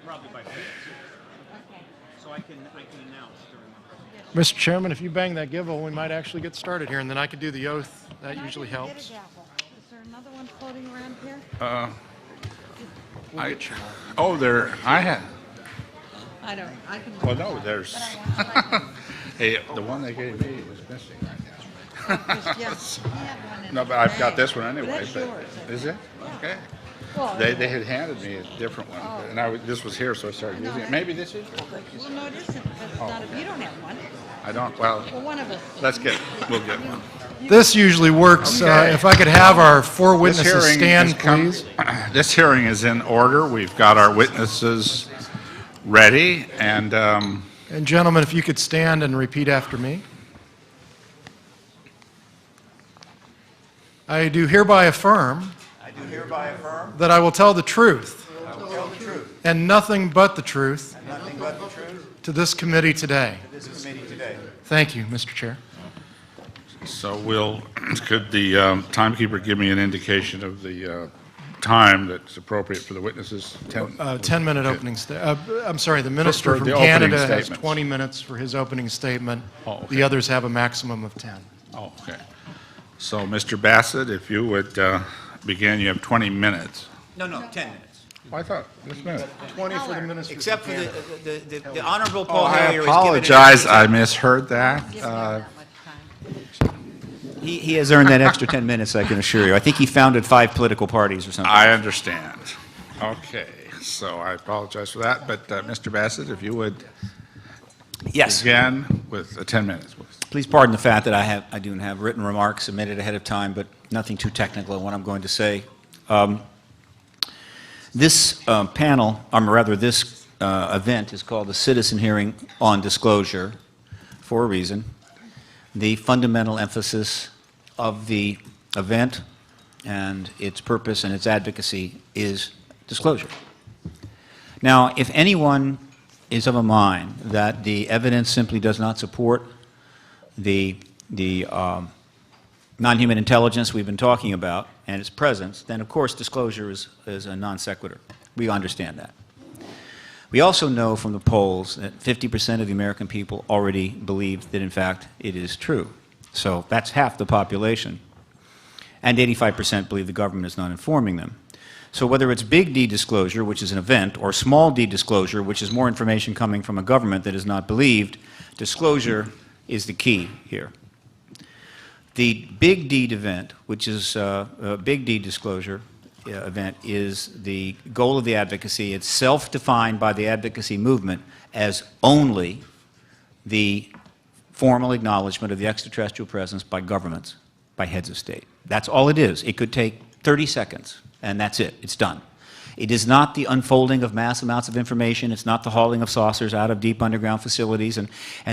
Probably by 6. Okay. So I can announce during Mr. Chairman, if you bang that gavel, we might actually get started here, and then I could do the oath. That usually I didn't helps. get a gavel. Is there another one floating around here? We'll get you one. Oh, there, I had, I don't, I can. well, no, there's, hey, the one they gave me was missing right now. Yes, he had one in No, his but I've got bag. this one anyway. That's but- yours. Is it? Yeah. Okay. Well, They had handed me a different one, and this was here, so I started using it. Maybe this is yours. well, no, it isn't, but it's not, you don't have one. I don't, well, Well, one of us. we'll get one. This usually works. Okay. If I could have our four This witnesses hearing stand, has come- please. This hearing is in order. We've got our witnesses ready, and And gentlemen, if you could stand and repeat after me. I do hereby affirm I do hereby affirm that I will tell the truth I will tell the truth and nothing but the truth and nothing but the truth to this committee today. to this committee today. Thank you, Mr. Chair. so could the timekeeper give me an indication of the time that's appropriate for the witnesses? 10? 10-minute opening I'm sorry, the minister For from the opening Canada has statements. 20 minutes for his opening statement. Oh, okay. The others have a maximum of 10. Oh, okay. So, Mr. Bassett, if you would begin, you have 20 minutes. No, 10 minutes. I thought, just a minute. 20 for the minister from Except for Canada. the Honorable Oh, Paul I Hellyer has given apologize, I misheard that. Give me that much time. He has earned that extra 10 minutes, I can assure you. I think he founded 5 political parties or something. I understand. Okay, so I apologize for that, but Mr. Bassett, if you would Yes. begin with 10 minutes, please. Please pardon the fact that I do have written remarks submitted ahead of time, but nothing too technical in what I'm going to say. This panel, or rather this event, is called the Citizen Hearing on Disclosure for a reason. The fundamental emphasis of the event and its purpose and its advocacy is disclosure. Now, if anyone is of a mind that the evidence simply does not support the non-human intelligence we've been talking about and its presence, then of course disclosure is a non sequitur. We understand that. We also know from the polls that 50% of the American people already believe that in fact it is true. So that's half the population. And 85% believe the government is not informing them. So whether it's big D disclosure, which is an event, or small d disclosure, which is more information coming from a government that is not believed, disclosure is the key here. The big D event, which is a big D disclosure event, is the goal of the advocacy. It's self-defined by the advocacy movement as only the formal acknowledgement of the extraterrestrial presence by governments, by heads of state. That's all it is. It could take 30 seconds, and that's it. It's done. It is not the unfolding of mass amounts of information. It's not the hauling of saucers out of deep underground facilities and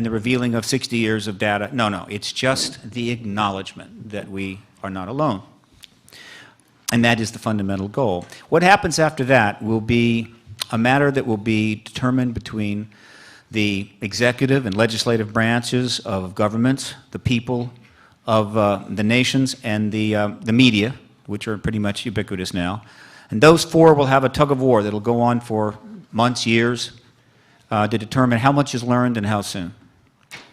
the revealing of 60 years of data. No. It's just the acknowledgement that we are not alone. And that is the fundamental goal. What happens after that will be a matter that will be determined between the executive and legislative branches of governments, the people of the nations, and the media, which are pretty much ubiquitous now. And those four will have a tug of war that will go on for months, years, to determine how much is learned and how soon.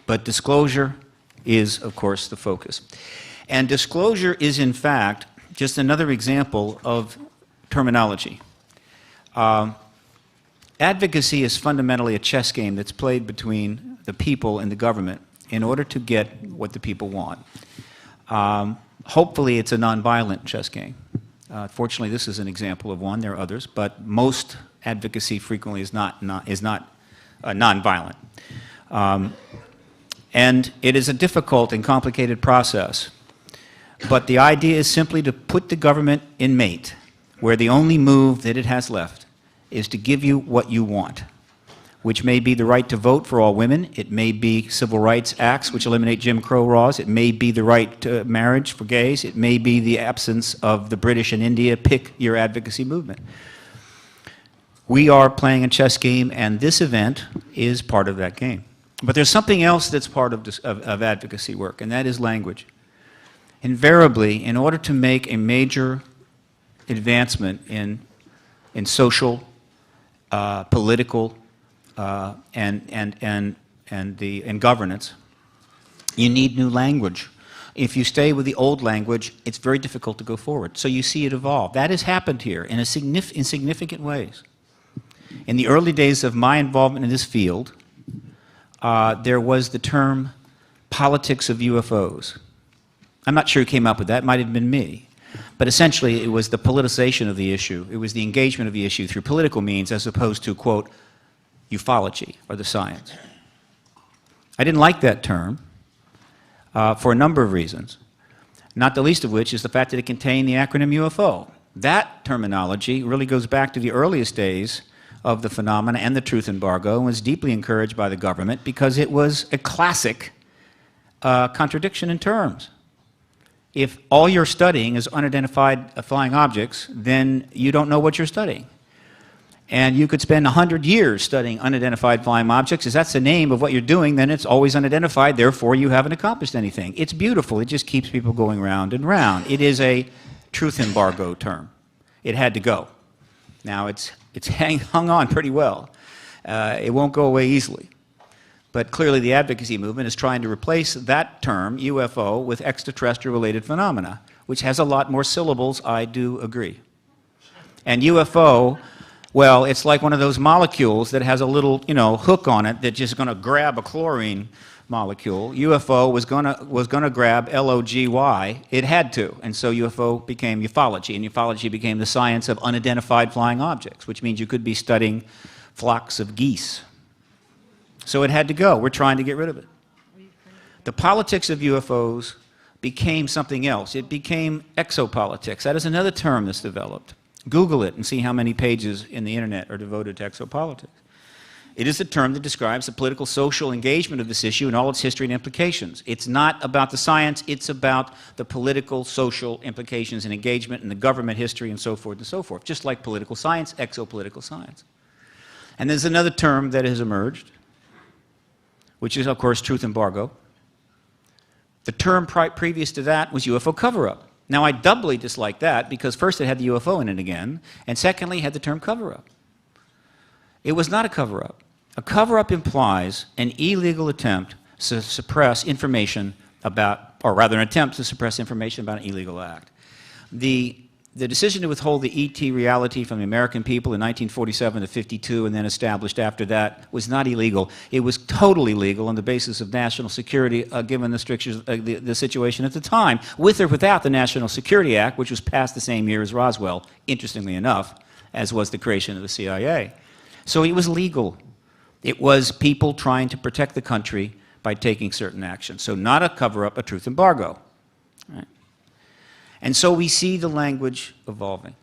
But disclosure is, of course, the focus. And disclosure is, in fact, just another example of terminology. Advocacy is fundamentally a chess game that's played between the people and the government in order to get what the people want. Hopefully, it's a nonviolent chess game. Fortunately, this is an example of one. There are others, but most advocacy frequently is not nonviolent. And it is a difficult and complicated process. But the idea is simply to put the government in mate, where the only move that it has left is to give you what you want, which may be the right to vote for all women. It may be civil rights acts which eliminate Jim Crow laws. It may be the right to marriage for gays. It may be the absence of the British in India. Pick your advocacy movement. We are playing a chess game, and this event is part of that game. But there's something else that's part of advocacy work, and that is language. Invariably, in order to make a major advancement in social political, and governance, you need new language. If you stay with the old language, it's very difficult to go forward. So you see it evolve. That has happened here in significant ways. In the early days of my involvement in this field, there was the term politics of UFOs. I'm not sure who came up with that. It might have been me. But essentially, it was the politicization of the issue. It was the engagement of the issue through political means as opposed to, quote, ufology or the science. I didn't like that term for a number of reasons, not the least of which is the fact that it contained the acronym UFO. That terminology really goes back to the earliest days of the phenomena and the truth embargo and was deeply encouraged by the government because it was a classic contradiction in terms. If all you're studying is unidentified flying objects, then you don't know what you're studying. And you could spend 100 years studying unidentified flying objects. If that's the name of what you're doing, then it's always unidentified, therefore you haven't accomplished anything. It's beautiful. It just keeps people going round and round. It is a truth embargo term. It had to go. Now, it's hung on pretty well. It won't go away easily. But clearly the advocacy movement is trying to replace that term, UFO, with extraterrestrial-related phenomena, which has a lot more syllables, I do agree. And UFO, well, it's like one of those molecules that has a little, hook on it that's just going to grab a chlorine molecule. UFO was going to grab LOGY. It had to. And so UFO became ufology, and ufology became the science of unidentified flying objects, which means you could be studying flocks of geese. So it had to go. We're trying to get rid of it. The politics of UFOs became something else. It became exopolitics. That is another term that's developed. Google it and see how many pages in the internet are devoted to exopolitics. It is a term that describes the political social engagement of this issue and all its history and implications. It's not about the science, it's about the political social implications and engagement and the government history and so forth, just like political science, exopolitical science. And there's another term that has emerged, which is, of course, truth embargo. The term previous to that was UFO cover-up. Now, I doubly dislike that because first it had the UFO in it again, and secondly, it had the term cover-up. It was not a cover-up. A cover-up implies an illegal attempt to suppress information about, or rather an attempt to suppress information about an illegal act. The decision to withhold the ET reality from the American people in 1947 to 52 and then established after that was not illegal. It was totally legal on the basis of national security given the strictures, the situation at the time, with or without the National Security Act, which was passed the same year as Roswell, interestingly enough, as was the creation of the CIA. So it was legal. It was people trying to protect the country by taking certain actions. So not a cover-up, a truth embargo. Right. And so we see the language evolving.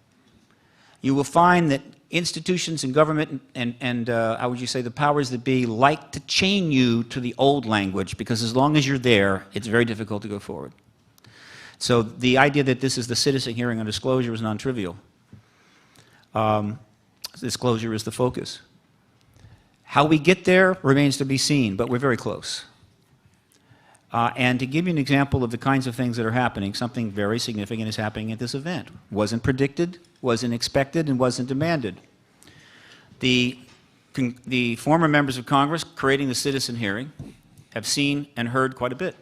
You will find that institutions and government and how would you say, the powers that be like to chain you to the old language because as long as you're there, it's very difficult to go forward. So the idea that this is the citizen hearing on disclosure is non-trivial. Disclosure is the focus. How we get there remains to be seen, but we're very close. And to give you an example of the kinds of things that are happening, something very significant is happening at this event. Wasn't predicted, wasn't expected, and wasn't demanded. The former members of Congress creating the citizen hearing have seen and heard quite a bit.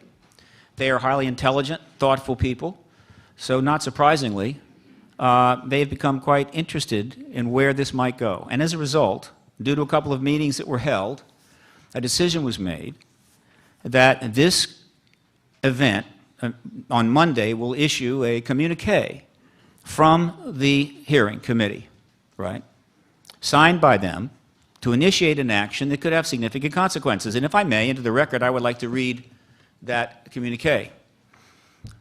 They are highly intelligent, thoughtful people, so not surprisingly, they've become quite interested in where this might go. And as a result, due to a couple of meetings that were held, a decision was made that this event on Monday will issue a communique from the hearing committee, right, signed by them to initiate an action that could have significant consequences. And if I may, into the record, I would like to read that communique.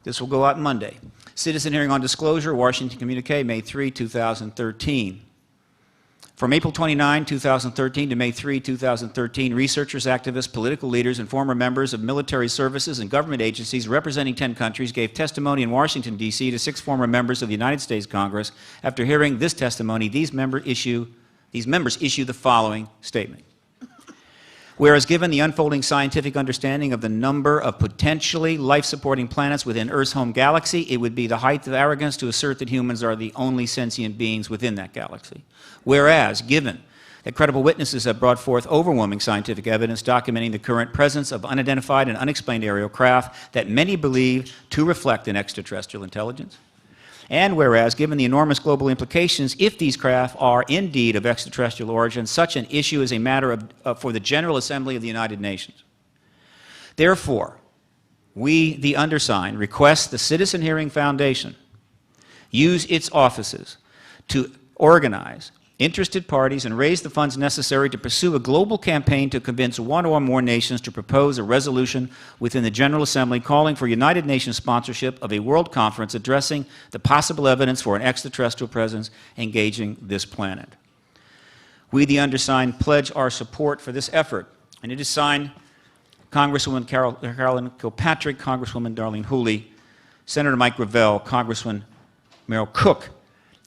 This will go out Monday. Citizen Hearing on Disclosure, Washington Communique, May 3, 2013. From April 29, 2013 to May 3, 2013, researchers, activists, political leaders, and former members of military services and government agencies representing 10 countries gave testimony in Washington, D.C. to 6 former members of the United States Congress. After hearing this testimony, these members issue the following statement. Whereas given the unfolding scientific understanding of the number of potentially life-supporting planets within Earth's home galaxy, it would be the height of arrogance to assert that humans are the only sentient beings within that galaxy. Whereas given that credible witnesses have brought forth overwhelming scientific evidence documenting the current presence of unidentified and unexplained aerial craft that many believe to reflect an extraterrestrial intelligence. And whereas, given the enormous global implications, if these craft are indeed of extraterrestrial origin, such an issue is a matter for the General Assembly of the United Nations. Therefore, we, the undersigned, request the Citizen Hearing Foundation use its offices to organize interested parties and raise the funds necessary to pursue a global campaign to convince one or more nations to propose a resolution within the General Assembly calling for United Nations sponsorship of a world conference addressing the possible evidence for an extraterrestrial presence engaging this planet. We, the undersigned, pledge our support for this effort, and it is signed Congresswoman Carolyn Kilpatrick, Congresswoman Darlene Hooley, Senator Mike Gravel, Congressman Merrill Cook,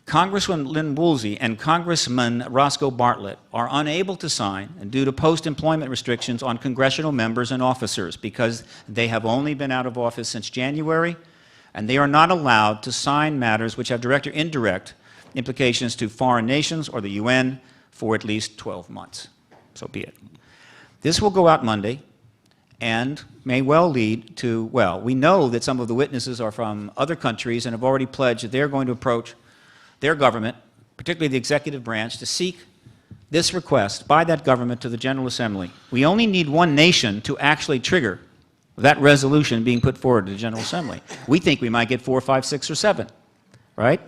Congresswoman Lynn Woolsey, and Congressman Roscoe Bartlett are unable to sign and due to post-employment restrictions on congressional members and officers because they have only been out of office since January, and they are not allowed to sign matters which have direct or indirect implications to foreign nations or the UN for at least 12 months. So be it. This will go out Monday and may well lead to, well, we know that some of the witnesses are from other countries and have already pledged that they're going to approach their government, particularly the executive branch, to seek this request by that government to the General Assembly. We only need one nation to actually trigger that resolution being put forward to the General Assembly. We think we might get 4, 5, 6, or 7, right?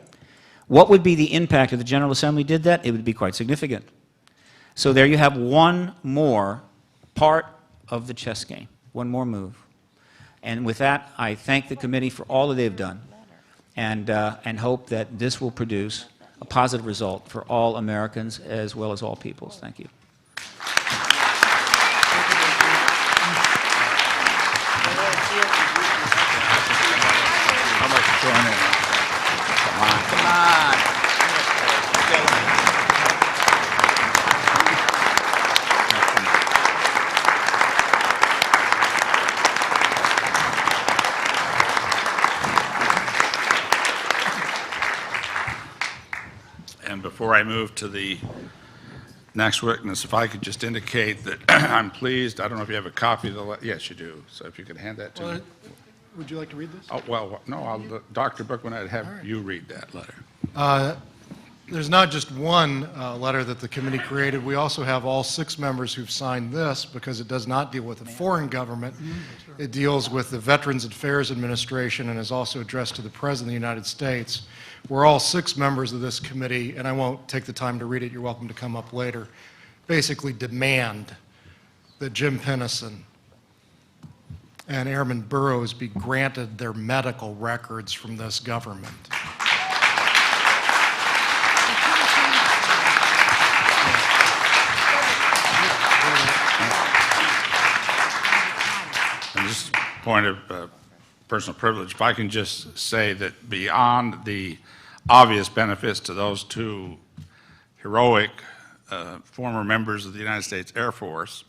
What would be the impact if the General Assembly did that? It would be quite significant. So there you have one more part of the chess game, one more move. And with that, I thank the committee for all that they've done. And hope that this will produce a positive result for all Americans as well as all peoples. Thank you. Come on. And before I move to the next witness, if I could just indicate that I'm pleased. I don't know if you have a copy of the letter. Yes, you do. So if you could hand that to me. Would you like to read this? Oh, well, no, Dr. Bookman, I'd have you read that letter. There's not just one letter that the committee created. We also have all 6 members who've signed this because it does not deal with a foreign government. It deals with the Veterans Affairs Administration and is also addressed to the President of the United States. We're all 6 members of this committee, and I won't take the time to read it. You're welcome to come up later. Basically demand that Jim Pennison and Airman Burroughs be granted their medical records from this government. And just a point of personal privilege, if I can just say that beyond the obvious benefits to those 2 heroic former members of the United States Air Force,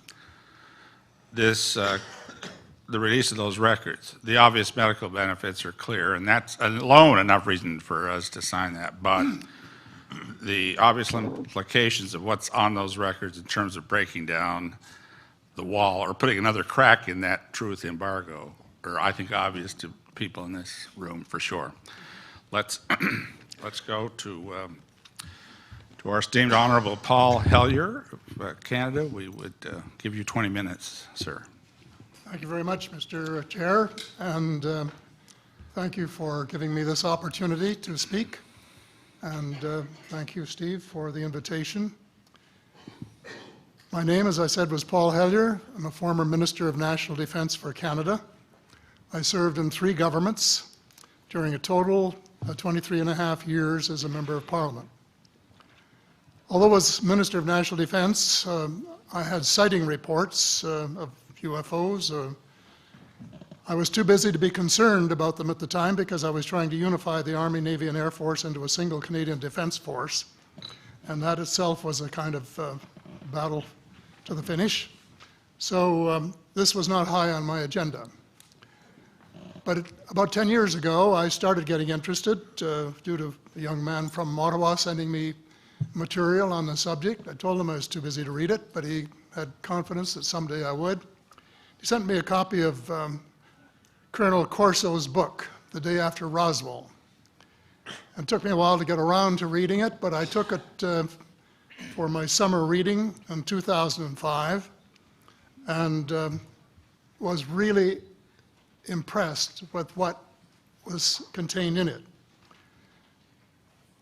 the release of those records, the obvious medical benefits are clear, and that's alone enough reason for us to sign that. But the obvious implications of what's on those records in terms of breaking down the wall or putting another crack in that truth embargo are, I think, obvious to people in this room for sure. Let's go to our esteemed Honorable Paul Hellyer of Canada. We would give you 20 minutes, sir. Thank you very much, Mr. Chair, and thank you for giving me this opportunity to speak. And thank you, Steve, for the invitation. My name, as I said, was Paul Hellyer. I'm a former Minister of National Defence for Canada. I served in 3 governments during a total of 23.5 years as a Member of Parliament. Although as Minister of National Defence, I had sighting reports of UFOs. I was too busy to be concerned about them at the time because I was trying to unify the Army, Navy, and Air Force into a single Canadian Defence Force. And that itself was a kind of battle to the finish. So this was not high on my agenda. But about 10 years ago, I started getting interested due to a young man from Ottawa sending me material on the subject. I told him I was too busy to read it, but he had confidence that someday I would. He sent me a copy of Colonel Corso's book, The Day After Roswell. It took me a while to get around to reading it, but I took it for my summer reading in 2005 and was really impressed with what was contained in it.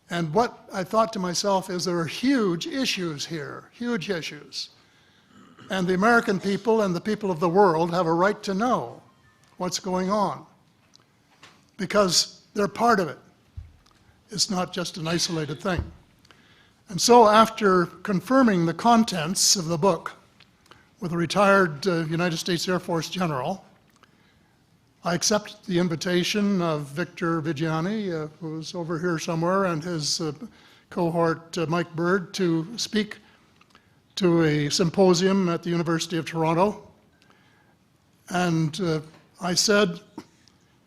And what I thought to myself is there are huge issues here, huge issues. And the American people and the people of the world have a right to know what's going on because they're part of it. It's not just an isolated thing. And so after confirming the contents of the book with a retired United States Air Force general, I accepted the invitation of Victor Vigiani, who's over here somewhere, and his cohort Mike Bird to speak to a symposium at the University of Toronto. And I said,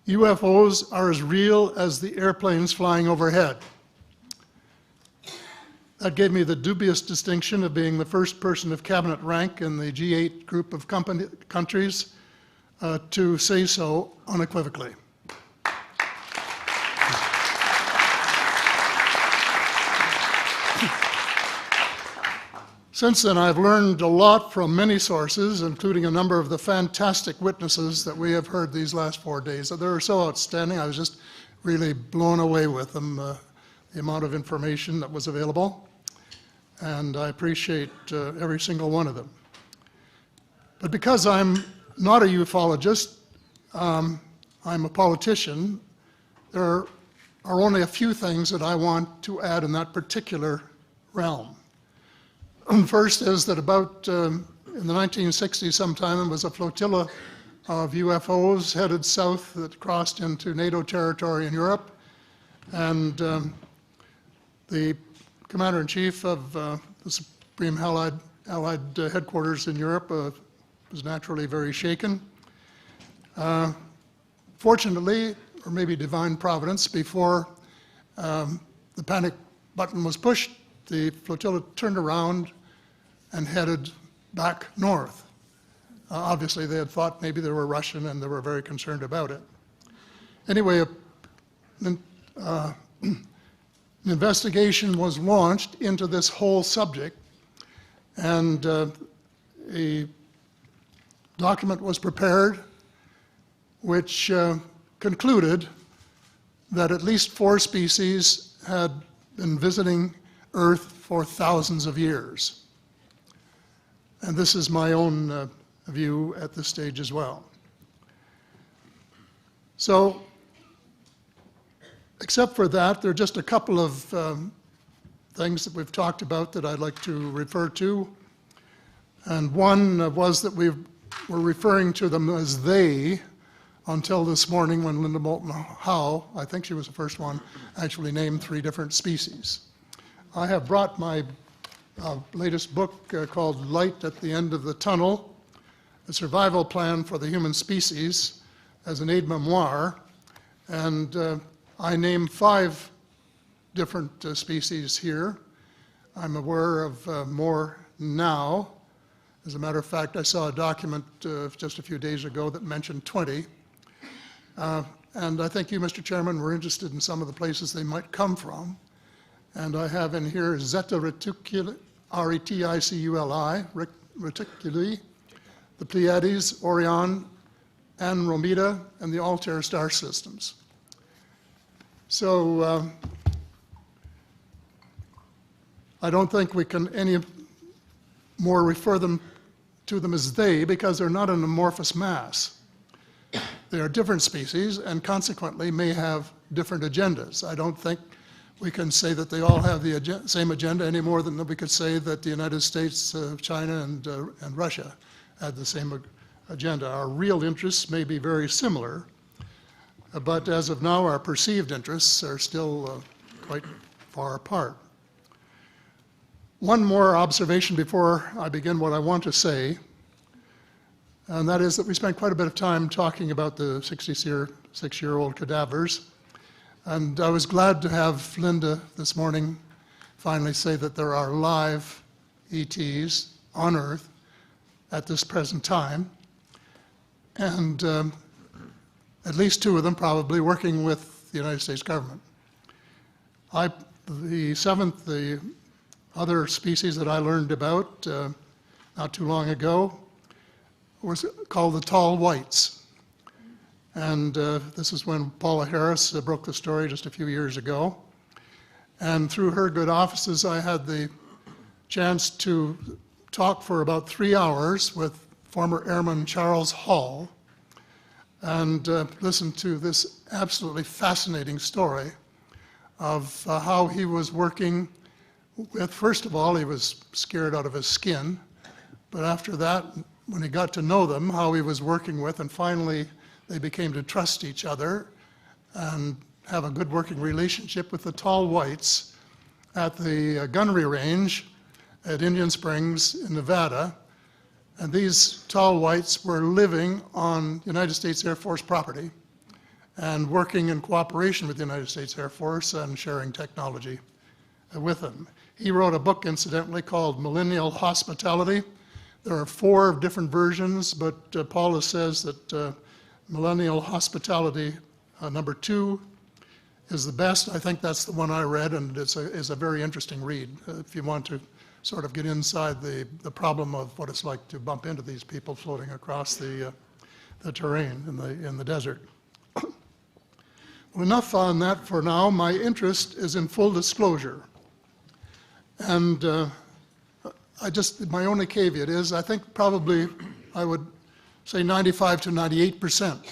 UFOs are as real as the airplanes flying overhead. That gave me the dubious distinction of being the first person of cabinet rank in the G8 group of countries to say so unequivocally. Since then, I've learned a lot from many sources, including a number of the fantastic witnesses that we have heard these last 4 days. They were so outstanding, I was just really blown away with them, the amount of information that was available. And I appreciate every single one of them. But because I'm not a ufologist, I'm a politician, there are only a few things that I want to add in that particular realm. First is that about in the 1960s sometime, there was a flotilla of UFOs headed south that crossed into NATO territory in Europe. And the commander-in-chief of the Supreme Allied headquarters in Europe was naturally very shaken. Fortunately, or maybe divine providence, before the panic button was pushed, the flotilla turned around and headed back north. Obviously, they had thought maybe they were Russian and they were very concerned about it. Anyway, an investigation was launched into this whole subject, and a document was prepared which concluded that at least 4 species had been visiting Earth for thousands of years. And this is my own view at this stage as well. So, except for that, there are just a couple of things that we've talked about that I'd like to refer to. And one was that we were referring to them as they until this morning when Linda Moulton Howe, I think she was the first one, actually named 3 different species. I have brought my latest book called Light at the End of the Tunnel, A Survival Plan for the Human Species, as an aide-memoire, and I name 5 different species here. I'm aware of more now. As a matter of fact, I saw a document just a few days ago that mentioned 20. And I think you, Mr. Chairman, were interested in some of the places they might come from. And I have in here Zeta Reticuli, R-E-T-I-C-U-L-I, Reticuli, the Pleiades, Orion, Andromeda, and the Altair star systems. So I don't think we can any more refer to them as they, because they're not an amorphous mass. They are different species and consequently may have different agendas. I don't think we can say that they all have the same agenda any more than we could say that the United States, China, and Russia had the same agenda. Our real interests may be very similar, but as of now, our perceived interests are still quite far apart. One more observation before I begin what I want to say, and that is that we spent quite a bit of time talking about the 66-year-old cadavers. And I was glad to have Linda this morning finally say that there are live ETs on Earth at this present time, and at least 2 of them probably working with the United States government. The other species that I learned about not too long ago was called the tall whites. And this is when Paula Harris broke the story just a few years ago. And through her good offices, I had the chance to talk for about 3 hours with former Airman Charles Hall and listen to this absolutely fascinating story of how he was working with, first of all, he was scared out of his skin, but after that, when he got to know them, how he was working with, and finally they became to trust each other and have a good working relationship with the tall whites at the gunnery range at Indian Springs in Nevada. And these tall whites were living on United States Air Force property and working in cooperation with the United States Air Force and sharing technology with them. He wrote a book, incidentally, called Millennial Hospitality. There are 4 different versions, but Paula says that Millennial Hospitality number 2 is the best. I think that's the one I read, and it's a very interesting read if you want to sort of get inside the problem of what it's like to bump into these people floating across the terrain in the desert. Well, enough on that for now. My interest is in full disclosure. And my only caveat is I think probably I would say 95 to 98%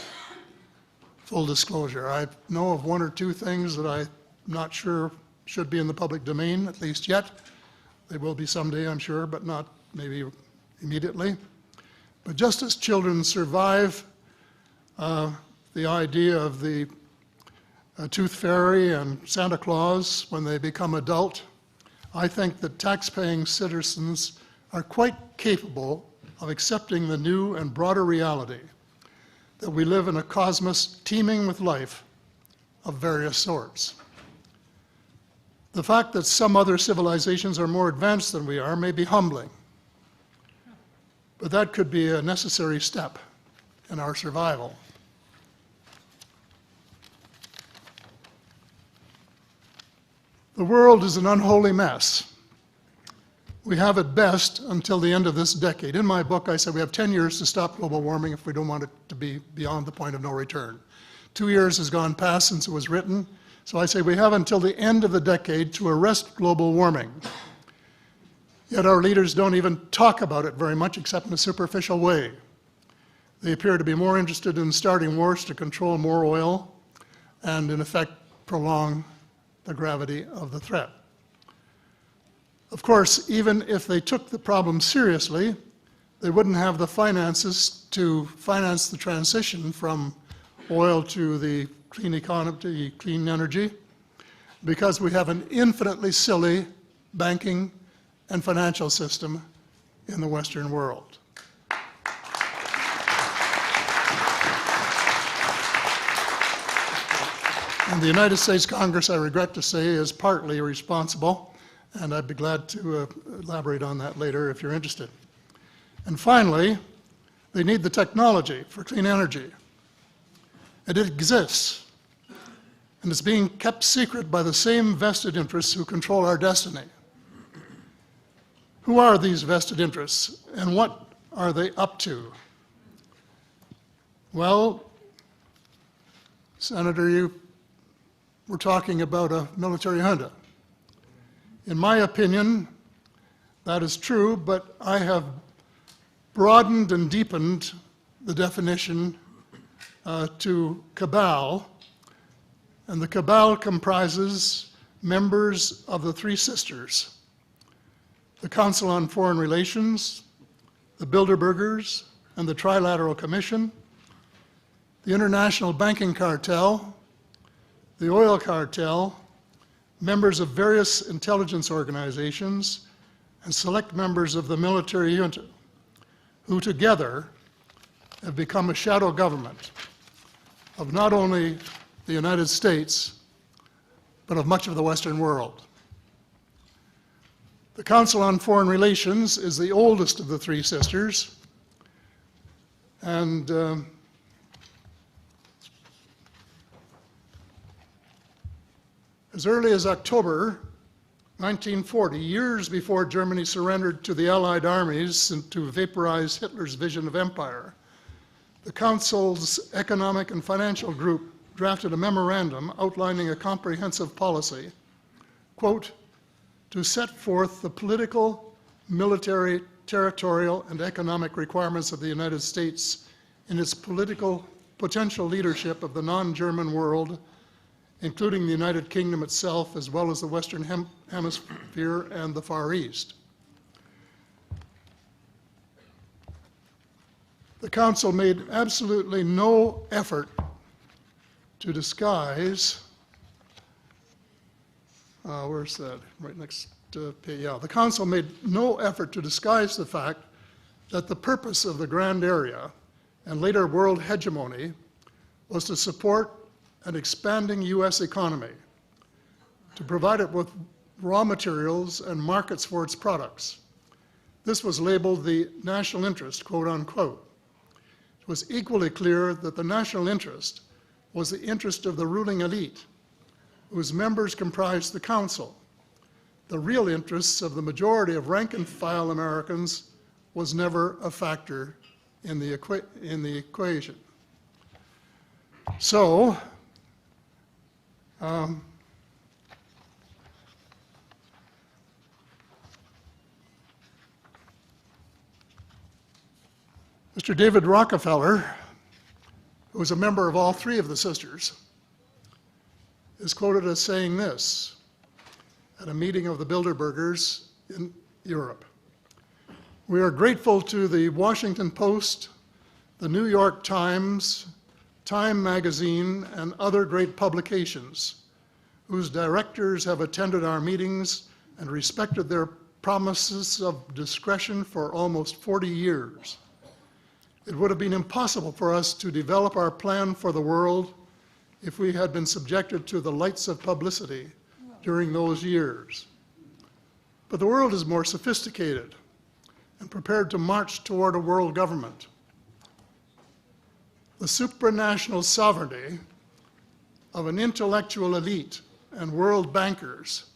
full disclosure. I know of 1 or 2 things that I'm not sure should be in the public domain, at least yet. They will be someday, I'm sure, but not maybe immediately. But just as children survive the idea of the Tooth Fairy and Santa Claus when they become adult, I think that tax-paying citizens are quite capable of accepting the new and broader reality that we live in a cosmos teeming with life of various sorts. The fact that some other civilizations are more advanced than we are may be humbling, but that could be a necessary step in our survival. The world is an unholy mess. We have it best until the end of this decade. In my book, I said we have 10 years to stop global warming if we don't want it to be beyond the point of no return. 2 years has gone past since it was written, so I say we have until the end of the decade to arrest global warming. Yet our leaders don't even talk about it very much except in a superficial way. They appear to be more interested in starting wars to control more oil and, in effect, prolong the gravity of the threat. Of course, even if they took the problem seriously, they wouldn't have the finances to finance the transition from oil to the clean economy, to clean energy, because we have an infinitely silly banking and financial system in the Western world. And the United States Congress, I regret to say, is partly responsible, and I'd be glad to elaborate on that later if you're interested. And finally, they need the technology for clean energy. And it exists, and it's being kept secret by the same vested interests who control our destiny. Who are these vested interests, and what are they up to? Well, Senator, you were talking about a military junta. In my opinion, that is true, but I have broadened and deepened the definition to cabal, and the cabal comprises members of the Three Sisters: the Council on Foreign Relations, the Bilderbergers, and the Trilateral Commission, the International Banking Cartel, the Oil Cartel, members of various intelligence organizations, and select members of the military junta, who together have become a shadow government of not only the United States, but of much of the Western world. The Council on Foreign Relations is the oldest of the three sisters, and as early as October 1940, years before Germany surrendered to the Allied armies and to vaporize Hitler's vision of empire, the Council's Economic and Financial Group drafted a memorandum outlining a comprehensive policy, quote, to set forth the political, military, territorial, and economic requirements of the United States in its political potential leadership of the non-German world, including the United Kingdom itself, as well as the Western Hemisphere and the Far East. The Council made absolutely no effort to disguise, where's that? Right next page, yeah. The Council made no effort to disguise the fact that the purpose of the Grand Area and later world hegemony was to support an expanding U.S. economy, to provide it with raw materials and markets for its products. This was labeled the national interest, quote unquote. It was equally clear that the national interest was the interest of the ruling elite, whose members comprised the Council. The real interests of the majority of rank-and-file Americans was never a factor in the equation. So, Mr. David Rockefeller, who was a member of all three of the sisters, is quoted as saying this at a meeting of the Bilderbergers in Europe. We are grateful to the Washington Post, the New York Times, Time magazine, and other great publications whose directors have attended our meetings and respected their promises of discretion for almost 40 years. It would have been impossible for us to develop our plan for the world if we had been subjected to the lights of publicity during those years. But the world is more sophisticated and prepared to march toward a world government. The supranational sovereignty of an intellectual elite and world bankers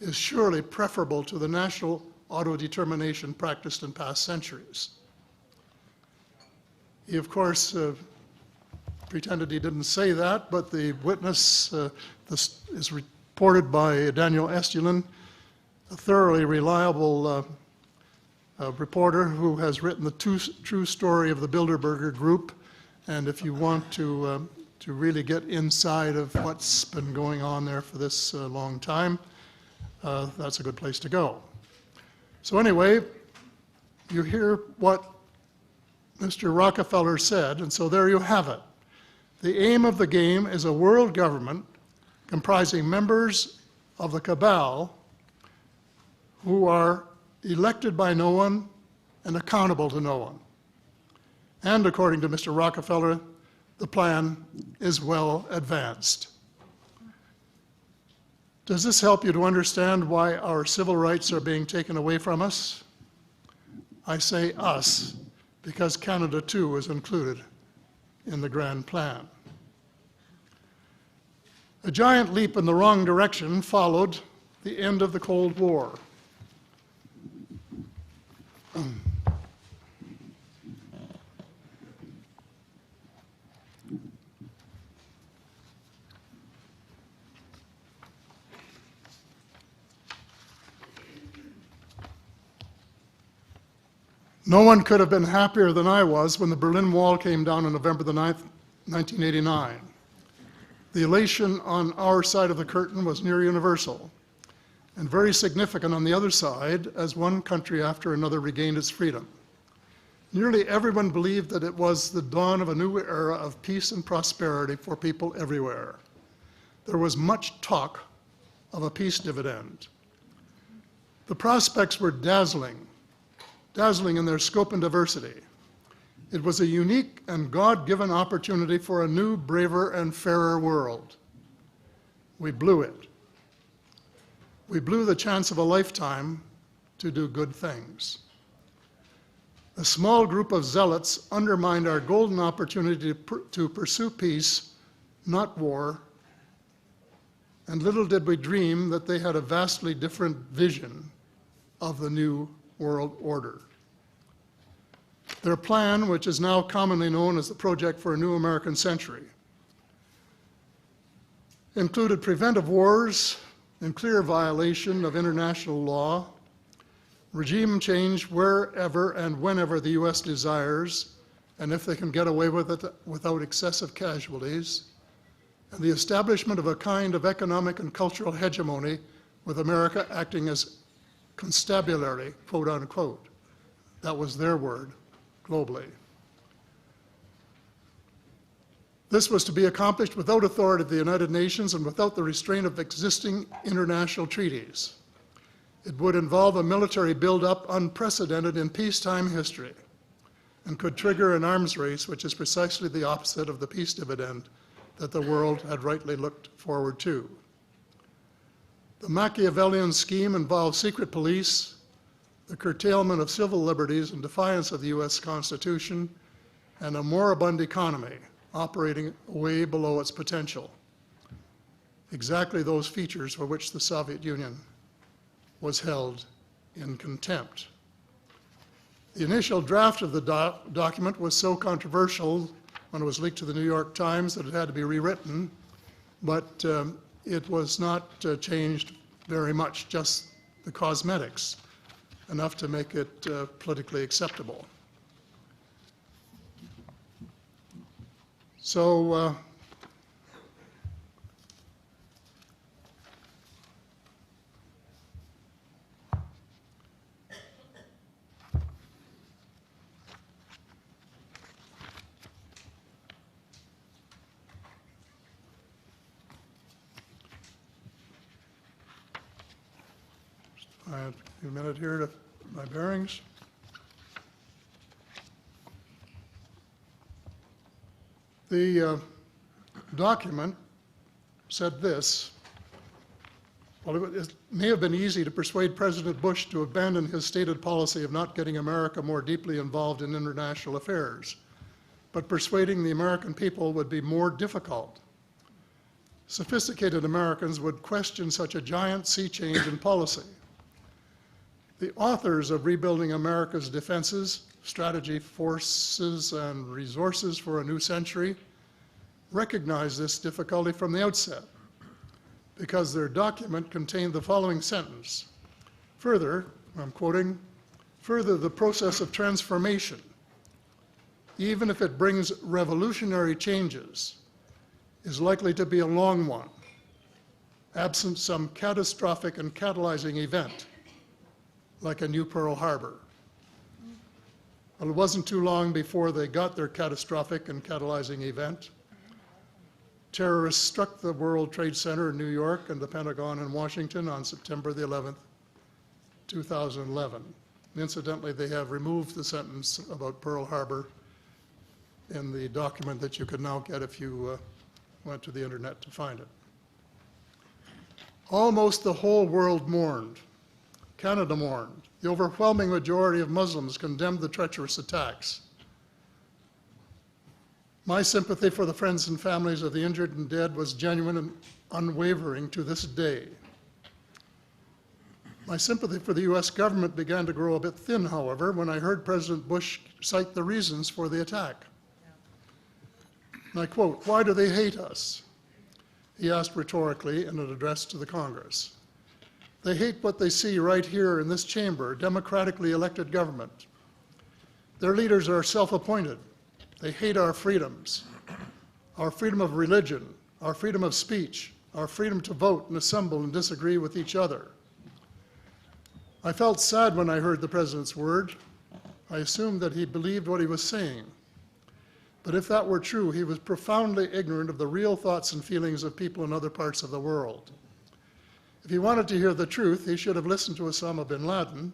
is surely preferable to the national autodetermination practiced in past centuries. He, of course, pretended he didn't say that, but the witness this is reported by Daniel Estulin, a thoroughly reliable reporter who has written the true story of the Bilderberger Group. And if you want to really get inside of what's been going on there for this long time, that's a good place to go. So anyway, you hear what Mr. Rockefeller said, and so there you have it. The aim of the game is a world government comprising members of the cabal who are elected by no one and accountable to no one. And according to Mr. Rockefeller, the plan is well advanced. Does this help you to understand why our civil rights are being taken away from us? I say us, because Canada too is included in the grand plan. A giant leap in the wrong direction followed the end of the Cold War. No one could have been happier than I was when the Berlin Wall came down on November the 9th, 1989. The elation on our side of the curtain was near universal, and very significant on the other side as one country after another regained its freedom. Nearly everyone believed that it was the dawn of a new era of peace and prosperity for people everywhere. There was much talk of a peace dividend. The prospects were dazzling in their scope and diversity. It was a unique and God-given opportunity for a new, braver, and fairer world. We blew it. We blew the chance of a lifetime to do good things. A small group of zealots undermined our golden opportunity to pursue peace, not war, and little did we dream that they had a vastly different vision of the new world order. Their plan, which is now commonly known as the Project for a New American Century, included preventive wars in clear violation of international law, regime change wherever and whenever the U.S. desires, and if they can get away with it without excessive casualties, and the establishment of a kind of economic and cultural hegemony with America acting as constabulary, quote unquote. That was their word, globally. This was to be accomplished without authority of the United Nations and without the restraint of existing international treaties. It would involve a military buildup unprecedented in peacetime history and could trigger an arms race, which is precisely the opposite of the peace dividend that the world had rightly looked forward to. The Machiavellian scheme involved secret police, the curtailment of civil liberties in defiance of the U.S. Constitution, and a moribund economy operating way below its potential. Exactly those features for which the Soviet Union was held in contempt. The initial draft of the document was so controversial when it was leaked to the New York Times that it had to be rewritten, but it was not changed very much, just the cosmetics, enough to make it politically acceptable. So I have a minute here to my bearings. The document said this: well, it may have been easy to persuade President Bush to abandon his stated policy of not getting America more deeply involved in international affairs, but persuading the American people would be more difficult. Sophisticated Americans would question such a giant sea change in policy. The authors of Rebuilding America's Defenses, Strategy, Forces, and Resources for a New Century recognized this difficulty from the outset because their document contained the following sentence. Further, I'm quoting, further, the process of transformation, even if it brings revolutionary changes, is likely to be a long one, absent some catastrophic and catalyzing event, like a new Pearl Harbor. Well, it wasn't too long before they got their catastrophic and catalyzing event. Terrorists struck the World Trade Center in New York and the Pentagon in Washington on September the 11th, 2011. Incidentally, they have removed the sentence about Pearl Harbor in the document that you could now get if you went to the internet to find it. Almost the whole world mourned. Canada mourned. The overwhelming majority of Muslims condemned the treacherous attacks. My sympathy for the friends and families of the injured and dead was genuine and unwavering to this day. My sympathy for the U.S. government began to grow a bit thin, however, when I heard President Bush cite the reasons for the attack. And I quote, "Why do they hate us?" he asked rhetorically in an address to the Congress. "They hate what they see right here in this chamber, democratically elected government. Their leaders are self-appointed. They hate our freedoms, our freedom of religion, our freedom of speech, our freedom to vote and assemble and disagree with each other." I felt sad when I heard the President's word. I assumed that he believed what he was saying. But if that were true, he was profoundly ignorant of the real thoughts and feelings of people in other parts of the world. If he wanted to hear the truth, he should have listened to Osama bin Laden,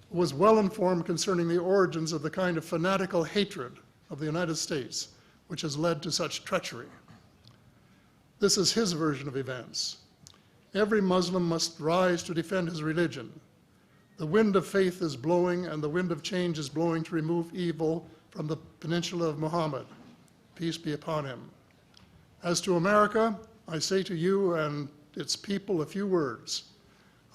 who was well informed concerning the origins of the kind of fanatical hatred of the United States which has led to such treachery. This is his version of events. Every Muslim must rise to defend his religion. The wind of faith is blowing, and the wind of change is blowing to remove evil from the peninsula of Muhammad. Peace be upon him. As to America, I say to you and its people a few words.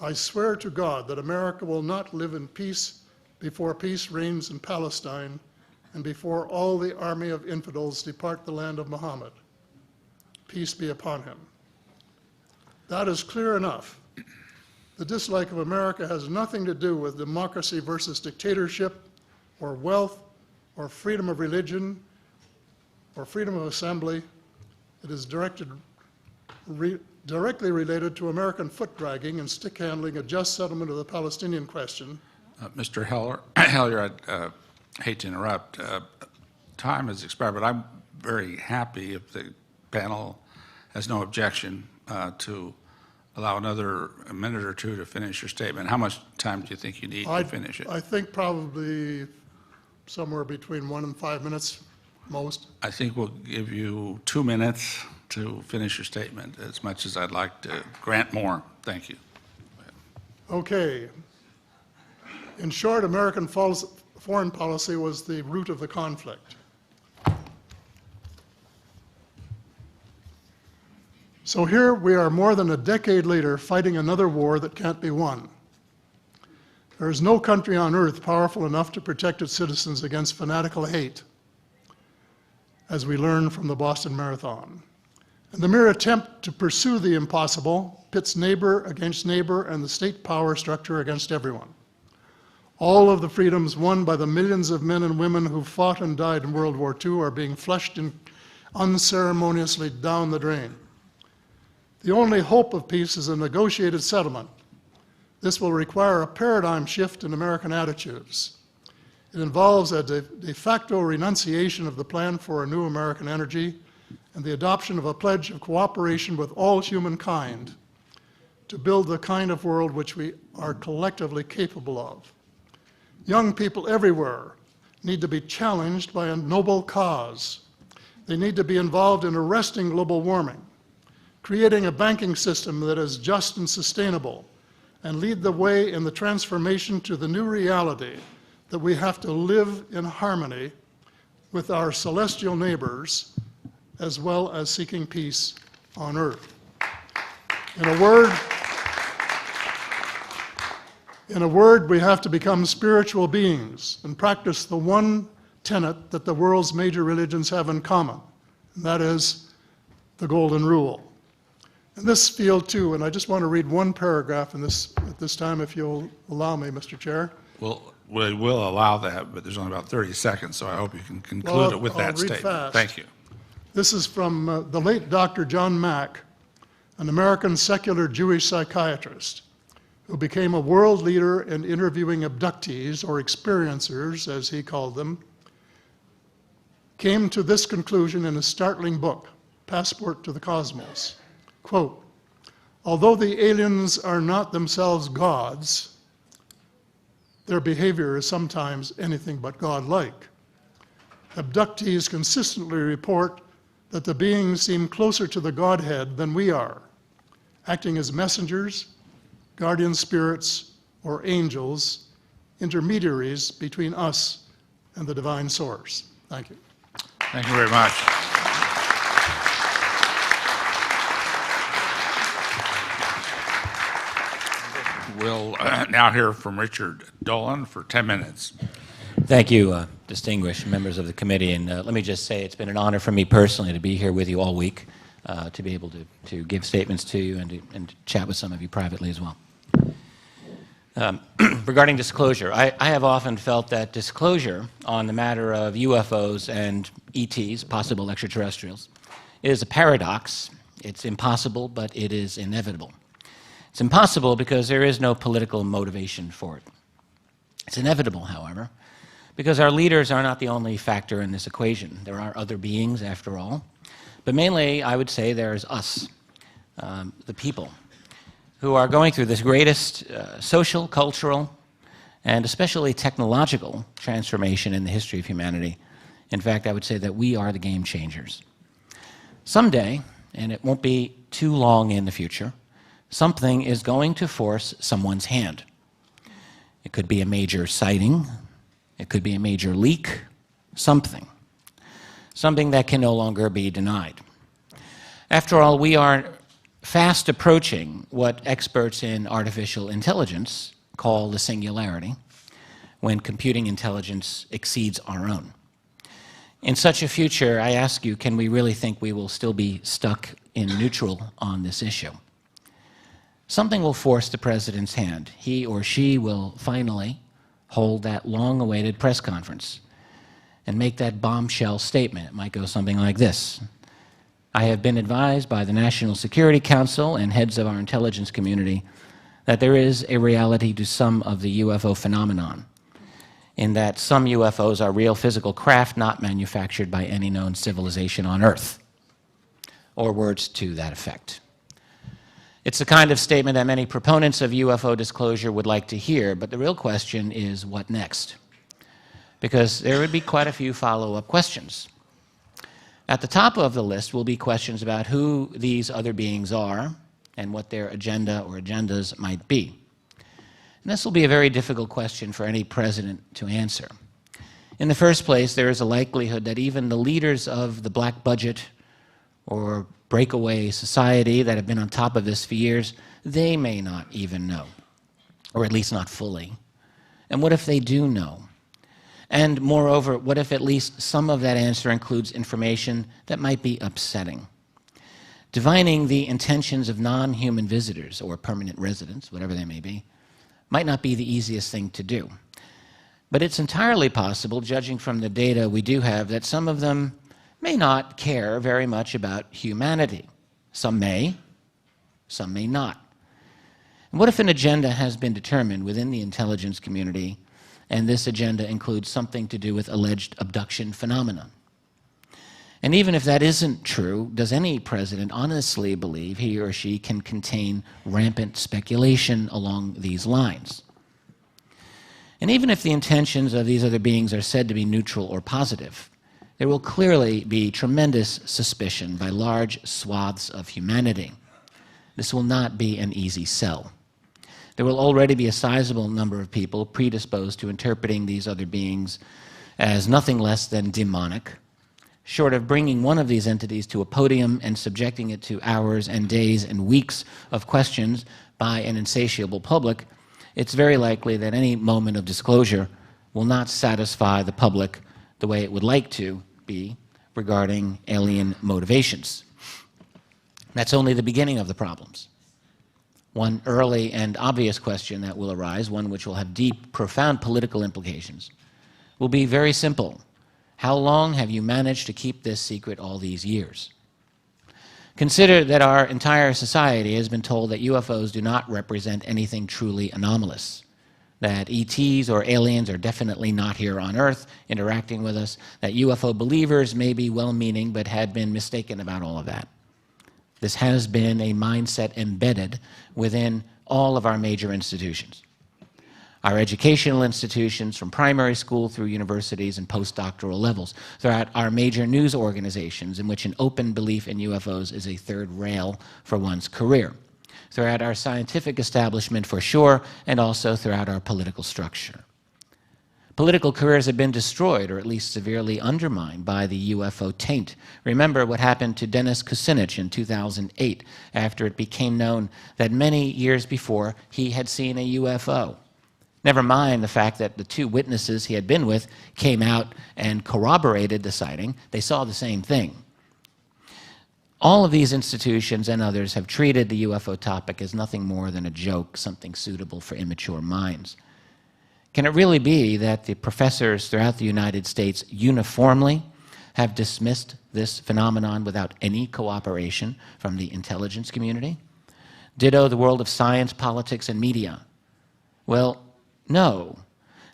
I swear to God that America will not live in peace before peace reigns in Palestine and before all the army of infidels depart the land of Muhammad. Peace be upon him. That is clear enough. The dislike of America has nothing to do with democracy versus dictatorship, or wealth, or freedom of religion, or freedom of assembly. It is directly related to American foot-dragging and stick-handling a just settlement of the Palestinian question. Mr. Hellyer, I'd hate to interrupt. Time has expired, but I'm very happy if the panel has no objection to allow another minute or two to finish your statement. How much time do you think you need to finish it? I think probably somewhere between 1 and 5 minutes, most. I think we'll give you 2 minutes to finish your statement, as much as I'd like to grant more. Thank you. Okay. In short, American foreign policy was the root of the conflict. So here we are more than a decade later fighting another war that can't be won. There is no country on earth powerful enough to protect its citizens against fanatical hate, as we learned from the Boston Marathon. And the mere attempt to pursue the impossible pits neighbor against neighbor and the state power structure against everyone. All of the freedoms won by the millions of men and women who fought and died in World War II are being flushed unceremoniously down the drain. The only hope of peace is a negotiated settlement. This will require a paradigm shift in American attitudes. It involves a de facto renunciation of the plan for a new American energy and the adoption of a pledge of cooperation with all humankind to build the kind of world which we are collectively capable of. Young people everywhere need to be challenged by a noble cause. They need to be involved in arresting global warming, creating a banking system that is just and sustainable, and lead the way in the transformation to the new reality that we have to live in harmony with our celestial neighbors, as well as seeking peace on earth. In a word, we have to become spiritual beings and practice the one tenet that the world's major religions have in common, and that is the Golden Rule. In this field, too, and I just want to read one paragraph at this time, if you'll allow me, Mr. Chair. Well, we will allow that, but there's only about 30 seconds, so I hope you can conclude it with that statement. Fast. Thank you. This is from the late Dr. John Mack, an American secular Jewish psychiatrist who became a world leader in interviewing abductees, or experiencers, as he called them, came to this conclusion in a startling book, Passport to the Cosmos. Quote, although the aliens are not themselves gods, their behavior is sometimes anything but godlike. Abductees consistently report that the beings seem closer to the Godhead than we are, acting as messengers, guardian spirits, or angels, intermediaries between us and the divine source. Thank you. Thank you very much. We'll now hear from Richard Dolan for 10 minutes. Thank you, distinguished members of the committee. And let me just say it's been an honor for me personally to be here with you all week, to be able to give statements to you and to chat with some of you privately as well. Regarding disclosure, I have often felt that disclosure on the matter of UFOs and ETs, possible extraterrestrials, is a paradox. It's impossible, but it is inevitable. It's impossible because there is no political motivation for it. It's inevitable, however, because our leaders are not the only factor in this equation. There are other beings, after all. But mainly, I would say there's us, the people, who are going through this greatest social, cultural, and especially technological transformation in the history of humanity. In fact, I would say that we are the game changers. Someday, and it won't be too long in the future, something is going to force someone's hand. It could be a major sighting. It could be a major leak. Something. Something that can no longer be denied. After all, we are fast approaching what experts in artificial intelligence call the singularity, when computing intelligence exceeds our own. In such a future, I ask you, can we really think we will still be stuck in neutral on this issue? Something will force the president's hand. He or she will finally hold that long-awaited press conference and make that bombshell statement. It might go something like this. I have been advised by the National Security Council and heads of our intelligence community that there is a reality to some of the UFO phenomenon, in that some UFOs are real physical craft not manufactured by any known civilization on Earth, or words to that effect. It's the kind of statement that many proponents of UFO disclosure would like to hear, but the real question is, what next? Because there would be quite a few follow-up questions. At the top of the list will be questions about who these other beings are and what their agenda or agendas might be. And this will be a very difficult question for any president to answer. In the first place, there is a likelihood that even the leaders of the black budget or breakaway society that have been on top of this for years, they may not even know, or at least not fully. And what if they do know? And moreover, what if at least some of that answer includes information that might be upsetting? Divining the intentions of non-human visitors or permanent residents, whatever they may be, might not be the easiest thing to do. But it's entirely possible, judging from the data we do have, that some of them may not care very much about humanity. Some may not. And what if an agenda has been determined within the intelligence community, and this agenda includes something to do with alleged abduction phenomena? And even if that isn't true, does any president honestly believe he or she can contain rampant speculation along these lines? And even if the intentions of these other beings are said to be neutral or positive, there will clearly be tremendous suspicion by large swaths of humanity. This will not be an easy sell. There will already be a sizable number of people predisposed to interpreting these other beings as nothing less than demonic. Short of bringing one of these entities to a podium and subjecting it to hours and days and weeks of questions by an insatiable public, it's very likely that any moment of disclosure will not satisfy the public the way it would like to be regarding alien motivations. That's only the beginning of the problems. One early and obvious question that will arise, one which will have deep, profound political implications, will be very simple. How long have you managed to keep this secret all these years? Consider that our entire society has been told that UFOs do not represent anything truly anomalous, that ETs or aliens are definitely not here on Earth interacting with us, that UFO believers may be well-meaning but had been mistaken about all of that. This has been a mindset embedded within all of our major institutions. Our educational institutions, from primary school through universities and postdoctoral levels, throughout our major news organizations in which an open belief in UFOs is a third rail for one's career, throughout our scientific establishment for sure, and also throughout our political structure. Political careers have been destroyed, or at least severely undermined, by the UFO taint. Remember what happened to Dennis Kucinich in 2008, after it became known that many years before he had seen a UFO. Never mind the fact that the two witnesses he had been with came out and corroborated the sighting. They saw the same thing. All of these institutions and others have treated the UFO topic as nothing more than a joke, something suitable for immature minds. Can it really be that the professors throughout the United States uniformly have dismissed this phenomenon without any cooperation from the intelligence community? Ditto the world of science, politics, and media. Well, no,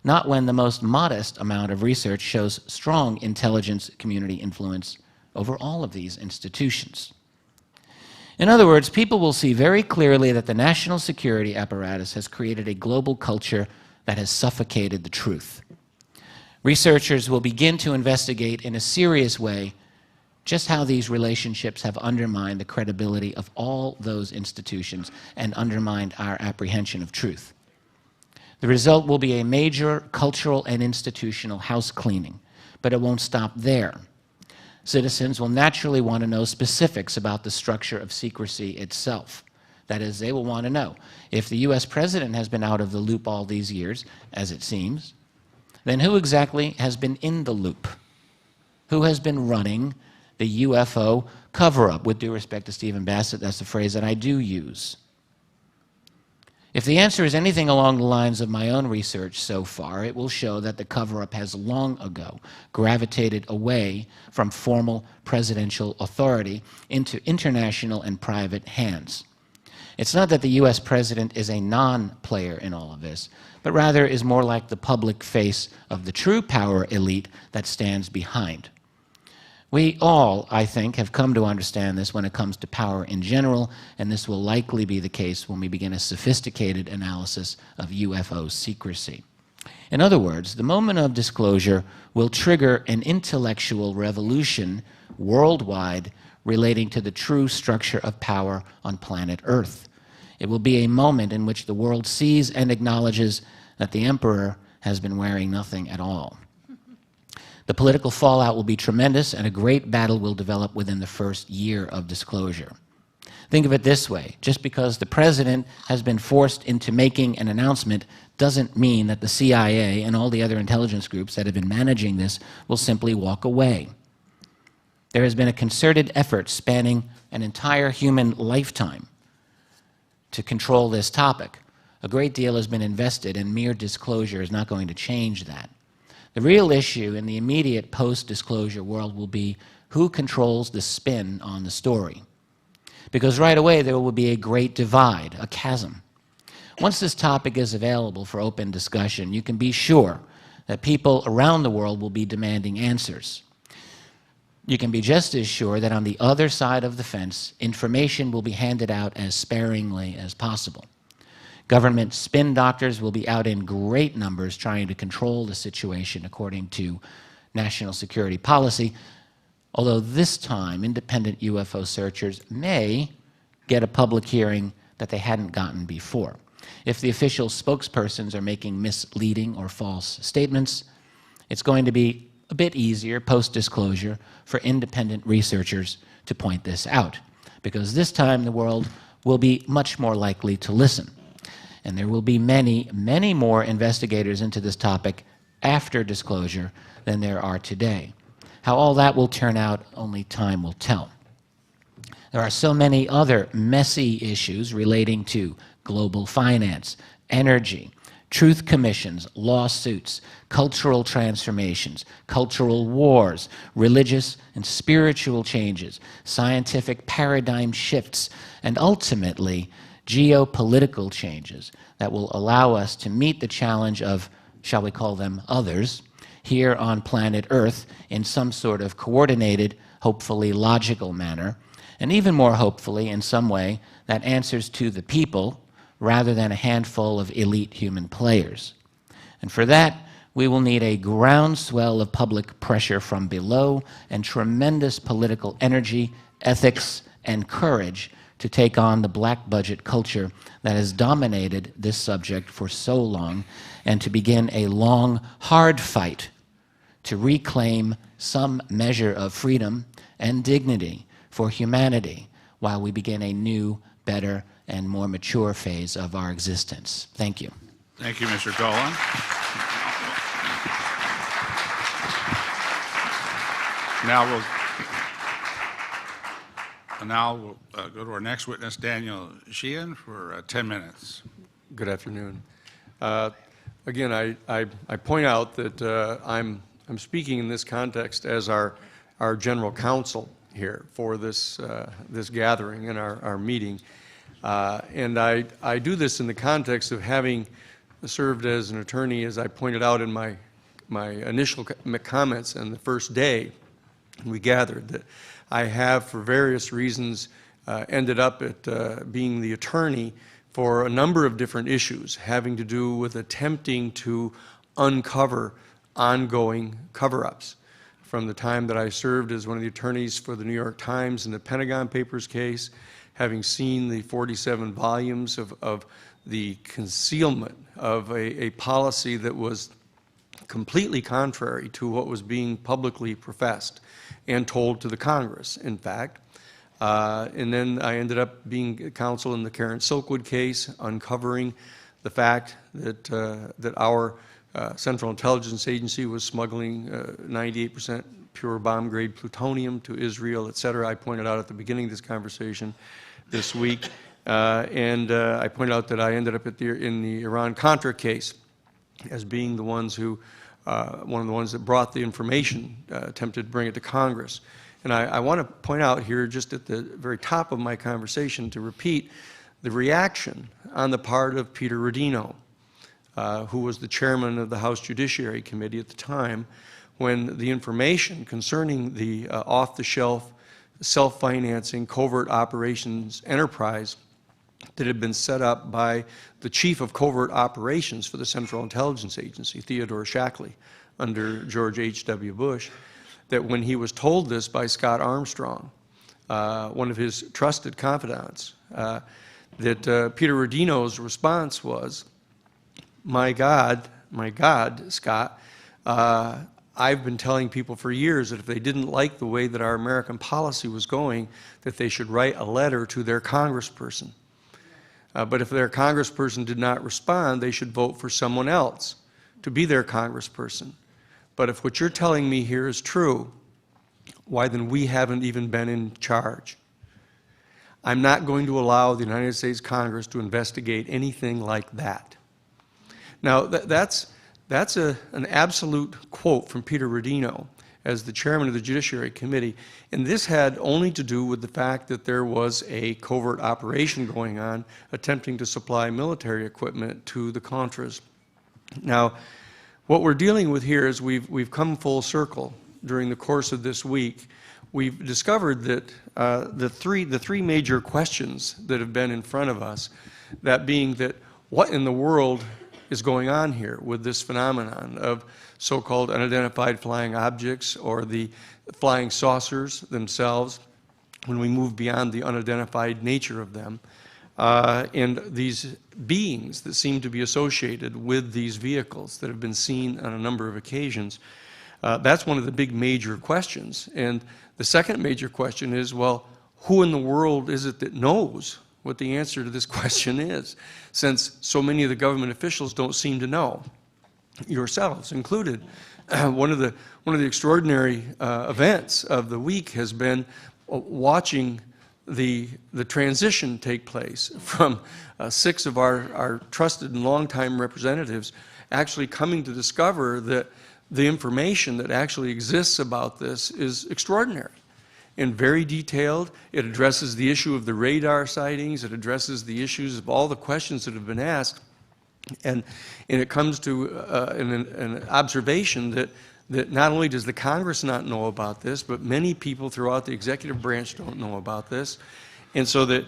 not when the most modest amount of research shows strong intelligence community influence over all of these institutions. In other words, people will see very clearly that the national security apparatus has created a global culture that has suffocated the truth. Researchers will begin to investigate in a serious way just how these relationships have undermined the credibility of all those institutions and undermined our apprehension of truth. The result will be a major cultural and institutional house cleaning, but it won't stop there. Citizens will naturally want to know specifics about the structure of secrecy itself. That is, they will want to know if the U.S. president has been out of the loop all these years, as it seems, then who exactly has been in the loop? Who has been running the UFO cover-up? With due respect to Stephen Bassett, that's the phrase that I do use. If the answer is anything along the lines of my own research so far, it will show that the cover-up has long ago gravitated away from formal presidential authority into international and private hands. It's not that the U.S. president is a non-player in all of this, but rather is more like the public face of the true power elite that stands behind. We all, I think, have come to understand this when it comes to power in general, and this will likely be the case when we begin a sophisticated analysis of UFO secrecy. In other words, the moment of disclosure will trigger an intellectual revolution worldwide relating to the true structure of power on planet Earth. It will be a moment in which the world sees and acknowledges that the emperor has been wearing nothing at all. The political fallout will be tremendous, and a great battle will develop within the first year of disclosure. Think of it this way: just because the president has been forced into making an announcement doesn't mean that the CIA and all the other intelligence groups that have been managing this will simply walk away. There has been a concerted effort spanning an entire human lifetime to control this topic. A great deal has been invested, and mere disclosure is not going to change that. The real issue in the immediate post-disclosure world will be who controls the spin on the story. Because right away there will be a great divide, a chasm. Once this topic is available for open discussion, you can be sure that people around the world will be demanding answers. You can be just as sure that on the other side of the fence, information will be handed out as sparingly as possible. Government spin doctors will be out in great numbers trying to control the situation according to national security policy, although this time independent UFO searchers may get a public hearing that they hadn't gotten before. If the official spokespersons are making misleading or false statements, it's going to be a bit easier post-disclosure for independent researchers to point this out, because this time the world will be much more likely to listen. And there will be many, many more investigators into this topic after disclosure than there are today. How all that will turn out, only time will tell. There are so many other messy issues relating to global finance, energy, truth commissions, lawsuits, cultural transformations, cultural wars, religious and spiritual changes, scientific paradigm shifts, and ultimately geopolitical changes that will allow us to meet the challenge of, shall we call them others, here on planet Earth in some sort of coordinated, hopefully logical manner, and even more hopefully in some way that answers to the people rather than a handful of elite human players. And for that, we will need a groundswell of public pressure from below and tremendous political energy, ethics, and courage to take on the black budget culture that has dominated this subject for so long, and to begin a long, hard fight to reclaim some measure of freedom and dignity for humanity while we begin a new, better, and more mature phase of our existence. Thank you. Thank you, Mr. Golan. Now we'll go to our next witness, Daniel Sheehan, for 10 minutes. Good afternoon. Again, I point out that I'm speaking in this context as our general counsel here for this gathering and our meeting, and I do this in the context of having served as an attorney, as I pointed out in my initial comments on the first day we gathered, that I have, for various reasons, ended up at being the attorney for a number of different issues having to do with attempting to uncover ongoing cover-ups. From the time that I served as one of the attorneys for the New York Times in the Pentagon Papers case, having seen the 47 volumes of the concealment of a policy that was completely contrary to what was being publicly professed and told to the Congress, in fact. And then I ended up being counsel in the Karen Silkwood case, uncovering the fact that, that our Central Intelligence Agency was smuggling 98% pure bomb-grade plutonium to Israel, et cetera. I pointed out at the beginning of this conversation this week. I pointed out that I ended up in the Iran-Contra case as being the ones who, one of the ones that brought the information, attempted to bring it to Congress. And I want to point out here, just at the very top of my conversation, to repeat the reaction on the part of Peter Rodino, who was the chairman of the House Judiciary Committee at the time, when the information concerning the off-the-shelf, self-financing covert operations enterprise that had been set up by the chief of covert operations for the Central Intelligence Agency, Theodore Shackley, under George H.W. Bush, that when he was told this by Scott Armstrong, one of his trusted confidants, that Peter Rodino's response was, my God, Scott, I've been telling people for years that if they didn't like the way that our American policy was going, that they should write a letter to their congressperson. But if their congressperson did not respond, they should vote for someone else to be their congressperson. But if what you're telling me here is true, why then we haven't even been in charge. I'm not going to allow the United States Congress to investigate anything like that. Now, that's an absolute quote from Peter Rodino as the chairman of the Judiciary Committee, and this had only to do with the fact that there was a covert operation going on attempting to supply military equipment to the Contras. Now, what we're dealing with here is we've come full circle during the course of this week. We've discovered that the three major questions that have been in front of us, that being that what in the world is going on here with this phenomenon of so-called unidentified flying objects, or the flying saucers themselves, when we move beyond the unidentified nature of them, and these beings that seem to be associated with these vehicles that have been seen on a number of occasions. That's one of the big major questions. And the second major question is, well, who in the world is it that knows what the answer to this question is, since so many of the government officials don't seem to know, yourselves included. One of the extraordinary events of the week has been watching the transition take place from 6 of our trusted and longtime representatives actually coming to discover that the information that actually exists about this is extraordinary and very detailed. It addresses the issue of the radar sightings. It addresses the issues of all the questions that have been asked. And it comes to an observation that not only does the Congress not know about this, but many people throughout the executive branch don't know about this. And so that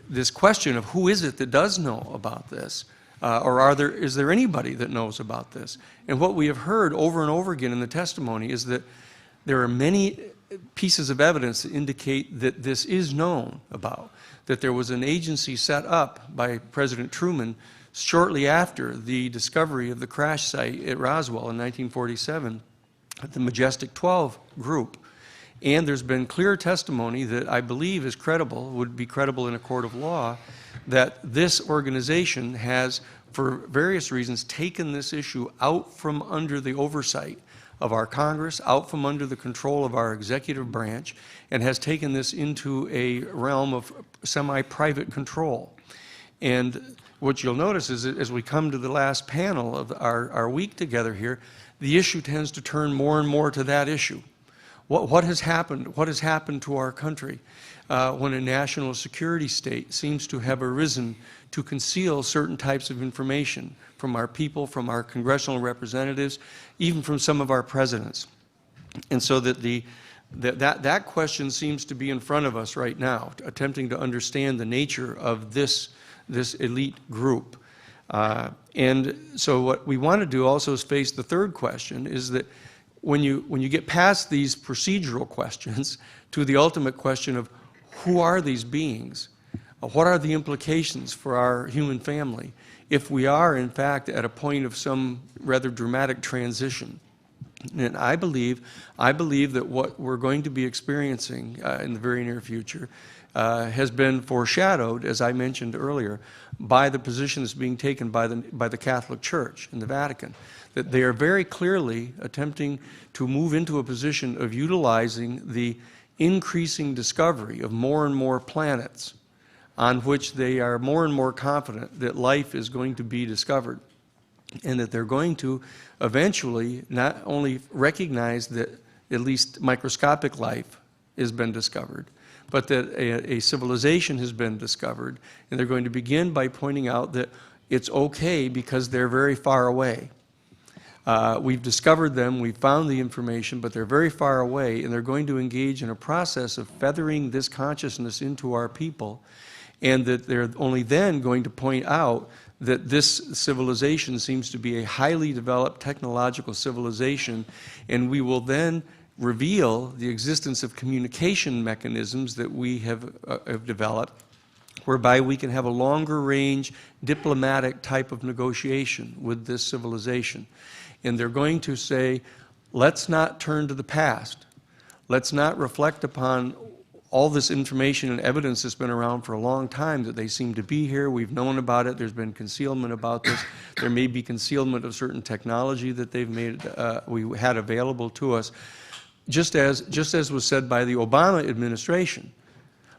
this question of who is it that does know about this, or is there anybody that knows about this? And what we have heard over and over again in the testimony is that there are many pieces of evidence that indicate that this is known about, that there was an agency set up by President Truman shortly after the discovery of the crash site at Roswell in 1947, the Majestic 12 group. And there's been clear testimony that I believe is credible, would be credible in a court of law, that this organization has, for various reasons, taken this issue out from under the oversight of our Congress, out from under the control of our executive branch, and has taken this into a realm of semi-private control. And what you'll notice is that as we come to the last panel of our week together here, the issue tends to turn more and more to that issue. What has happened? What has happened to our country when a national security state seems to have arisen to conceal certain types of information from our people, from our congressional representatives, even from some of our presidents? And so that that question seems to be in front of us right now, attempting to understand the nature of this elite group. And so what we want to do also is face the third question, is that when you get past these procedural questions to the ultimate question of who are these beings, What are the implications for our human family if we are, in fact, at a point of some rather dramatic transition? And I believe that what we're going to be experiencing in the very near future has been foreshadowed, as I mentioned earlier, by the position that's being taken by the Catholic Church in the Vatican, that they are very clearly attempting to move into a position of utilizing the increasing discovery of more and more planets on which they are more and more confident that life is going to be discovered, and that they're going to eventually not only recognize that at least microscopic life has been discovered, but that a civilization has been discovered, and they're going to begin by pointing out that it's okay because they're very far away. We've discovered them, we've found the information, but they're very far away, and they're going to engage in a process of feathering this consciousness into our people, and that they're only then going to point out that this civilization seems to be a highly developed technological civilization, and we will then reveal the existence of communication mechanisms that we have developed, whereby we can have a longer range diplomatic type of negotiation with this civilization. And they're going to say, let's not turn to the past. Let's not reflect upon all this information and evidence that's been around for a long time, that they seem to be here. We've known about it. There's been concealment about this. There may be concealment of certain technology that they've made, we had available to us. Just as was said by the Obama administration,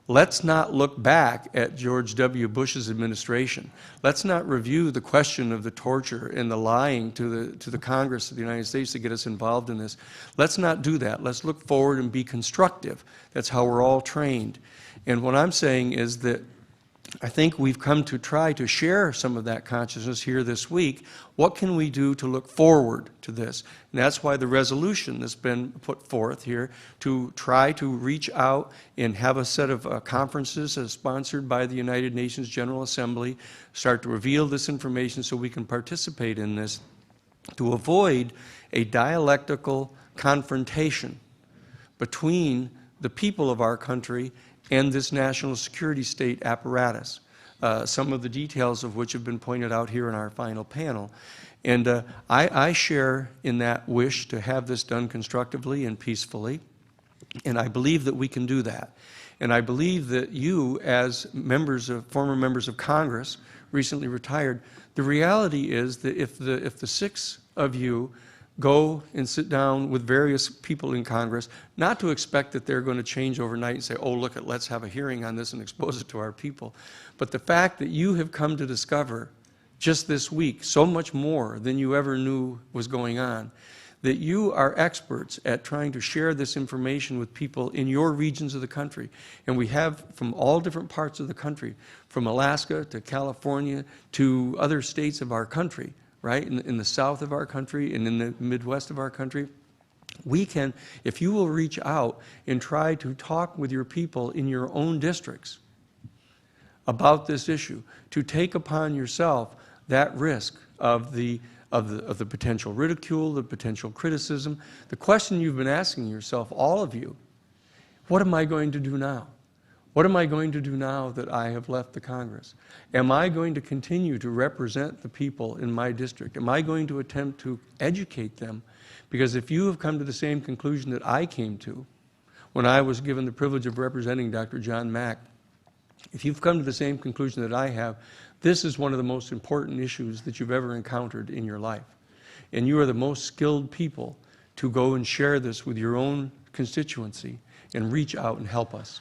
let's not look back at George W. Bush's administration. Let's not review the question of the torture and the lying to the Congress of the United States to get us involved in this. Let's not do that. Let's look forward and be constructive. That's how we're all trained. And what I'm saying is that I think we've come to try to share some of that consciousness here this week. What can we do to look forward to this? And that's why the resolution that's been put forth here to try to reach out and have a set of conferences sponsored by the United Nations General Assembly, start to reveal this information so we can participate in this, to avoid a dialectical confrontation between the people of our country and this national security state apparatus, some of the details of which have been pointed out here in our final panel. And I share in that wish to have this done constructively and peacefully, and I believe that we can do that. And I believe that you, as former members of Congress, recently retired, the reality is that if the 6 of you go and sit down with various people in Congress, not to expect that they're going to change overnight and say, oh, look, let's have a hearing on this and expose it to our people. But the fact that you have come to discover just this week so much more than you ever knew was going on, that you are experts at trying to share this information with people in your regions of the country. And we have from all different parts of the country, from Alaska to California to other states of our country, right, in the south of our country and in the Midwest of our country. We can, if you will reach out and try to talk with your people in your own districts about this issue, to take upon yourself that risk of the potential ridicule, the potential criticism. The question you've been asking yourself, all of you, what am I going to do now? What am I going to do now that I have left the Congress? Am I going to continue to represent the people in my district? Am I going to attempt to educate them? Because if you have come to the same conclusion that I came to when I was given the privilege of representing Dr. John Mack, if you've come to the same conclusion that I have, this is one of the most important issues that you've ever encountered in your life. And you are the most skilled people to go and share this with your own constituency and reach out and help us.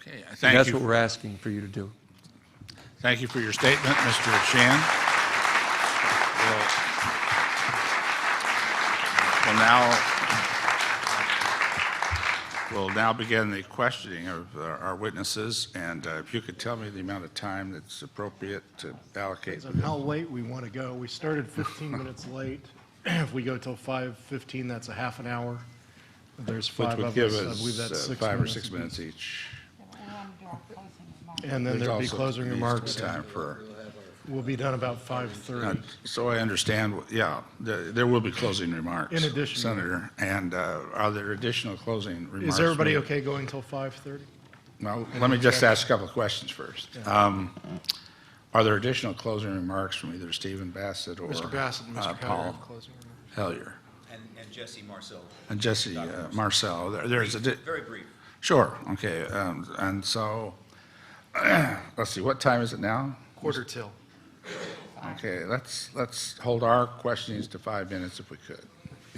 Okay, And that's what we're asking for you to do. Thank you for your statement, Mr. Shan. We'll now begin the questioning of our witnesses, and if you could tell me the amount of time that's appropriate to allocate. Depends on how late we want to go. We started 15 minutes late. If we go till 5:15, that's a half an hour. If there's Which 5 would of give us, I believe that's us 6 5 or minutes. 6 minutes each. And then there'll be There's closing also remarks. time for. We'll be done about 5:30. So I understand, yeah, there will be closing remarks. In addition. Senator, and are there additional closing remarks? Is everybody made? okay going till 5:30? Well, let me just ask a couple of questions first. Are there additional closing remarks from either Stephen Bassett or Mr. Bassett and Mr. Paul Hellier, closing remarks. Hellier? And Jesse Marcel. And Jesse Marcel. There's a... Very brief. Sure, okay. And so, let's see, what time is it now? Quarter till. Okay, let's hold our questionings to 5 minutes if we could.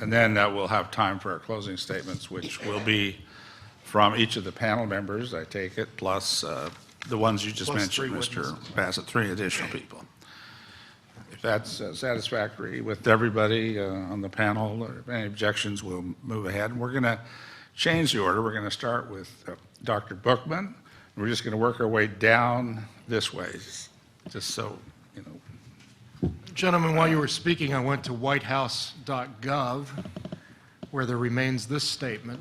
And then we'll have time for our closing statements, which will be from each of the panel members, I take it, plus the ones you just Plus mentioned, 3 Mr. witnesses. Bassett, 3 additional people. If that's satisfactory with everybody on the panel, or if any objections, we'll move ahead. We're going to change the order. We're going to start with Dr. Bookman. We're just going to work our way down this way, just so, you know. Gentlemen, while you were speaking, I went to whitehouse.gov, where there remains this statement.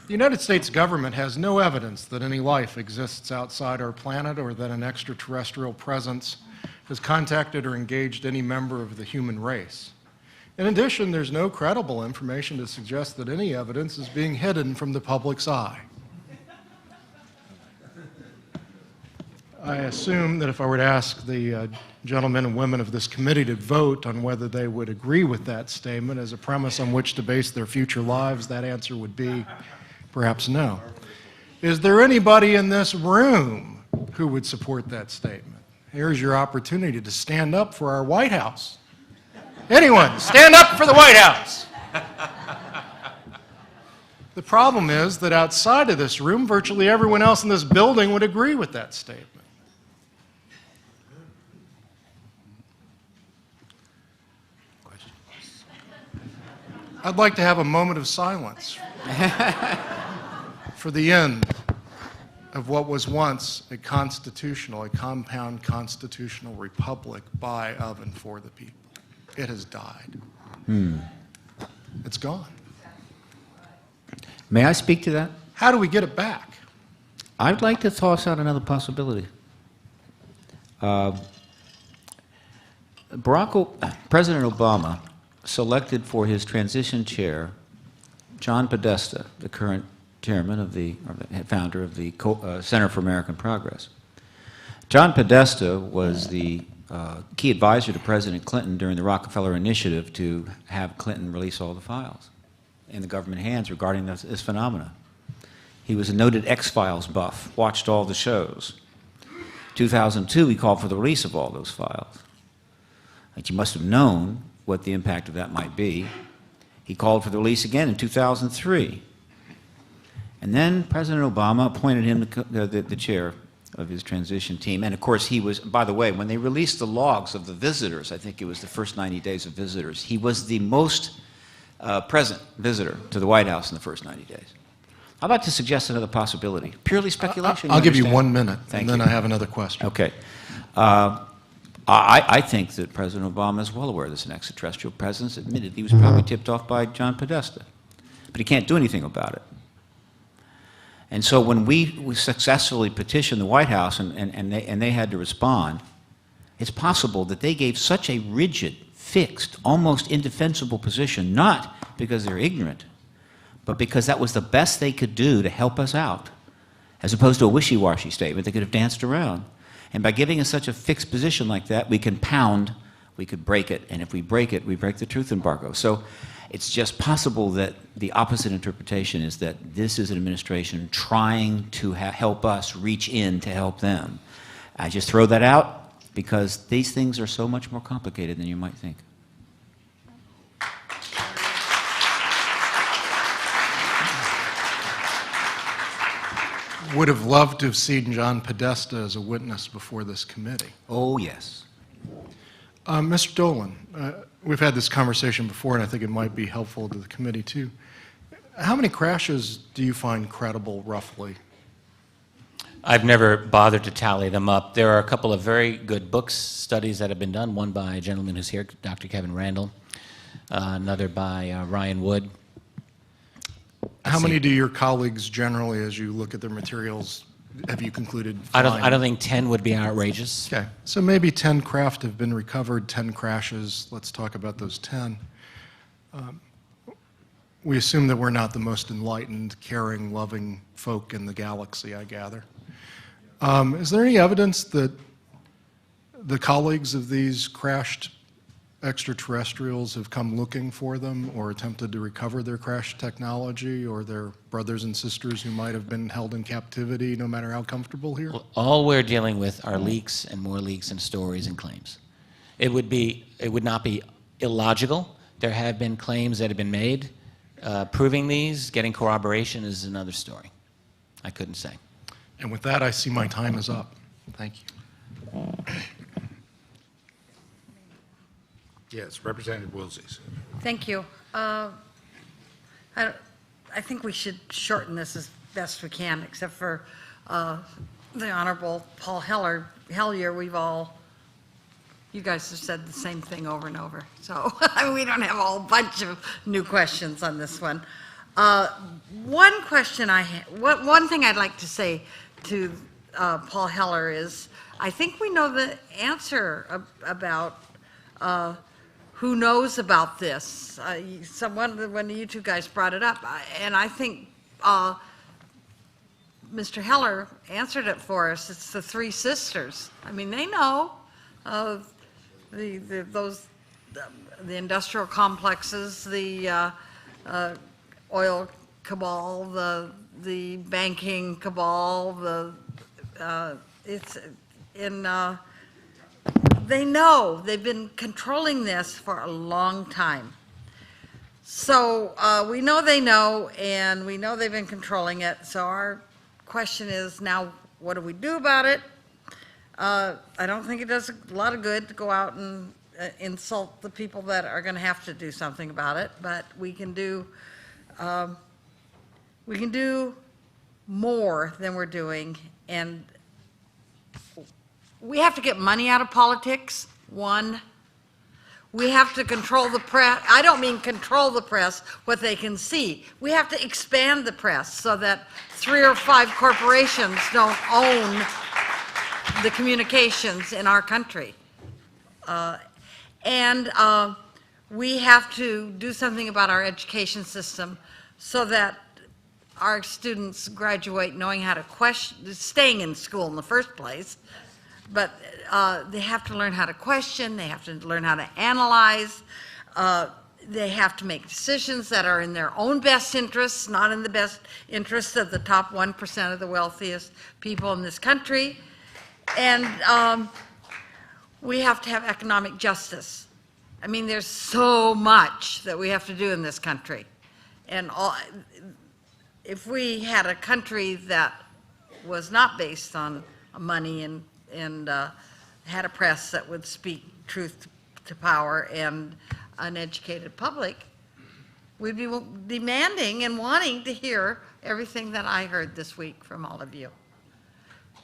The United States government has no evidence that any life exists outside our planet or that an extraterrestrial presence has contacted or engaged any member of the human race. In addition, there's no credible information to suggest that any evidence is being hidden from the public's eye. I assume that if I were to ask the gentlemen and women of this committee to vote on whether they would agree with that statement as a premise on which to base their future lives, that answer would be perhaps no. Is there anybody in this room who would support that statement? Here's your opportunity to stand up for our White House. Anyone, stand up for the White House. The problem is that outside of this room, virtually everyone else in this building would agree with that statement. I'd like to have a moment of silence for the end of what was once a compound constitutional republic by, of, and for the people. It has died. It's gone. May I speak to that? How do we get it back? I'd like to toss out another possibility. President Obama selected for his transition chair John Podesta, the current chairman of the founder of the Center for American Progress. John Podesta was the key advisor to President Clinton during the Rockefeller Initiative to have Clinton release all the files in the government hands regarding this phenomena. He was a noted X-Files buff, watched all the shows. 2002, he called for the release of all those files. Like, you must have known what the impact of that might be. He called for the release again in 2003. And then President Obama appointed him the chair of his transition team. And of course, he was, by the way, when they released the logs of the visitors, I think it was the first 90 days of visitors, he was the most present visitor to the White House in the first 90 days. I'd like to suggest another possibility. Purely speculation. I'll give you understand? 1 minute, Thank and then you. I have another question. Okay. I think that President Obama is well aware there's an extraterrestrial presence. Admitted he was probably tipped off by John Podesta. But he can't do anything about it. And so when we successfully petitioned the White House and they had to respond, it's possible that they gave such a rigid, fixed, almost indefensible position, not because they're ignorant, but because that was the best they could do to help us out, as opposed to a wishy-washy statement they could have danced around. And by giving us such a fixed position like that, we can pound, we could break it, and if we break it, we break the truth embargo. So it's just possible that the opposite interpretation is that this is an administration trying to help us reach in to help them. I just throw that out because these things are so much more complicated than you might think. Would have loved to have seen John Podesta as a witness before this committee. Oh, yes. Mr. Dolan, we've had this conversation before, and I think it might be helpful to the committee too. How many crashes do you find credible, roughly? I've never bothered to tally them up. There are a couple of very good books, studies that have been done, one by a gentleman who's here, Dr. Kevin Randall, another by Ryan Wood. How many do your colleagues generally, as you look at their materials, have you concluded? I don't think 10 would be outrageous. Okay, so maybe 10 craft have been recovered, 10 crashes. Let's talk about those 10. we assume that we're not the most enlightened, caring, loving folk in the galaxy, I gather. Is there any evidence that the colleagues of these crashed extraterrestrials have come looking for them or attempted to recover their crashed technology, or their brothers and sisters who might have been held in captivity, no matter how comfortable here? Well, all we're dealing with are leaks and more leaks and stories and claims. It would not be illogical. There have been claims that have been made. Proving these, getting corroboration is another story. I couldn't say. And with that, I see my time is up. Thank you. Yes, Representative Woolsey. Thank you. I think we should shorten this as best we can, except for the Honorable Paul Hellyer. You guys have said the same thing over and over. So we don't have a whole bunch of new questions on this one. One question one thing I'd like to say to Paul Heller is, I think we know the answer about who knows about this. When you two guys brought it up, and I think Mr. Heller answered it for us. It's the three sisters. I mean, they know the industrial complexes, the oil cabal, the banking cabal, they know. They've been controlling this for a long time. So we know they know, and we know they've been controlling it. So our question is now, what do we do about it? I don't think it does a lot of good to go out and insult the people that are going to have to do something about it, but we can do more than we're doing, and we have to get money out of politics. One, we have to control the press. I don't mean control the press, what they can see. We have to expand the press so that 3 or 5 corporations don't own the communications in our country. We have to do something about our education system so that our students graduate knowing how to question, staying in school in the first place, but they have to learn how to question, they have to learn how to analyze, they have to make decisions that are in their own best interests, not in the best interests of the top 1% of the wealthiest people in this country. And we have to have economic justice. I mean, there's so much that we have to do in this country. And if we had a country that was not based on money and had a press that would speak truth to power and an educated public, we'd be demanding and wanting to hear everything that I heard this week from all of you.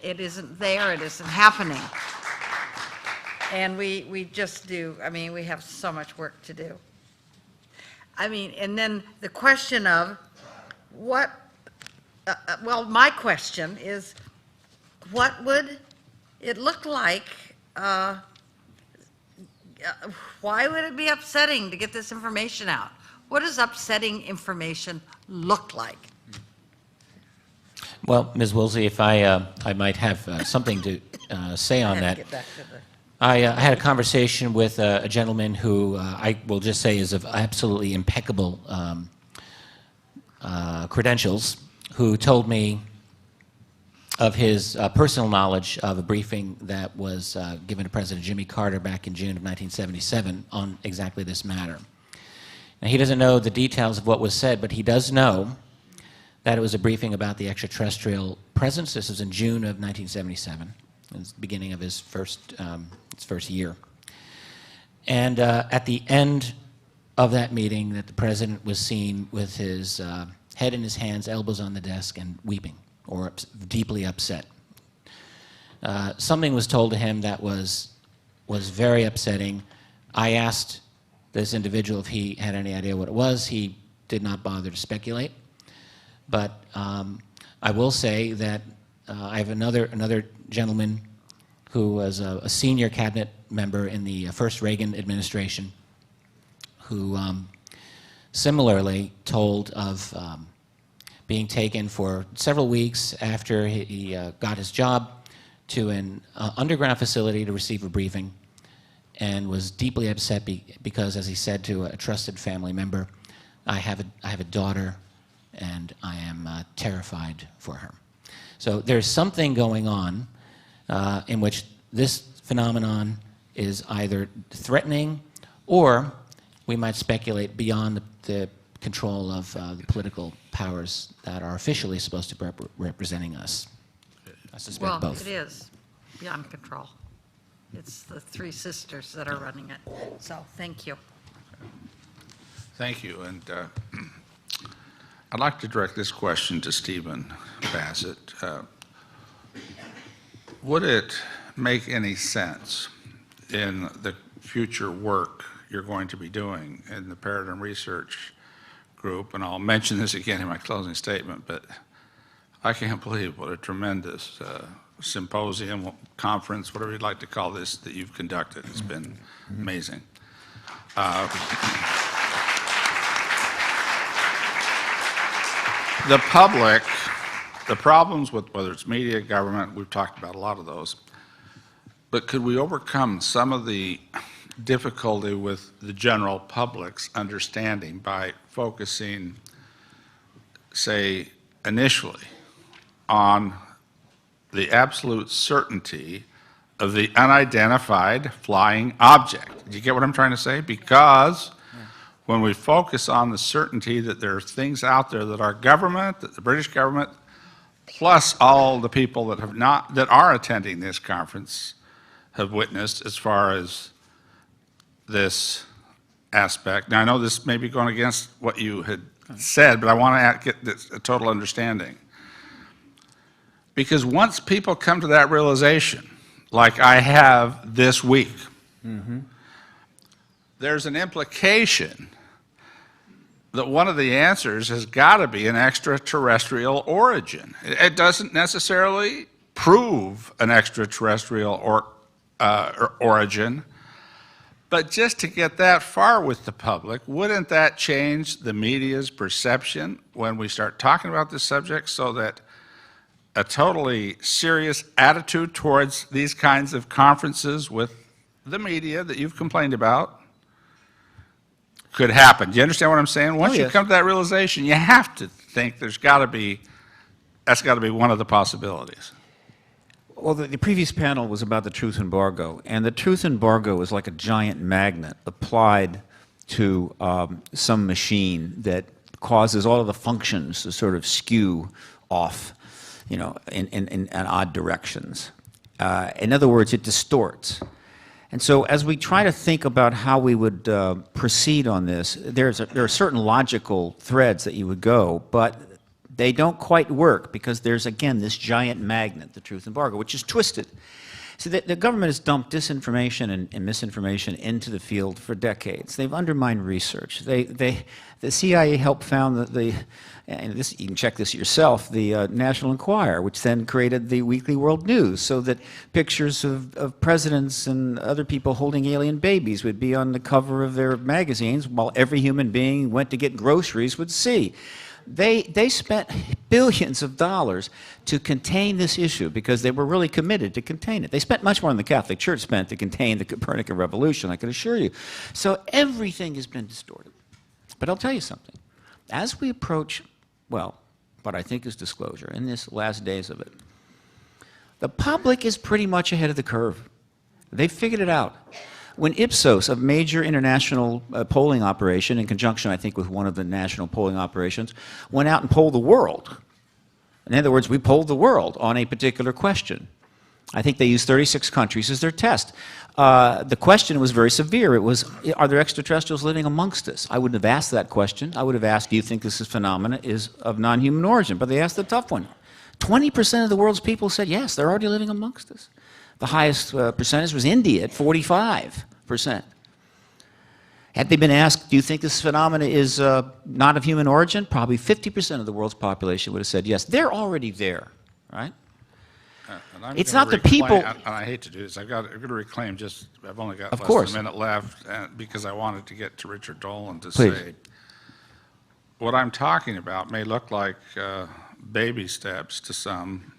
It isn't there, it isn't happening. And we just do, I mean, we have so much work to do. I mean, and then the question of what, well, my question is, what would it look like? Why would it be upsetting to get this information out? What does upsetting information look like? Well, Ms. Woolsey, if I might have something to say on that. I had a conversation with a gentleman who I will just say is of absolutely impeccable credentials, who told me of his personal knowledge of a briefing that was given to President Jimmy Carter back in June of 1977 on exactly this matter. Now, he doesn't know the details of what was said, but he does know that it was a briefing about the extraterrestrial presence. This was in June of 1977. It was the beginning of his first year. And at the end of that meeting, that the president was seen with his head in his hands, elbows on the desk, and weeping, or deeply upset. Something was told to him that was very upsetting. I asked this individual if he had any idea what it was. He did not bother to speculate. But I will say that I have another gentleman who was a senior cabinet member in the first Reagan administration, who similarly told of being taken for several weeks after he got his job to an underground facility to receive a briefing, and was deeply upset because, as he said to a trusted family member, I have a daughter, and I am terrified for her. So there's something going on in which this phenomenon is either threatening, or we might speculate beyond the control of the political powers that are officially supposed to be representing us. I suspect Well, both. it is beyond control. It's the three sisters that are running it. So, thank you. Thank you, and I'd like to direct this question to Stephen Bassett. Would it make any sense in the future work you're going to be doing in the Paradigm Research Group, and I'll mention this again in my closing statement, but I can't believe what a tremendous symposium, conference, whatever you'd like to call this, that you've conducted. It's been amazing. The public, the problems with whether it's media, government, we've talked about a lot of those, but could we overcome some of the difficulty with the general public's understanding by focusing, say, initially on the absolute certainty of the unidentified flying object? Do you get what I'm trying to say? Because when we focus on the certainty that there are things out there that our government, that the British government, plus all the people that have not, that are attending this conference, have witnessed as far as this aspect. Now, I know this may be going against what you had said, but I want to get this, a total understanding. Because once people come to that realization, like I have this week, there's an implication that one of the answers has got to be an extraterrestrial origin. It doesn't necessarily prove an extraterrestrial origin, but just to get that far with the public, wouldn't that change the media's perception when we start talking about this subject, so that a totally serious attitude towards these kinds of conferences with the media that you've complained about could happen? Do you understand what I'm saying? Once you come to that realization, you have to think that's got to be one of the possibilities. Well, the previous panel was about the truth embargo, and the truth embargo is like a giant magnet applied to some machine that causes all of the functions to sort of skew off, you know, in odd directions. In other words, it distorts. And so as we try to think about how we would proceed on this, there are certain logical threads that you would go, but they don't quite work because there's, again, this giant magnet, the truth embargo, which is twisted. So the government has dumped disinformation and misinformation into the field for decades. They've undermined research. The CIA helped found and this, you can check this yourself, the National Enquirer, which then created the Weekly World News, so that pictures of presidents and other people holding alien babies would be on the cover of their magazines, while every human being went to get groceries would see. They spent billions of dollars to contain this issue because they were really committed to contain it. They spent much more than the Catholic Church spent to contain the Copernican revolution, I can assure you. So everything has been distorted. But I'll tell you something. As we approach, well, what I think is disclosure, in this last days of it, the public is pretty much ahead of the curve. They've figured it out. When Ipsos, a major international polling operation, in conjunction, I think, with one of the national polling operations, went out and polled the world. In other words, we polled the world on a particular question. I think they used 36 countries as their test. The question was very severe. It was, are there extraterrestrials living amongst us? I wouldn't have asked that question. I would have asked, do you think this phenomena is of non-human origin? But they asked the tough one. 20% of the world's people said, yes, they're already living amongst us. The highest percentage was India at 45%. Had they been asked, do you think this phenomena is not of human origin? Probably 50% of the world's population would have said, yes, they're already there, right? It's not the people. And I hate to do this. I'm going to reclaim I've only got Of less course. than a minute left, because I wanted to get to Richard Dolan to Please. say, what I'm talking about may look like baby steps to some,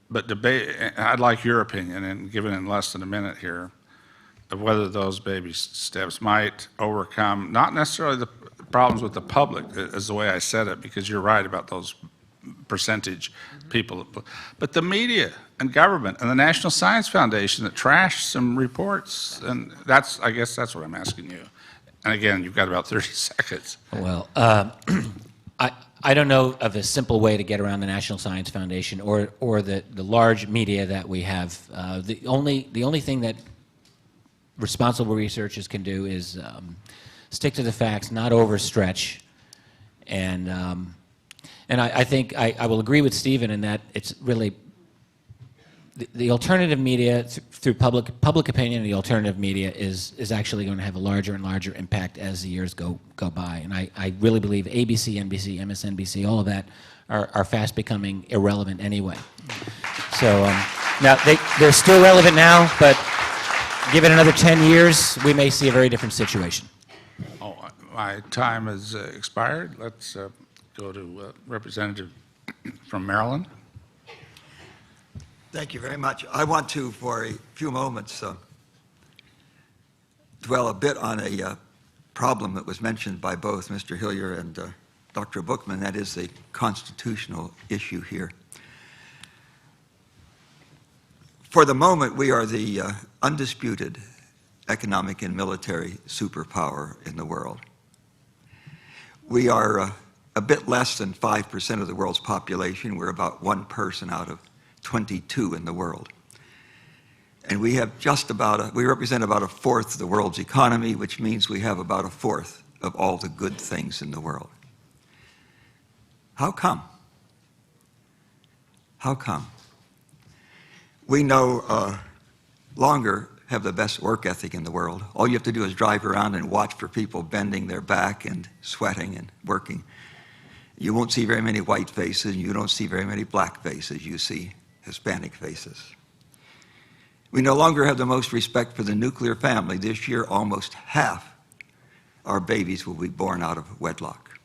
but I'd like your opinion, and given in less than a minute here, of whether those baby steps might overcome, not necessarily the problems with the public, is the way I said it, because you're right about those percentage people, but the media and government and the National Science Foundation that trashed some reports, and I guess that's what I'm asking you. And again, you've got about 30 seconds. Well, I don't know of a simple way to get around the National Science Foundation or the large media that we have. The only thing that responsible researchers can do is stick to the facts, not overstretch. And I think I will agree with Stephen in that it's really the alternative media, through public opinion, the alternative media is actually going to have a larger and larger impact as the years go by. And I really believe ABC, NBC, MSNBC, all of that are fast becoming irrelevant anyway. So now they're still relevant now, but give it another 10 years, we may see a very different situation. Oh, my time has expired. Let's go to Representative from Maryland. Thank you very much. I want to, for a few moments, dwell a bit on a problem that was mentioned by both Mr. Hillier and Dr. Bookman, that is the constitutional issue here. For the moment, we are the undisputed economic and military superpower in the world. We are a bit less than 5% of the world's population. We're about one person out of 22 in the world. And we have we represent about a fourth of the world's economy, which means we have about a fourth of all the good things in the world. How come? How come? We no longer have the best work ethic in the world. All you have to do is drive around and watch for people bending their back and sweating and working. You won't see very many white faces, and you don't see very many black faces. You see Hispanic faces. We no longer have the most respect for the nuclear family. This year, almost half our babies will be born out of wedlock.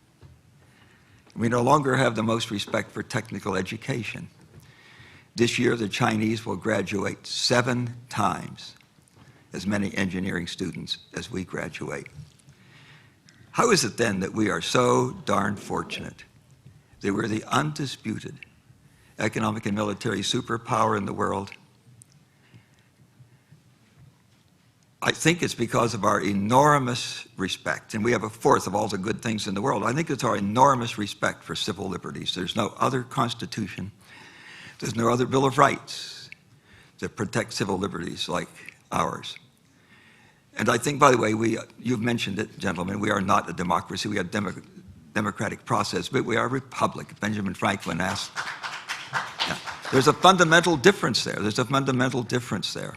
We no longer have the most respect for technical education. This year, the Chinese will graduate 7 times as many engineering students as we graduate. How is it then that we are so darn fortunate that we're the undisputed economic and military superpower in the world? I think it's because of our enormous respect, and we have a fourth of all the good things in the world. I think it's our enormous respect for civil liberties. There's no other constitution, there's no other Bill of Rights that protect civil liberties like ours. And I think, by the way, you've mentioned it, gentlemen, we are not a democracy. We have democratic process, but we are a republic. Benjamin Franklin asked. Yeah. There's a fundamental difference there. There's a fundamental difference there.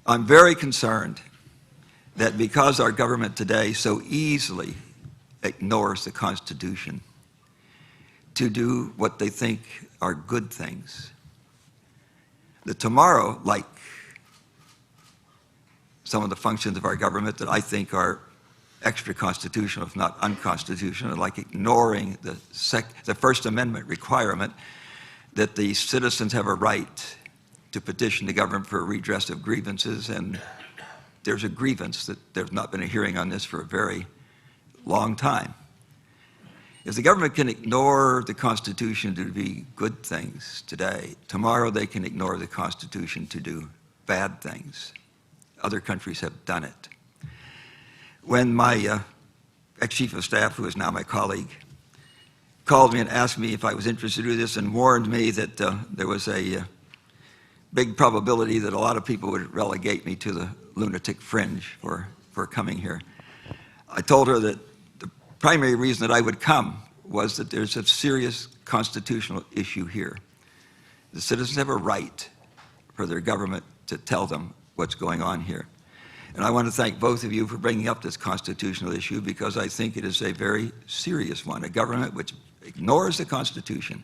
I'm very concerned that because our government today so easily ignores the Constitution to do what they think are good things, that tomorrow, like some of the functions of our government that I think are extra-constitutional, if not unconstitutional, like ignoring the First Amendment requirement that the citizens have a right to petition the government for a redress of grievances, and there's a grievance that there's not been a hearing on this for a very long time. If the government can ignore the Constitution to do good things today, tomorrow they can ignore the Constitution to do bad things. Other countries have done it. When my ex-chief of staff, who is now my colleague, called me and asked me if I was interested in this and warned me that there was a big probability that a lot of people would relegate me to the lunatic fringe for coming here, I told her that the primary reason that I would come was that there's a serious constitutional issue here. The citizens have a right for their government to tell them what's going on here. And I want to thank both of you for bringing up this constitutional issue, because I think it is a very serious one. A government which ignores the Constitution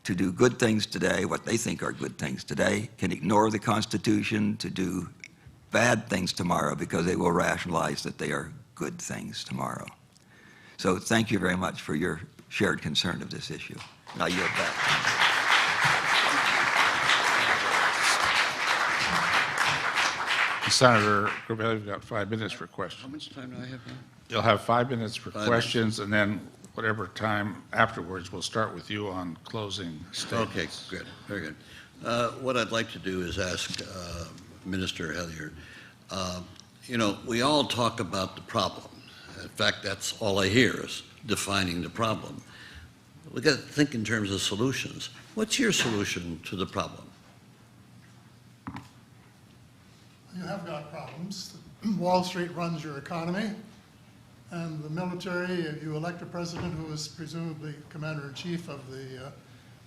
to do good things today, what they think are good things today, can ignore the Constitution to do bad things tomorrow because they will rationalize that they are good things tomorrow. So thank you very much for your shared concern of this issue. And I yield back. Senator Corbett, you've got 5 minutes for questions. How much time do I have now? You'll have 5 minutes for 5 questions, and then whatever time afterwards, we'll start with you on closing statements. Okay, good, very good. What I'd like to do is ask Minister Hellier, you know, we all talk about the problem. In fact, that's all I hear is defining the problem. We've got to think in terms of solutions. What's your solution to the problem? You have got problems. Wall Street runs your economy, and the military, you elect a president who is presumably commander-in-chief of the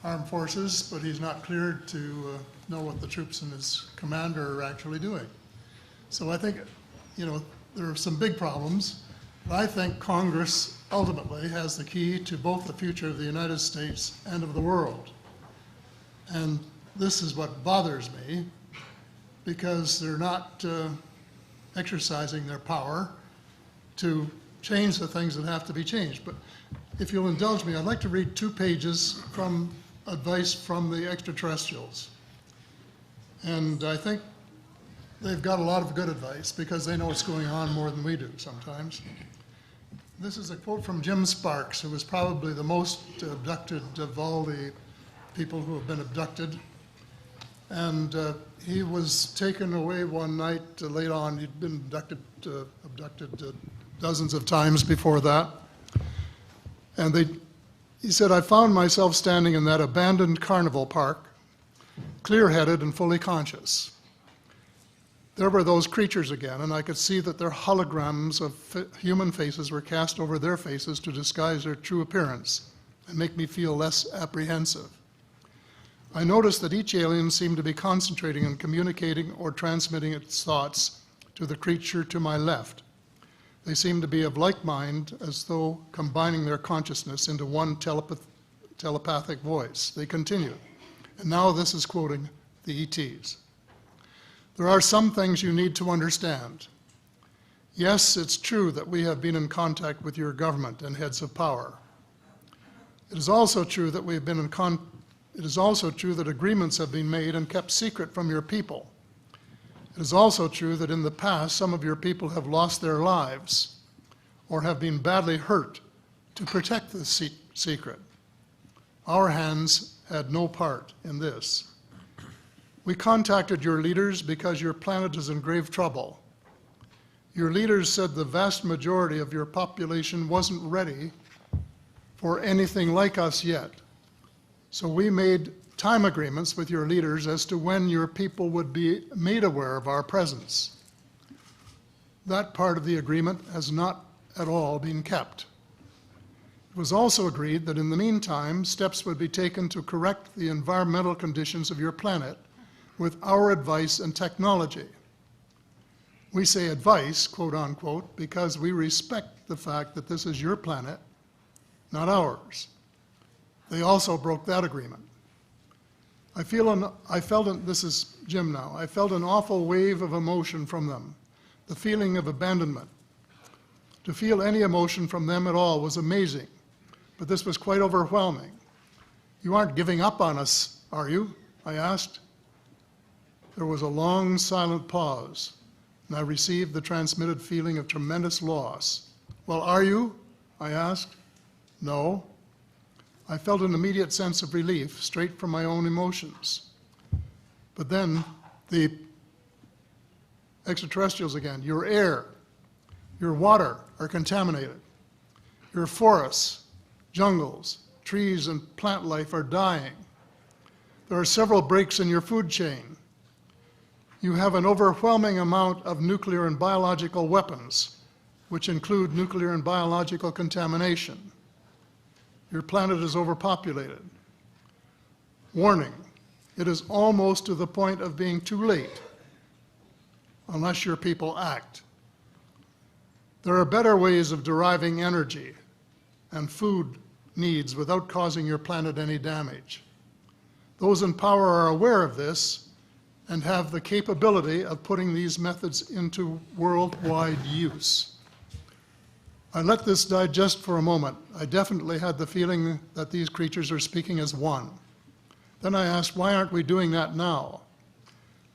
armed forces, but he's not cleared to know what the troops in his command are actually doing. So I think, you know, there are some big problems, but I think Congress ultimately has the key to both the future of the United States and of the world. And this is what bothers me, because they're not exercising their power to change the things that have to be changed. But if you'll indulge me, I'd like to read 2 pages from advice from the extraterrestrials. And I think they've got a lot of good advice because they know what's going on more than we do sometimes. This is a quote from Jim Sparks, who was probably the most abducted of all the people who have been abducted. And he was taken away one night late on. He'd been abducted dozens of times before that. And he said, I found myself standing in that abandoned carnival park, clear-headed and fully conscious. There were those creatures again, and I could see that their holograms of human faces were cast over their faces to disguise their true appearance and make me feel less apprehensive. I noticed that each alien seemed to be concentrating on communicating or transmitting its thoughts to the creature to my left. They seemed to be of like mind, as though combining their consciousness into one telepathic voice. They continued, and now this is quoting the ETs. There are some things you need to understand. Yes, it's true that we have been in contact with your government and heads of power. It is also true that we have been It is also true that agreements have been made and kept secret from your people. It is also true that in the past, some of your people have lost their lives or have been badly hurt to protect this secret. Our hands had no part in this. We contacted your leaders because your planet is in grave trouble. Your leaders said the vast majority of your population wasn't ready for anything like us yet. So we made time agreements with your leaders as to when your people would be made aware of our presence. That part of the agreement has not at all been kept. It was also agreed that in the meantime, steps would be taken to correct the environmental conditions of your planet with our advice and technology. We say advice, quote unquote, because we respect the fact that this is your planet, not ours. They also broke that agreement. This is Jim now, I felt an awful wave of emotion from them, the feeling of abandonment. To feel any emotion from them at all was amazing, but this was quite overwhelming. You aren't giving up on us, are you? I asked. There was a long, silent pause, and I received the transmitted feeling of tremendous loss. Well, are you? I asked. No. I felt an immediate sense of relief, straight from my own emotions. But then the extraterrestrials again, your air, your water are contaminated. Your forests, jungles, trees, and plant life are dying. There are several breaks in your food chain. You have an overwhelming amount of nuclear and biological weapons, which include nuclear and biological contamination. Your planet is overpopulated. Warning, it is almost to the point of being too late, unless your people act. There are better ways of deriving energy and food needs without causing your planet any damage. Those in power are aware of this and have the capability of putting these methods into worldwide use. I let this digest for a moment. I definitely had the feeling that these creatures are speaking as one. Then I asked, why aren't we doing that now?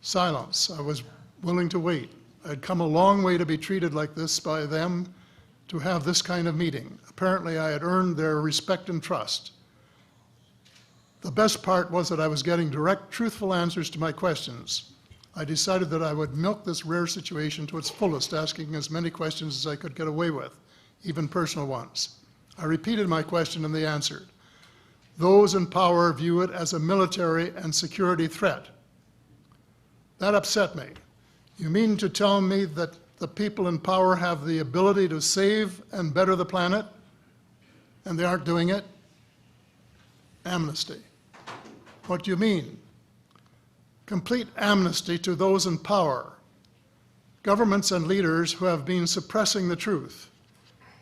Silence. I was willing to wait. I'd come a long way to be treated like this by them, to have this kind of meeting. Apparently, I had earned their respect and trust. The best part was that I was getting direct, truthful answers to my questions. I decided that I would milk this rare situation to its fullest, asking as many questions as I could get away with, even personal ones. I repeated my question and they answered. Those in power view it as a military and security threat. That upset me. You mean to tell me that the people in power have the ability to save and better the planet, and they aren't doing it? Amnesty. What do you mean? Complete amnesty to those in power, governments and leaders who have been suppressing the truth,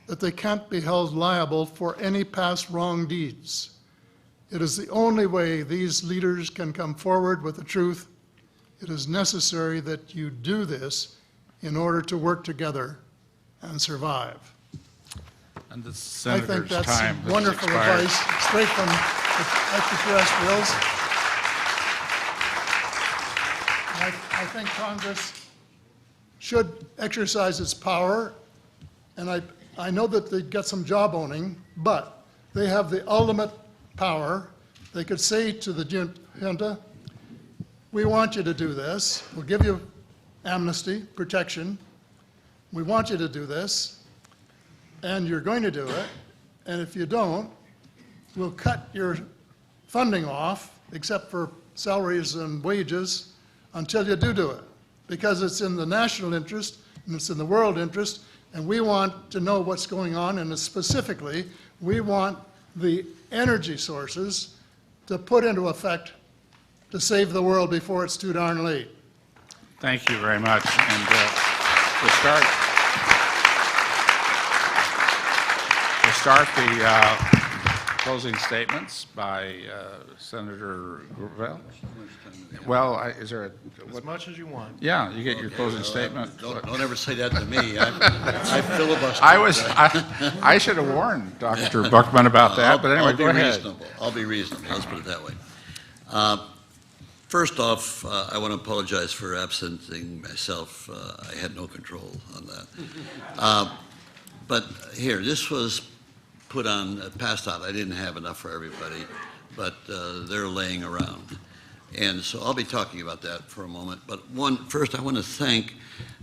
that they can't be held liable for any past wrong deeds. It is the only way these leaders can come forward with the truth. It is necessary that you do this in order to work together and survive. And the I senator's think that's time has wonderful expired. advice, straight from the extraterrestrials. I think Congress should exercise its power, and I know that they get some job owning, but they have the ultimate power. They could say to the junta, we want you to do this. We'll give you amnesty, protection. We want you to do this, and you're going to do it. And if you don't, we'll cut your funding off, except for salaries and wages, until you do it. Because it's in the national interest, and it's in the world interest, and we want to know what's going on, and specifically, we want the energy sources to put into effect to save the world before it's too darn late. Thank you very much. And we'll start the closing statements by Senator Gravel. Well, is there As much as you want. Yeah, you get your closing statement. Don't ever say that to me. I filibuster. I should have warned Dr. Buckman about that, but anyway, go ahead. I'll be reasonable. Let's put it that way. First off, I want to apologize for absenting myself. I had no control on that. But here, this was passed out. I didn't have enough for everybody, but they're laying around. And so I'll be talking about that for a moment. But first I want to thank,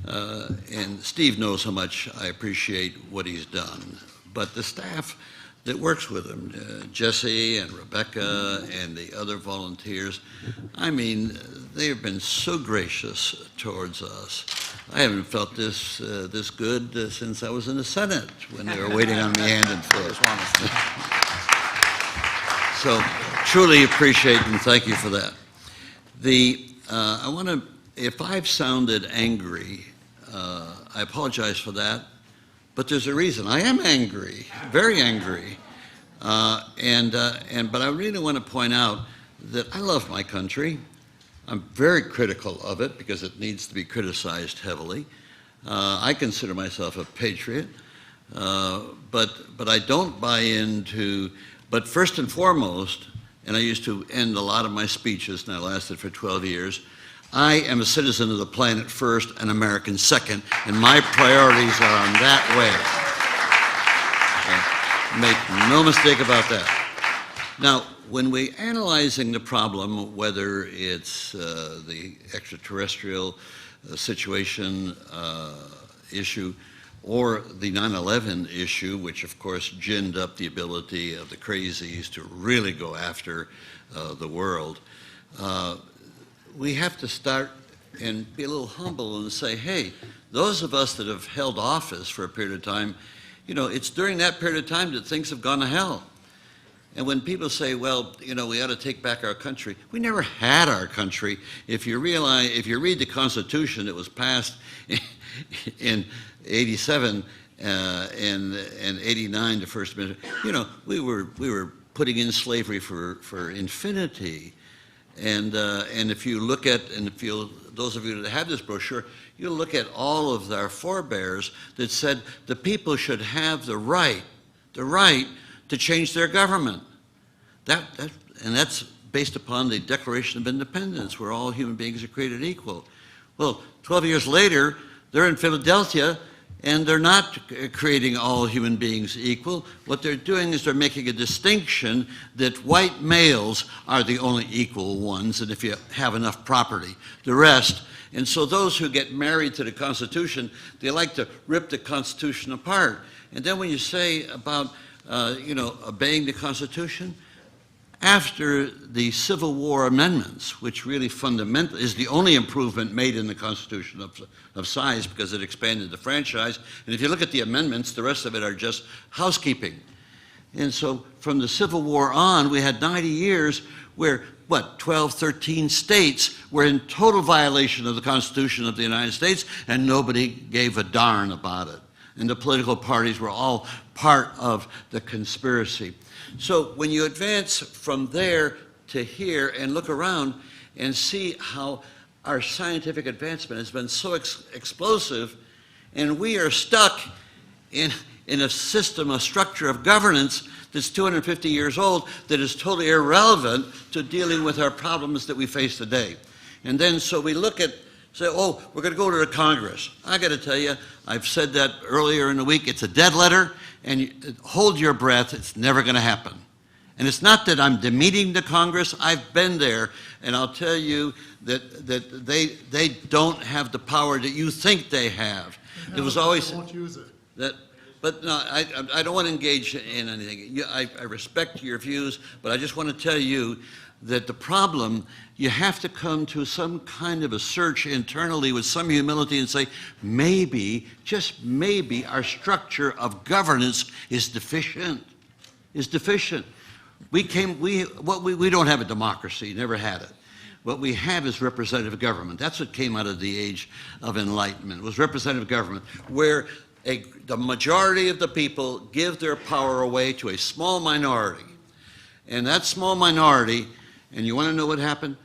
and Steve knows how much I appreciate what he's done, but the staff that works with him, Jesse and Rebecca and the other volunteers, I mean, they've been so gracious towards us. I haven't felt this good since I was in the Senate when they were waiting on me hand and foot. So truly appreciate and thank you for that. I want to, if I've sounded angry, I apologize for that, but there's a reason. I am angry, very angry, but I really want to point out that I love my country. I'm very critical of it because it needs to be criticized heavily. I consider myself a patriot, but I don't buy into, but first and foremost, and I used to end a lot of my speeches, and I lasted for 12 years, I am a citizen of the planet first and American second, and my priorities are on that way. Make no mistake about that. Now, when we're analyzing the problem, whether it's the extraterrestrial situation issue or the 9/11 issue, which of course ginned up the ability of the crazies to really go after the world, we have to start and be a little humble and say, hey, those of us that have held office for a period of time, you know, it's during that period of time that things have gone to hell. And when people say, well, you know, we ought to take back our country, we never had our country. If you read the Constitution that was passed in 87 and 89, the First Amendment, you know, we were putting in slavery for infinity. And if you look at, and if you, those of you that have this brochure, you look at all of our forebears that said the people should have the right to change their government. And that's based upon the Declaration of Independence, where all human beings are created equal. Well, 12 years later, they're in Philadelphia, and they're not creating all human beings equal. What they're doing is they're making a distinction that white males are the only equal ones, and if you have enough property, the rest. And so those who get married to the Constitution, they like to rip the Constitution apart. And then when you say about, obeying the Constitution, after the Civil War amendments, which really fundamental is the only improvement made in the Constitution of size because it expanded the franchise. And if you look at the amendments, the rest of it are just housekeeping. And so from the Civil War on, we had 90 years where, 12, 13 states were in total violation of the Constitution of the United States, and nobody gave a darn about it. And the political parties were all part of the conspiracy. So when you advance from there to here and look around and see how our scientific advancement has been so explosive, and we are stuck in a system, a structure of governance that's 250 years old that is totally irrelevant to dealing with our problems that we face today. And then so we look at, say, oh, we're going to go to the Congress. I got to tell you, I've said that earlier in the week, it's a dead letter, and you, hold your breath, it's never going to happen. And it's not that I'm demeaning the Congress, I've been there, and I'll tell you that they don't have the power that you think they have. It was always... They won't use it. But no, I don't want to engage in anything. I respect your views, but I just want to tell you that the problem, you have to come to some kind of a search internally with some humility and say, maybe, just maybe, our structure of governance is deficient. We don't have a democracy, never had it. What we have is representative government. That's what came out of the age of enlightenment, was representative government, where the majority of the people give their power away to a small minority. And that small minority, and you want to know what happened?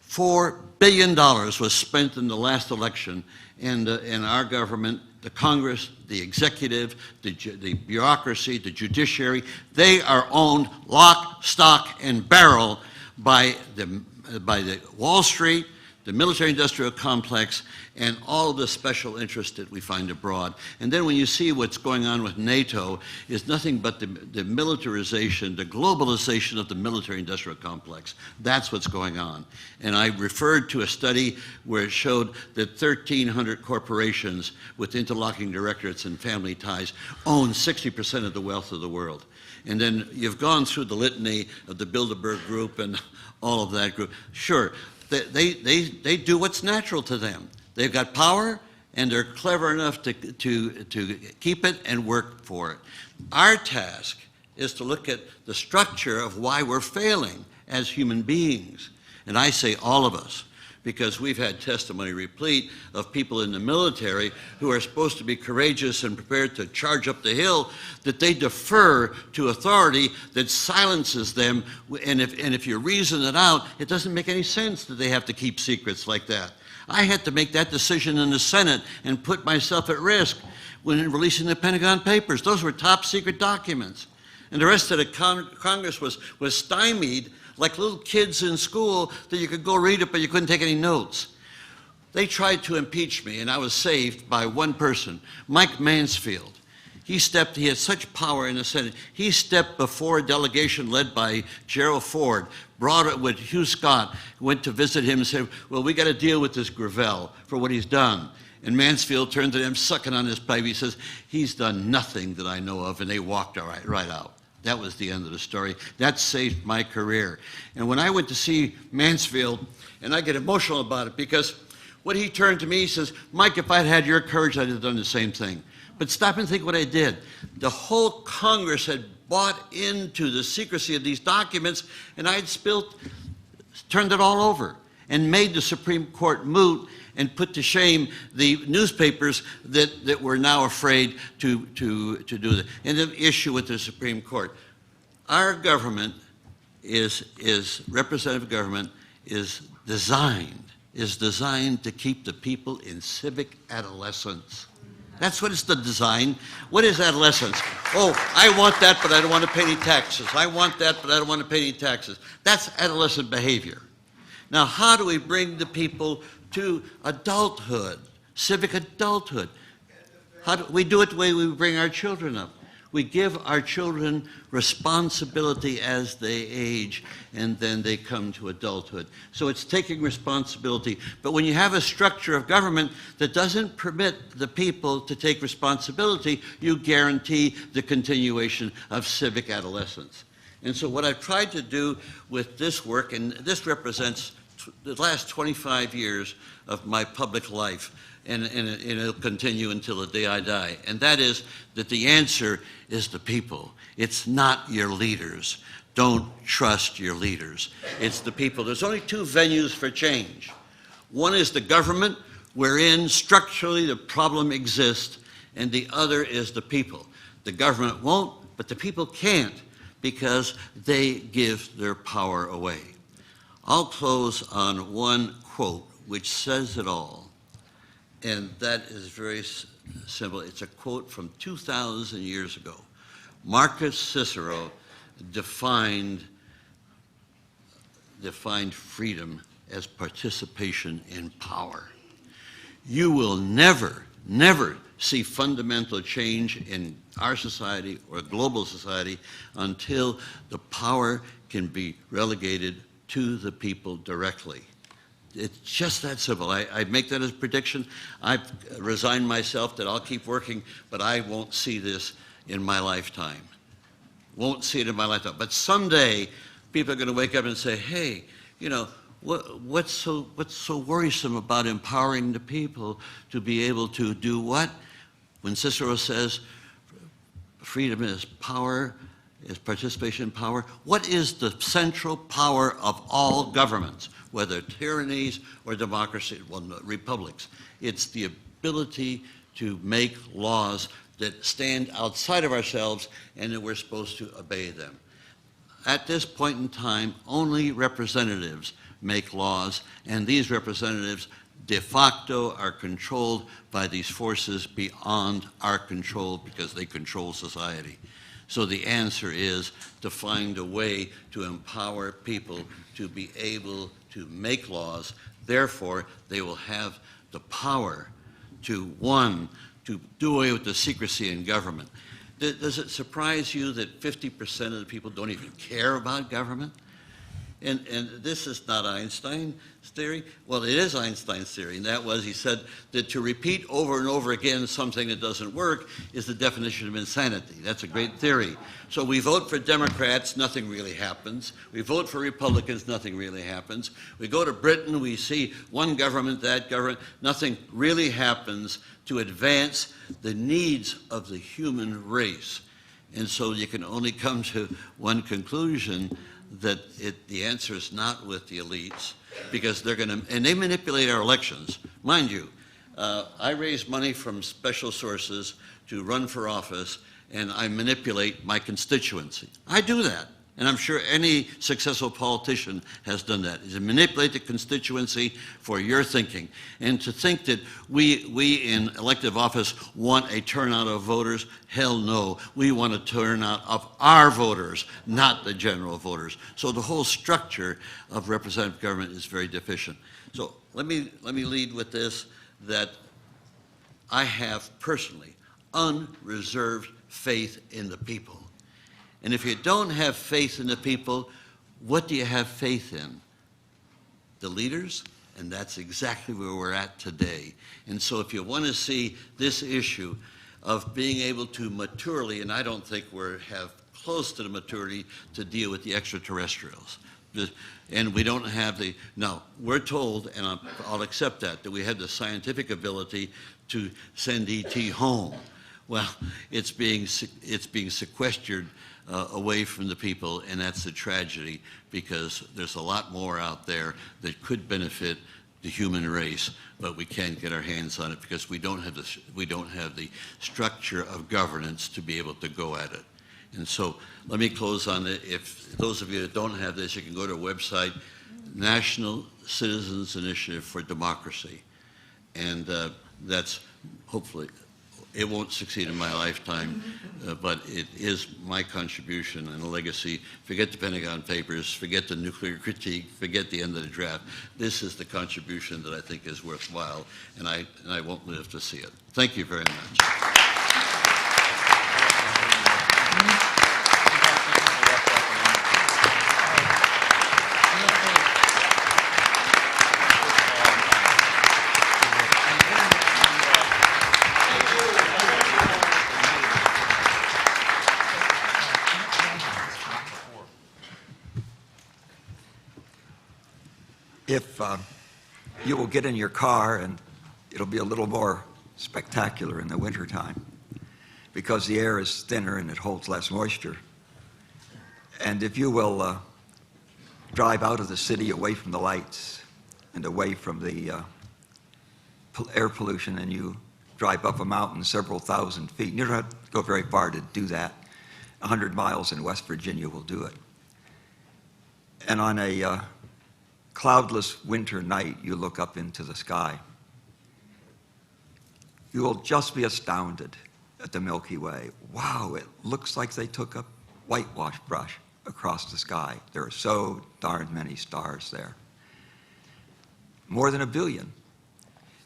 $4 billion was spent in the last election, and our government, the Congress, the executive, the bureaucracy, the judiciary, they are owned lock, stock, and barrel by the Wall Street, the military-industrial complex, and all the special interests that we find abroad. And then when you see what's going on with NATO, is nothing but the militarization, the globalization of the military-industrial complex. That's what's going on. And I referred to a study where it showed that 1,300 corporations with interlocking directorates and family ties own 60% of the wealth of the world. And then you've gone through the litany of the Bilderberg Group and all of that group. Sure, they do what's natural to them. They've got power, and they're clever enough to keep it and work for it. Our task is to look at the structure of why we're failing as human beings. And I say all of us, because we've had testimony replete of people in the military who are supposed to be courageous and prepared to charge up the hill, that they defer to authority that silences them. And if you reason it out, it doesn't make any sense that they have to keep secrets like that. I had to make that decision in the Senate and put myself at risk when releasing the Pentagon Papers. Those were top secret documents. And the rest of the Congress was stymied like little kids in school that you could go read it, but you couldn't take any notes. They tried to impeach me, and I was saved by one person, Mike Mansfield. He had such power in the Senate. He stepped before a delegation led by Gerald Ford, brought it with Hugh Scott, went to visit him and said, well, we got to deal with this Gravel for what he's done. And Mansfield turned to him, sucking on his pipe. He says, he's done nothing that I know of, and they walked right out. That was the end of the story. That saved my career. And when I went to see Mansfield, and I get emotional about it, because when he turned to me, he says, Mike, if I'd had your courage, I'd have done the same thing. But stop and think what I did. The whole Congress had bought into the secrecy of these documents, and I'd turned it all over, and made the Supreme Court moot, and put to shame the newspapers that were now afraid to do that. And the issue with the Supreme Court. Our government is representative government, is designed to keep the people in civic adolescence. That's what it's the design. What is adolescence? Oh, I want that, but I don't want to pay any taxes. I want that, but I don't want to pay any taxes. That's adolescent behavior. Now, how do we bring the people to adulthood, civic adulthood? How do we do it the way we bring our children up? We give our children responsibility as they age, and then they come to adulthood. So it's taking responsibility. But when you have a structure of government that doesn't permit the people to take responsibility, you guarantee the continuation of civic adolescence. And so what I've tried to do with this work, and this represents the last 25 years of my public life, and it'll continue until the day I die, and that is that the answer is the people. It's not your leaders. Don't trust your leaders. It's the people. There's only two venues for change. One is the government, wherein structurally the problem exists, and the other is the people. The government won't, but the people can't, because they give their power away. I'll close on one quote which says it all. And that is very simple. It's a quote from 2,000 years ago. Marcus Cicero defined freedom as participation in power. You will never see fundamental change in our society or global society until the power can be relegated to the people directly. It's just that simple. I make that as a prediction. I've resigned myself that I'll keep working, but I won't see this in my lifetime. Won't see it in my lifetime. But someday, people are going to wake up and say, hey, you know, what's so worrisome about empowering the people to be able to do what? When Cicero says freedom is power, is participation in power, what is the central power of all governments, whether tyrannies or democracy, well, republics? It's the ability to make laws that stand outside of ourselves and that we're supposed to obey them. At this point in time, only representatives make laws, and these representatives de facto are controlled by these forces beyond our control because they control society. So the answer is to find a way to empower people to be able to make laws. Therefore, they will have the power to, one, to do away with the secrecy in government. Does it surprise you that 50% of the people don't even care about government? And this is not Einstein's theory. Well, it is Einstein's theory, and that was, he said that to repeat over and over again something that doesn't work is the definition of insanity. That's a great theory. So we vote for Democrats, nothing really happens. We vote for Republicans, nothing really happens. We go to Britain, we see one government, that government, nothing really happens to advance the needs of the human race. And so you can only come to one conclusion, that the answer is not with the elites, because they're going to, and they manipulate our elections. Mind you, I raise money from special sources to run for office, and I manipulate my constituency. I do that, and I'm sure any successful politician has done that, is to manipulate the constituency for your thinking. And to think that we in elective office want a turnout of voters, hell no. We want a turnout of our voters, not the general voters. So the whole structure of representative government is very deficient. So let me lead with this, that I have personally unreserved faith in the people. And if you don't have faith in the people, what do you have faith in? The leaders? And that's exactly where we're at today. And so if you want to see this issue of being able to maturely, and I don't think we have close to the maturity to deal with the extraterrestrials. And we don't have the, no, we're told, and I'll accept that we have the scientific ability to send ET home. Well, it's being sequestered away from the people, and that's the tragedy, because there's a lot more out there that could benefit the human race, but we can't get our hands on it because we don't have the structure of governance to be able to go at it. And so let me close on it. If those of you that don't have this, you can go to a website, National Citizens Initiative for Democracy. And that's hopefully, it won't succeed in my lifetime, but it is my contribution and a legacy. Forget the Pentagon Papers, forget the nuclear critique, forget the end of the draft. This is the contribution that I think is worthwhile, and I won't live to see it. Thank you very much. If you will get in your car, and it'll be a little more spectacular in the wintertime because the air is thinner and it holds less moisture. And if you will drive out of the city away from the lights and away from the air pollution, and you drive up a mountain several thousand feet, and you don't have to go very far to do that. 100 miles in West Virginia will do it. And on a cloudless winter night, you look up into the sky. You will just be astounded at the Milky Way. Wow, it looks like they took a whitewash brush across the sky. There are so darn many stars there. More than 1 billion.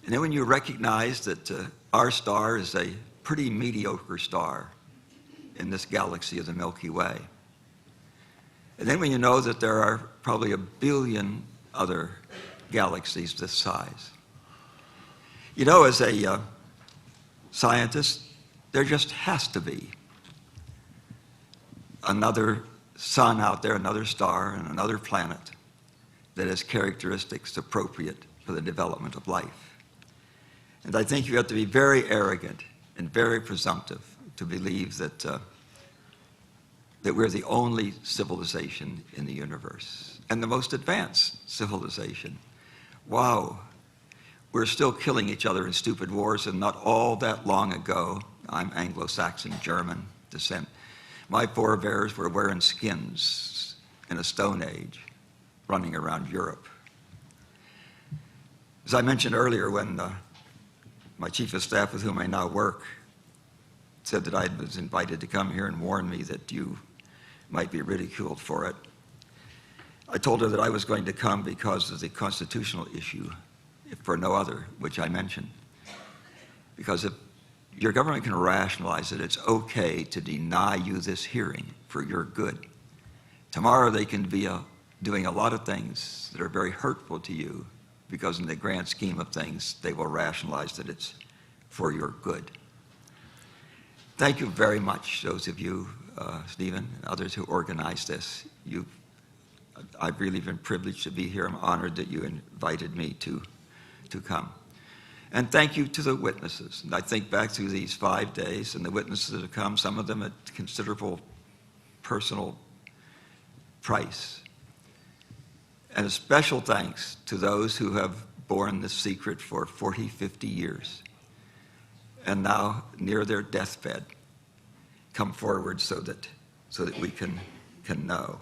And then when you recognize that our star is a pretty mediocre star in this galaxy of the Milky Way. And then when you know that there are probably 1 billion other galaxies this size. You know, as a scientist, there just has to be another sun out there, another star, and another planet that has characteristics appropriate for the development of life. And I think you have to be very arrogant and very presumptive to believe that that we're the only civilization in the universe and the most advanced civilization. Wow, we're still killing each other in stupid wars, and not all that long ago, I'm Anglo-Saxon German descent, my forebears were wearing skins in a Stone Age, running around Europe. As I mentioned earlier, when my chief of staff with whom I now work said that I was invited to come here and warn me that you might be ridiculed for it, I told her that I was going to come because of the constitutional issue, if for no other, which I mentioned. Because if your government can rationalize that it's okay to deny you this hearing for your good, tomorrow they can be doing a lot of things that are very hurtful to you, because in the grand scheme of things, they will rationalize that it's for your good. Thank you very much, those of you, Stephen, and others who organized this. I've really been privileged to be here. I'm honored that you invited me to come. And thank you to the witnesses. And I think back through these 5 days, and the witnesses that have come, some of them at considerable personal price. And a special thanks to those who have borne this secret for 40, 50 years, and now near their deathbed, come forward so that we can know.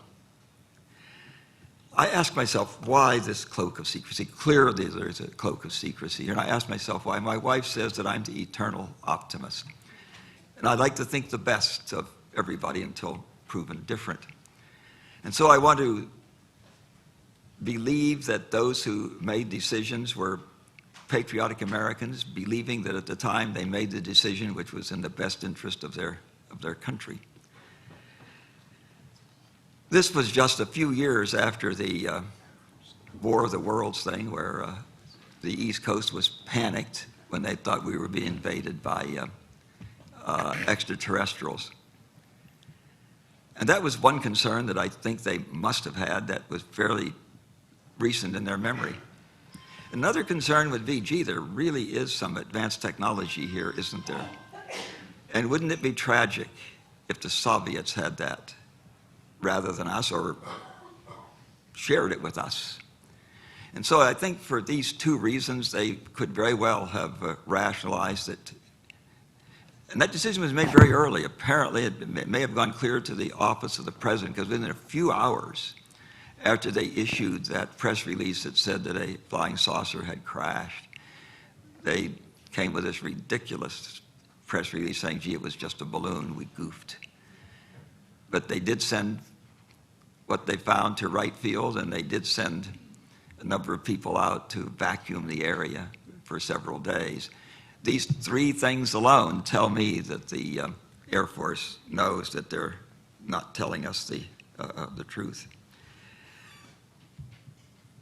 I ask myself, why this cloak of secrecy? Clearly there's a cloak of secrecy. And I ask myself why. My wife says that I'm the eternal optimist. And I like to think the best of everybody until proven different. And so I want to believe that those who made decisions were patriotic Americans, believing that at the time they made the decision which was in the best interest of their country. This was just a few years after the War of the Worlds thing, where the East Coast was panicked when they thought we were being invaded by extraterrestrials. And that was one concern that I think they must have had that was fairly recent in their memory. Another concern would be, gee, there really is some advanced technology here, isn't there? And wouldn't it be tragic if the Soviets had that rather than us, or shared it with us? And so I think for these two reasons, they could very well have rationalized it. And that decision was made very early. Apparently, it may have gone clear to the office of the president, because within a few hours after they issued that press release that said that a flying saucer had crashed, they came with this ridiculous press release saying, gee, it was just a balloon, we goofed. But they did send what they found to Wright Field, and they did send a number of people out to vacuum the area for several days. These three things alone tell me that the Air Force knows that they're not telling us the truth.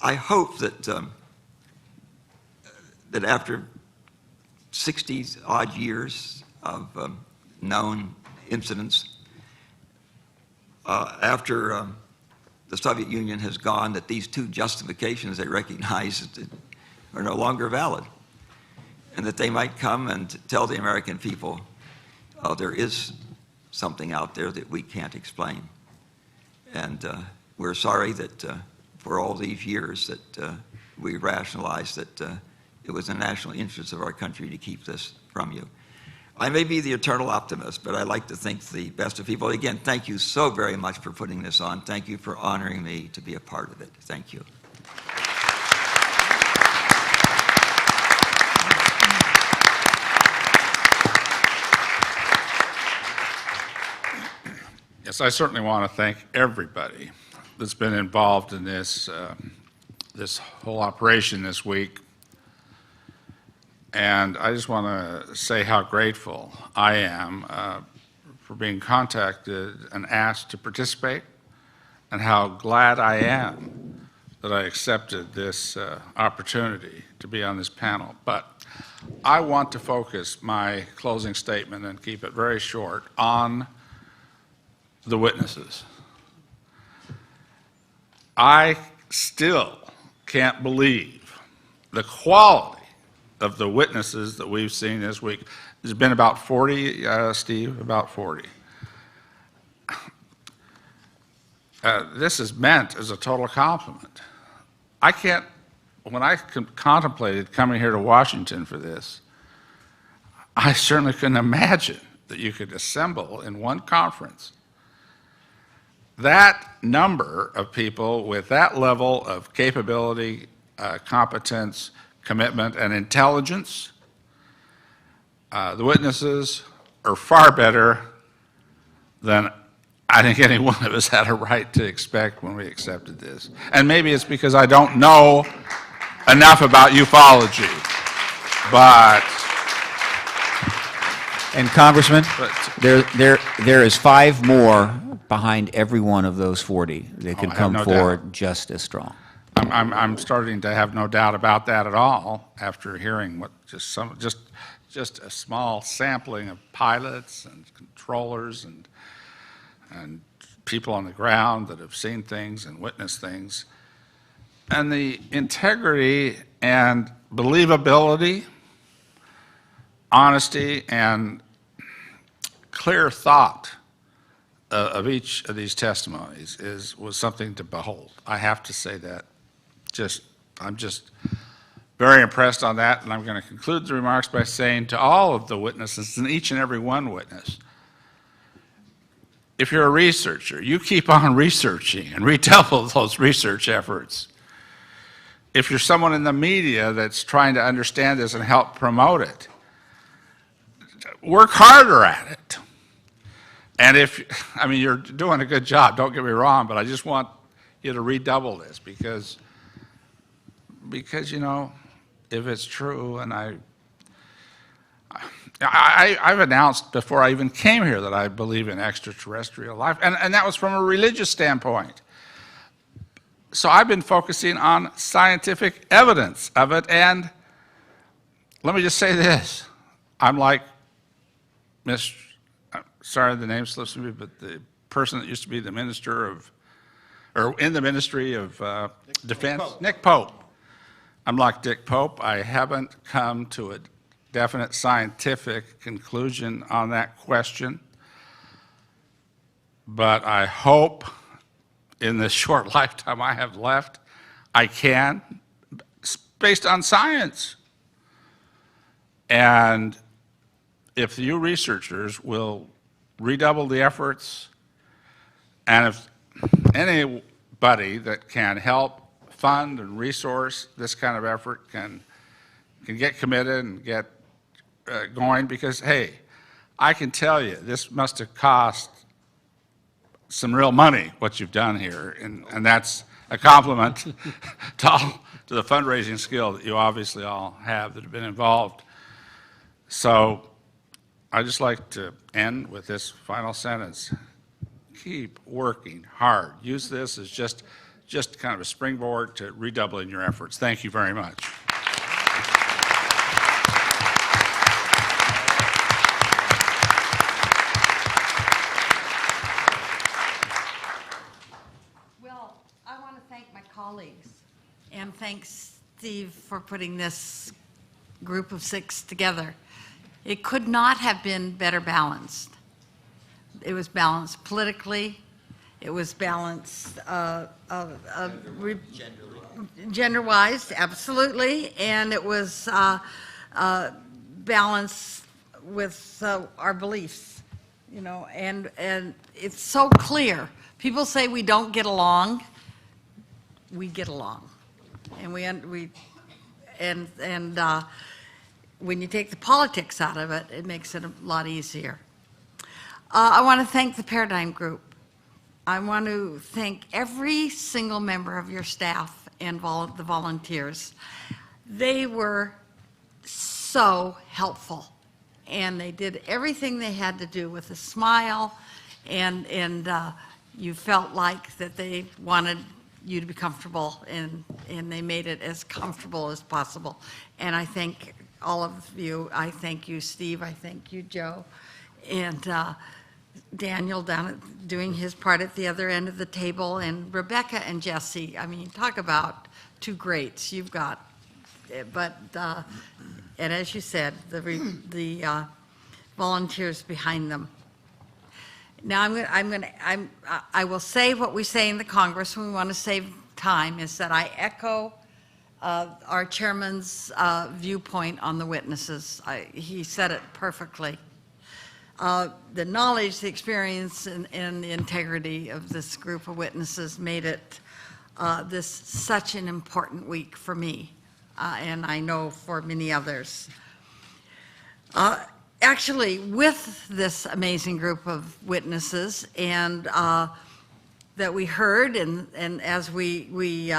I hope that that after 60-odd years of known incidents, after the Soviet Union has gone, that these two justifications they recognize are no longer valid, and that they might come and tell the American people, oh, there is something out there that we can't explain. And we're sorry that for all these years that we rationalized that it was in the national interest of our country to keep this from you. I may be the eternal optimist, but I like to think the best of people. Again, thank you so very much for putting this on. Thank you for honoring me to be a part of it. Thank you. Yes, I certainly want to thank everybody that's been involved in this, this whole operation this week. And I just want to say how grateful I am for being contacted and asked to participate, and how glad I am that I accepted this opportunity to be on this panel. But I want to focus my closing statement and keep it very short on the witnesses. I still can't believe the quality of the witnesses that we've seen this week. There's been about 40, Steve, about 40. This is meant as a total compliment. I can't, when I contemplated coming here to Washington for this, I certainly couldn't imagine that you could assemble in one conference that number of people with that level of capability, competence, commitment, and intelligence. The witnesses are far better than I think any one of us had a right to expect when we accepted this. And maybe it's because I don't know enough about ufology, but... And Congressman, there is 5 more behind every one of those 40 that can come forward just as strong. I'm starting to have no doubt about that at all after hearing what just a small sampling of pilots and controllers and people on the ground that have seen things and witnessed things. And the integrity and believability, honesty, and clear thought of each of these testimonies was something to behold. I have to say that. I'm just very impressed on that, and I'm going to conclude the remarks by saying to all of the witnesses, and each and every one witness, if you're a researcher, you keep on researching and redouble those research efforts. If you're someone in the media that's trying to understand this and help promote it, work harder at it. And you're doing a good job, don't get me wrong, but I just want you to redouble this because you know, if it's true, and I've announced before I even came here that I believe in extraterrestrial life, and that was from a religious standpoint. So I've been focusing on scientific evidence of it, and let me just say this. I'm like sorry the name slips me, but the person that used to be the minister of, or in the Ministry of Defense, Nick Pope. I'm like Dick Pope. I haven't come to a definite scientific conclusion on that question, but I hope in this short lifetime I have left, I can, based on science. And if you researchers will redouble the efforts, and if any anybody that can help fund and resource this kind of effort can get committed and get going, because, hey, I can tell you, this must have cost some real money, what you've done here, and that's a compliment to the fundraising skill that you obviously all have that have been involved. So I'd just like to end with this final sentence. Keep working hard. Use this as just kind of a springboard to redoubling your efforts. Thank you very much. Well, I want to thank my colleagues and thank Steve for putting this group of 6 together. It could not have been better balanced. It was balanced politically. It was balanced gender-wise, absolutely, and it was balanced with our beliefs, you know, and it's so clear. People say we don't get along. We get along, and when you take the politics out of it, it makes it a lot easier. I want to thank the Paradigm Group. I want to thank every single member of your staff and the volunteers. They were so helpful, and they did everything they had to do with a smile, and you felt like that they wanted you to be comfortable, and they made it as comfortable as possible. And I thank all of you. I thank you, Steve. I thank you, Joe. And Daniel doing his part at the other end of the table, and Rebecca and Jesse. I mean, talk about 2 greats you've got. But and as you said, the volunteers behind them. Now I will say what we say in the Congress when we want to save time, is that I echo our chairman's viewpoint on the witnesses. He said it perfectly. The knowledge, the experience, and the integrity of this group of witnesses made it this such an important week for me, and I know for many others. Actually, with this amazing group of witnesses and that we heard, and as we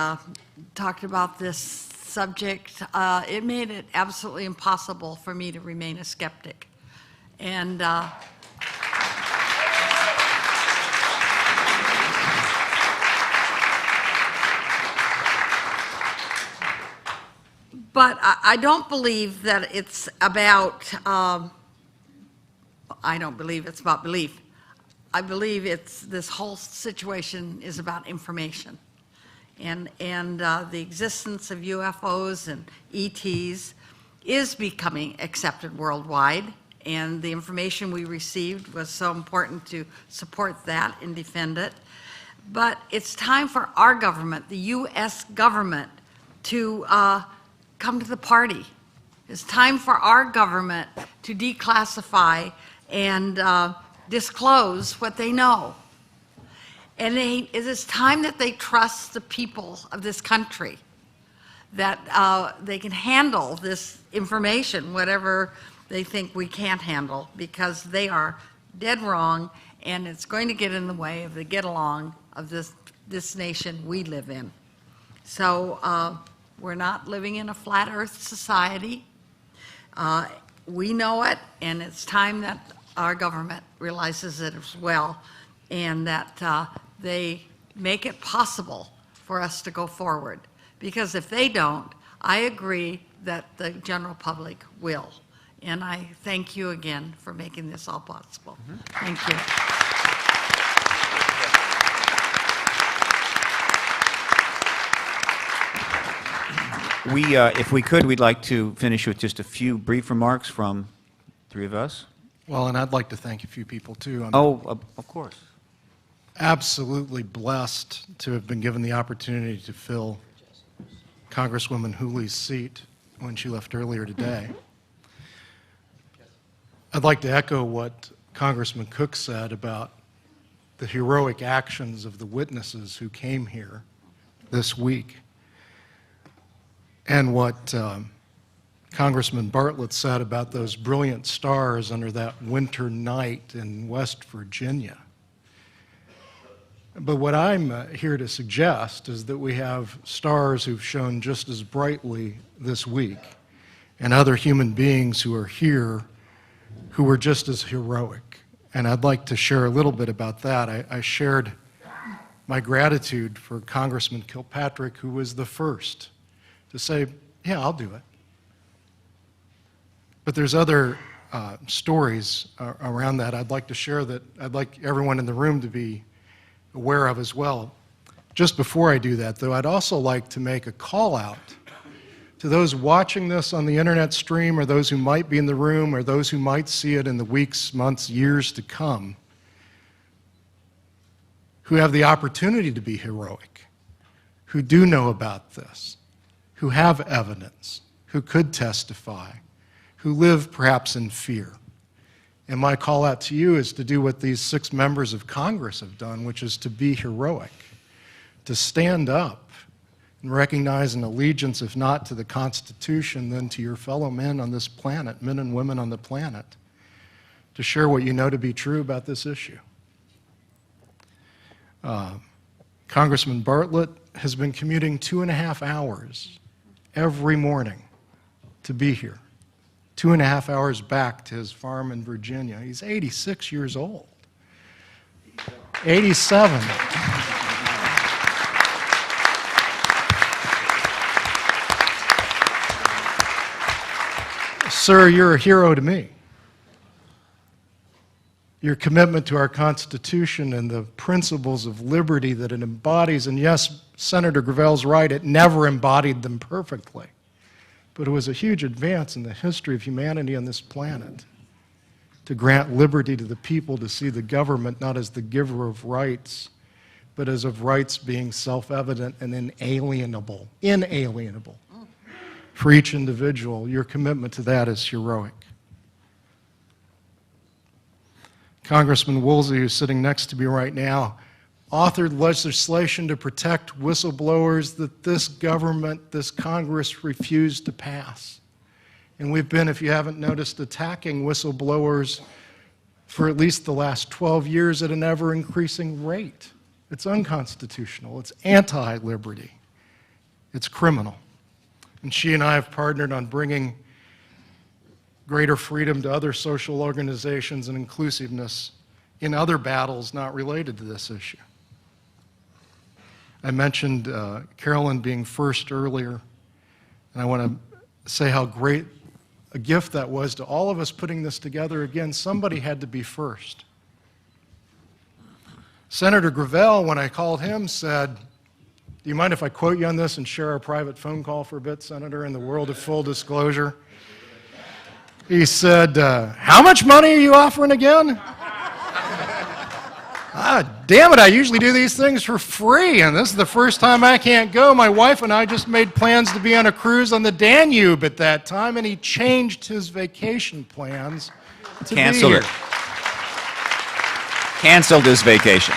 talked about this subject, it made it absolutely impossible for me to remain a skeptic. And but I don't believe that it's about, I don't believe it's about belief. I believe this whole situation is about information. And the existence of UFOs and ETs is becoming accepted worldwide. And the information we received was so important to support that and defend it. But it's time for our government, the U.S. government, to come to the party. It's time for our government to declassify and disclose what they know. And it is time that they trust the people of this country, that they can handle this information, whatever they think we can't handle, because they are dead wrong, and it's going to get in the way of the get along of this nation we live in. So we're not living in a flat earth society. We know it, and it's time that our government realizes it as well, and that they make it possible for us to go forward. Because if they don't, I agree that the general public will. And I thank you again for making this all possible. Thank you. If we could, we'd like to finish with just a few brief remarks from 3 of us. Well, and I'd like to thank a few people, too. I'm Of course. absolutely blessed to have been given the opportunity to fill Congresswoman Hooley's seat when she left earlier today. I'd like to echo what Congressman Cook said about the heroic actions of the witnesses who came here this week. And what Congressman Bartlett said about those brilliant stars under that winter night in West Virginia. But what I'm here to suggest is that we have stars who've shone just as brightly this week, and other human beings who are here who were just as heroic. And I'd like to share a little bit about that. I shared my gratitude for Congressman Kilpatrick, who was the first to say, yeah, I'll do it. But there's other stories around that I'd like to share that I'd like everyone in the room to be aware of as well. Just before I do that, though, I'd also like to make a call out to those watching this on the internet stream, or those who might be in the room, or those who might see it in the weeks, months, years to come, who have the opportunity to be heroic, who do know about this, who have evidence, who could testify, who live perhaps in fear. And my call out to you is to do what these 6 members of Congress have done, which is to be heroic, to stand up and recognize an allegiance, if not to the Constitution, then to your fellow men on this planet, men and women on the planet, to share what you know to be true about this issue. Congressman Bartlett has been commuting 2.5 hours every morning to be here. 2.5 hours back to his farm in Virginia. He's 86 years old. 87. Sir, you're a hero to me. Your commitment to our Constitution and the principles of liberty that it embodies, and yes, Senator Gravel's right, it never embodied them perfectly. But it was a huge advance in the history of humanity on this planet to grant liberty to the people to see the government not as the giver of rights, but as of rights being self-evident and inalienable. Inalienable. For each individual, your commitment to that is heroic. Congressman Woolsey, who's sitting next to me right now, authored legislation to protect whistleblowers that this government, this Congress refused to pass. And we've been, if you haven't noticed, attacking whistleblowers for at least the last 12 years at an ever-increasing rate. It's unconstitutional. It's anti-liberty. It's criminal. And she and I have partnered on bringing greater freedom to other social organizations and inclusiveness in other battles not related to this issue. I mentioned Carolyn being first earlier, and I want to say how great a gift that was to all of us putting this together. Again, somebody had to be first. Senator Gravel, when I called him, said, do you mind if I quote you on this and share our private phone call for a bit, Senator, in the world of full disclosure? He said, how much money are you offering again? Damn it, I usually do these things for free, and this is the first time I can't go. My wife and I just made plans to be on a cruise on the Danube at that time, and he changed his vacation plans to Canceled be it. here. Canceled his vacation.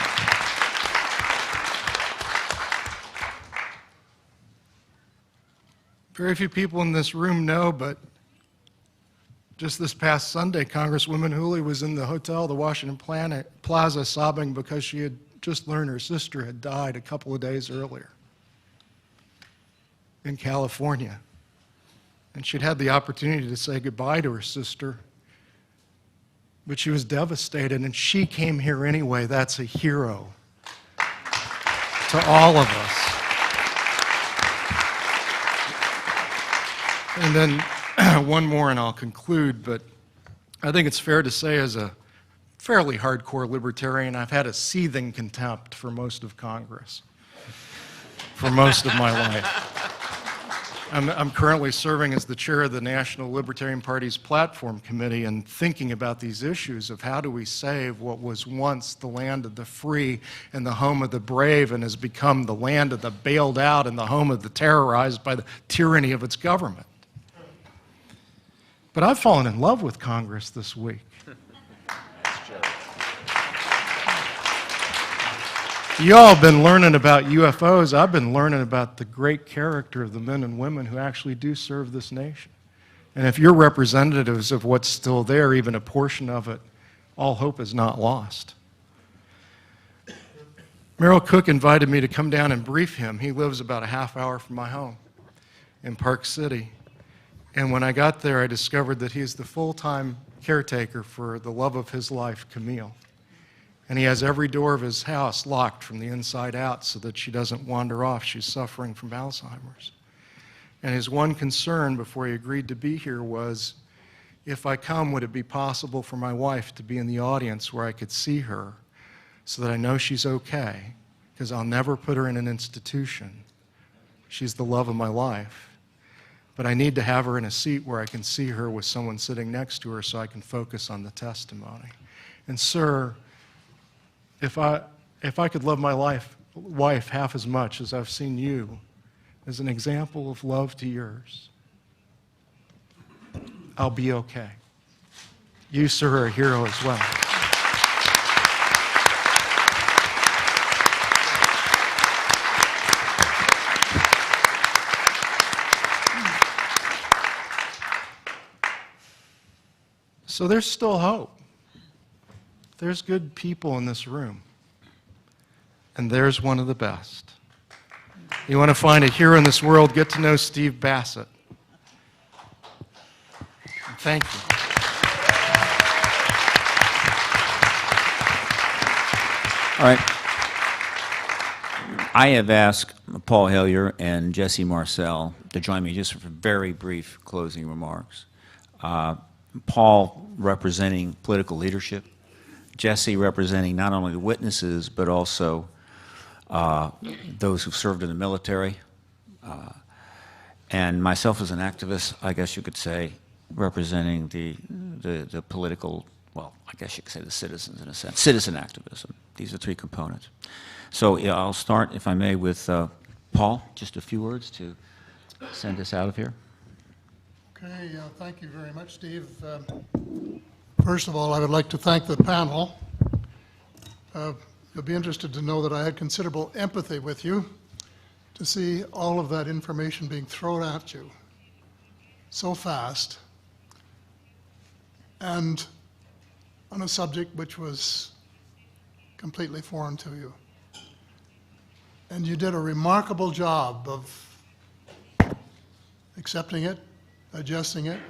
Very few people in this room know, but just this past Sunday, Congresswoman Hooley was in the hotel, the Washington Plaza, sobbing because she had just learned her sister had died a couple of days earlier in California. And she'd had the opportunity to say goodbye to her sister, but she was devastated, and she came here anyway. That's a hero to all of us. And then one more and I'll conclude, but I think it's fair to say as a fairly hardcore libertarian, I've had a seething contempt for most of Congress for most of my life. I'm currently serving as the chair of the National Libertarian Party's Platform Committee and thinking about these issues of how do we save what was once the land of the free and the home of the brave and has become the land of the bailed out and the home of the terrorized by the tyranny of its government. But I've fallen in love with Congress this week. Y'all have been learning about UFOs. I've been learning about the great character of the men and women who actually do serve this nation. And if you're representatives of what's still there, even a portion of it, all hope is not lost. Merrill Cook invited me to come down and brief him. He lives about a half hour from my home in Park City. And when I got there, I discovered that he's the full-time caretaker for the love of his life, Camille. And he has every door of his house locked from the inside out so that she doesn't wander off. She's suffering from Alzheimer's. And his one concern before he agreed to be here was, if I come, would it be possible for my wife to be in the audience where I could see her so that I know she's okay, because I'll never put her in an institution. She's the love of my life. But I need to have her in a seat where I can see her with someone sitting next to her so I can focus on the testimony. And sir, if I could love my wife half as much as I've seen you as an example of love to yours, I'll be okay. You, sir, are a hero as well. So there's still hope. There's good people in this room. And there's one of the best. You want to find a hero in this world, get to know Steve Bassett. Thank you. All right. I have asked Paul Hellyer and Jesse Marcel to join me just for very brief closing remarks. Paul representing political leadership, Jesse representing not only the witnesses but also those who've served in the military, and myself as an activist, I guess you could say, representing the political, well, I guess you could say the citizens in a sense, citizen activism. These are three components. So yeah, I'll start, if I may, with Paul, just a few words to send us out of here. Okay, thank you very much, Steve. First of all, I would like to thank the panel. You'll be interested to know that I had considerable empathy with you to see all of that information being thrown at you so fast and on a subject which was completely foreign to you. And you did a remarkable job of accepting it, digesting it,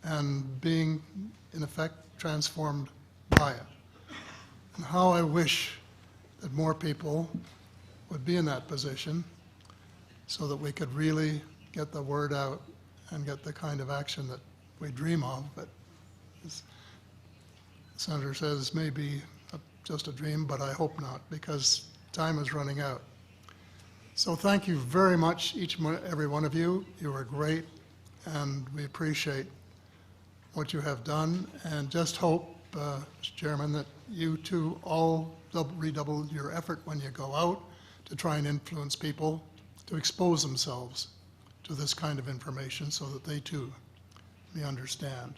and being, in effect, transformed by it. And how I wish that more people would be in that position so that we could really get the word out and get the kind of action that we dream of, but as the Senator says, maybe just a dream, but I hope not, because time is running out. So thank you very much, every one of you. You were great, and we appreciate what you have done, and just hope, Mr. Chairman, that you too all redouble your effort when you go out to try and influence people to expose themselves to this kind of information so that they too may understand.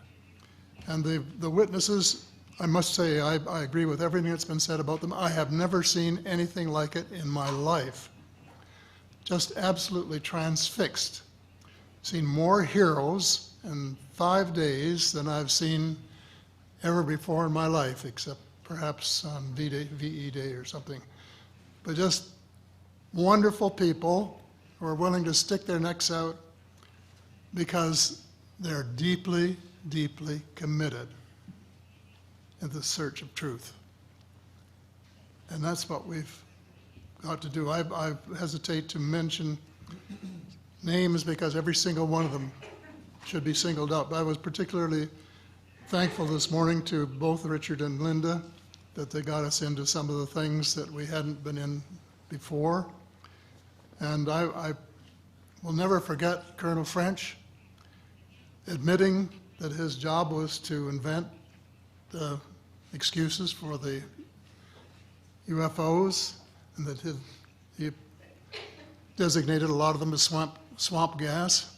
And the witnesses, I must say, I agree with everything that's been said about them. I have never seen anything like it in my life. Just absolutely transfixed. Seen more heroes in 5 days than I've seen ever before in my life, except perhaps on VE Day or something. But just wonderful people who are willing to stick their necks out because they're deeply, deeply committed in the search of truth. And that's what we've got to do. I hesitate to mention names because every single one of them should be singled out. But I was particularly thankful this morning to both Richard and Linda that they got us into some of the things that we hadn't been in before. And I will never forget Colonel French admitting that his job was to invent the excuses for the UFOs, and that he designated a lot of them as swamp gas.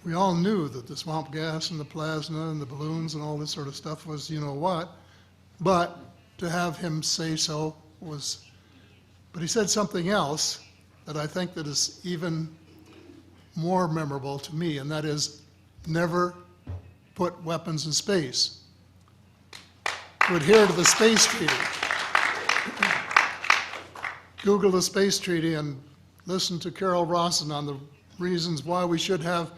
We all knew that the swamp gas and the plasma and the balloons and all this sort of stuff was you know what, but to have him say so was But he said something else that I think that is even more memorable to me, and that is never put weapons in space. To adhere to the space treaty. Google the space treaty and listen to Carol Rawson on the reasons why we should have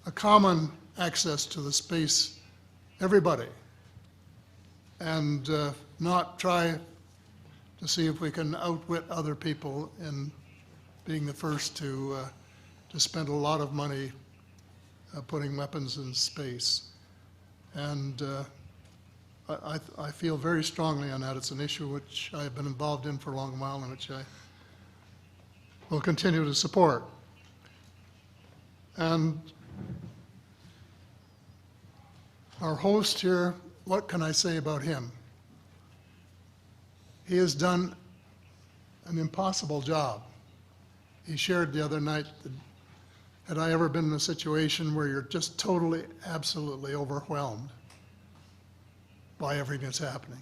a common access to the space, everybody, and not try to see if we can outwit other people in being the first to spend a lot of money putting weapons in space. And I feel very strongly on that. It's an issue which I have been involved in for a long while and which I will continue to support. And our host here, what can I say about him? He has done an impossible job. He shared the other night that had I ever been in a situation where you're just totally, absolutely overwhelmed by everything that's happening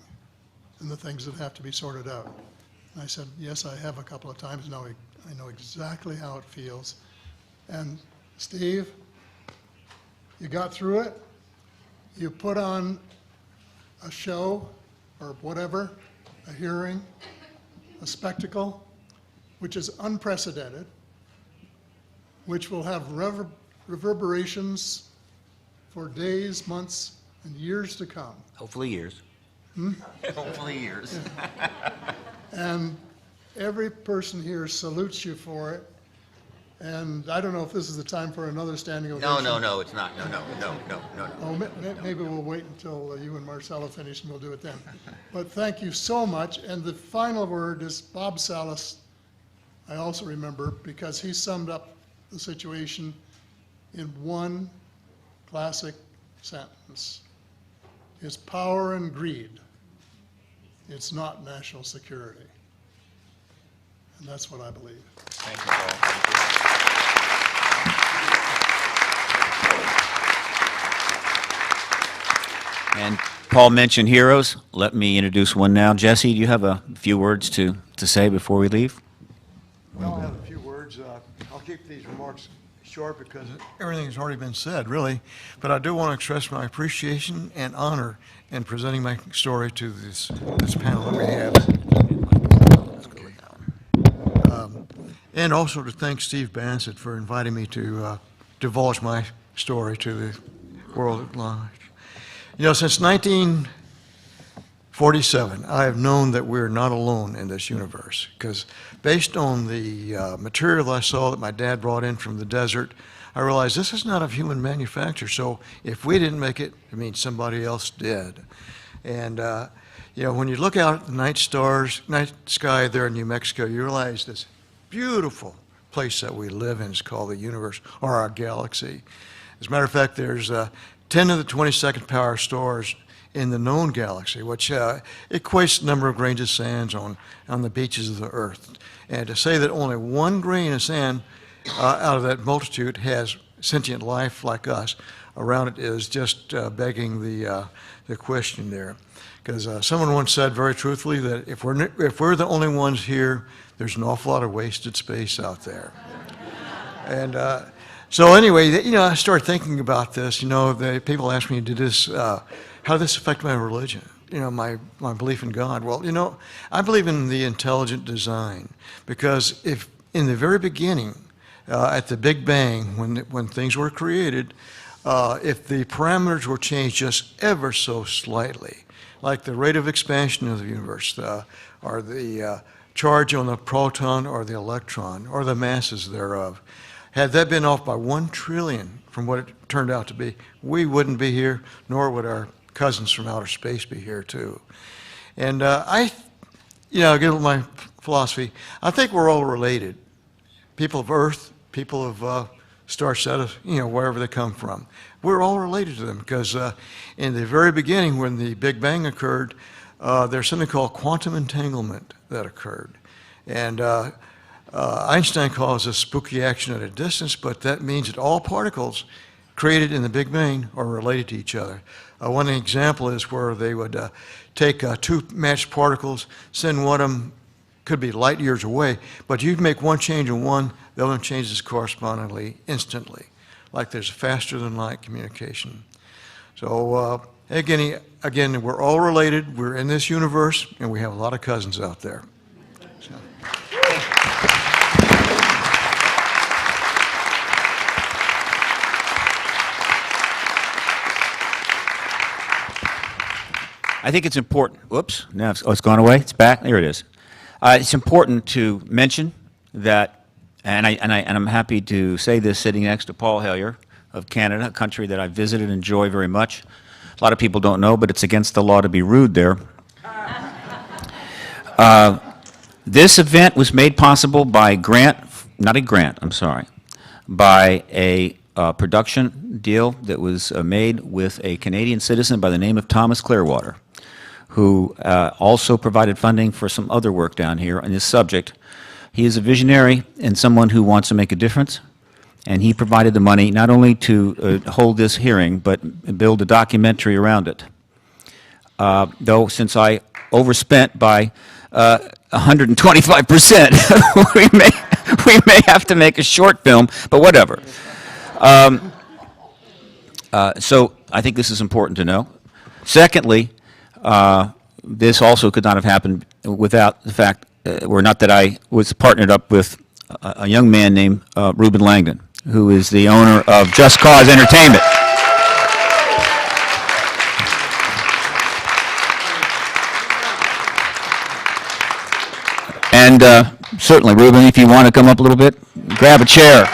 and the things that have to be sorted out. And I said, yes, I have a couple of times. Now I know exactly how it feels. And Steve, you got through it. You put on a show or whatever, a hearing, a spectacle, which is unprecedented, which will have reverberations for days, months, and years to come. Hopefully years. Hopefully years. And every person here salutes you for it. And I don't know if this is the time for another standing ovation. No, it's not. No. Oh, maybe we'll wait until you and Marcella finish and we'll do it then. But thank you so much. And the final word is Bob Salas. I also remember because he summed up the situation in one classic sentence. It's power and greed. It's not national security. And that's what I believe. Thank you, Paul. Thank you. And Paul mentioned heroes. Let me introduce one now. Jesse, do you have a few words to say before we leave? Well, I have a few words. I'll keep these remarks short because everything has already been said, really. But I do want to express my appreciation and honor in presenting my story to this panel that we have. And also to thank Steve Bassett for inviting me to divulge my story to the world at large. You know, since 1947, I have known that we're not alone in this universe, because based on the material I saw that my dad brought in from the desert, I realized this is not of human manufacture. So if we didn't make it, it means somebody else did. And you know, when you look out at the night sky there in New Mexico, you realize this beautiful place that we live in is called the universe, or our galaxy. As a matter of fact, there's 10 to the 22nd power stars in the known galaxy, which equates the number of grains of sand on the beaches of the Earth. And to say that only one grain of sand out of that multitude has sentient life like us around it is just begging the question there. Because someone once said very truthfully that if we're the only ones here, there's an awful lot of wasted space out there. And so anyway, you know, I started thinking about this. You know, people ask me, how did this affect my religion? You know, my belief in God. Well, you know, I believe in the intelligent design, because if in the very beginning, at the Big Bang, when things were created, if the parameters were changed just ever so slightly, like the rate of expansion of the universe, or the charge on the proton or the electron, or the masses thereof, had that been off by 1 trillion from what it turned out to be, we wouldn't be here, nor would our cousins from outer space be here too. And you know, give my philosophy, I think we're all related. People of Earth, people of star settings, you know, wherever they come from. We're all related to them because in the very beginning, when the Big Bang occurred, there's something called quantum entanglement that occurred. And Einstein calls this spooky action at a distance, but that means that all particles created in the Big Bang are related to each other. One example is where they would take two matched particles, send one of them could be light years away, but you can make one change in one, the other one changes correspondingly instantly, like there's faster than light communication. So again, we're all related, we're in this universe, and we have a lot of cousins out there. So. I think it's important. Whoops. Now it's gone away. It's back. There it is. It's important to mention that, and I'm happy to say this sitting next to Paul Hellyer of Canada, a country that I visited and enjoy very much. A lot of people don't know, but it's against the law to be rude there. This event was made possible by by a production deal that was made with a Canadian citizen by the name of Thomas Clearwater, who also provided funding for some other work down here on this subject. He is a visionary and someone who wants to make a difference, and he provided the money not only to hold this hearing, but build a documentary around it. Though since I overspent by 125%, we may have to make a short film, but whatever. So I think this is important to know. Secondly, this also could not have happened without the fact, or not that I was partnered up with a young man named Reuben Langdon, who is the owner of Just Cause Entertainment. And certainly, Reuben, if you want to come up a little bit, grab a chair.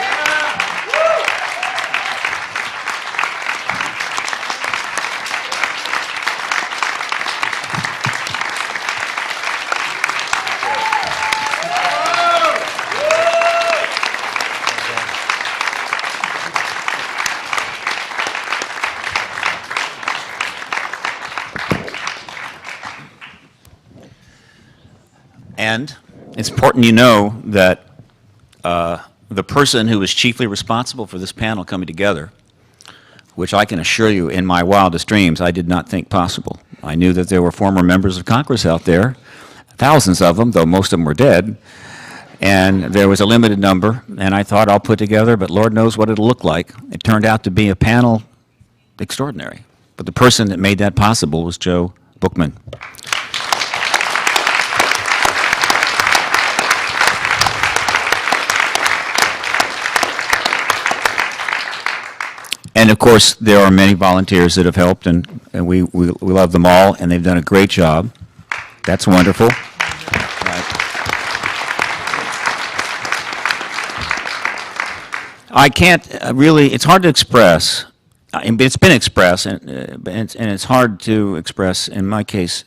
And it's important you know that the person who was chiefly responsible for this panel coming together, which I can assure you in my wildest dreams I did not think possible. I knew that there were former members of Congress out there, thousands of them, though most of them were dead, and there was a limited number, and I thought I'll put together, but Lord knows what it'll look like. It turned out to be a panel extraordinary. But the person that made that possible was Joe Bookman. And of course, there are many volunteers that have helped, and we love them all, and they've done a great job. That's wonderful. I can't really, it's hard to express. It's been expressed, and it's hard to express, in my case,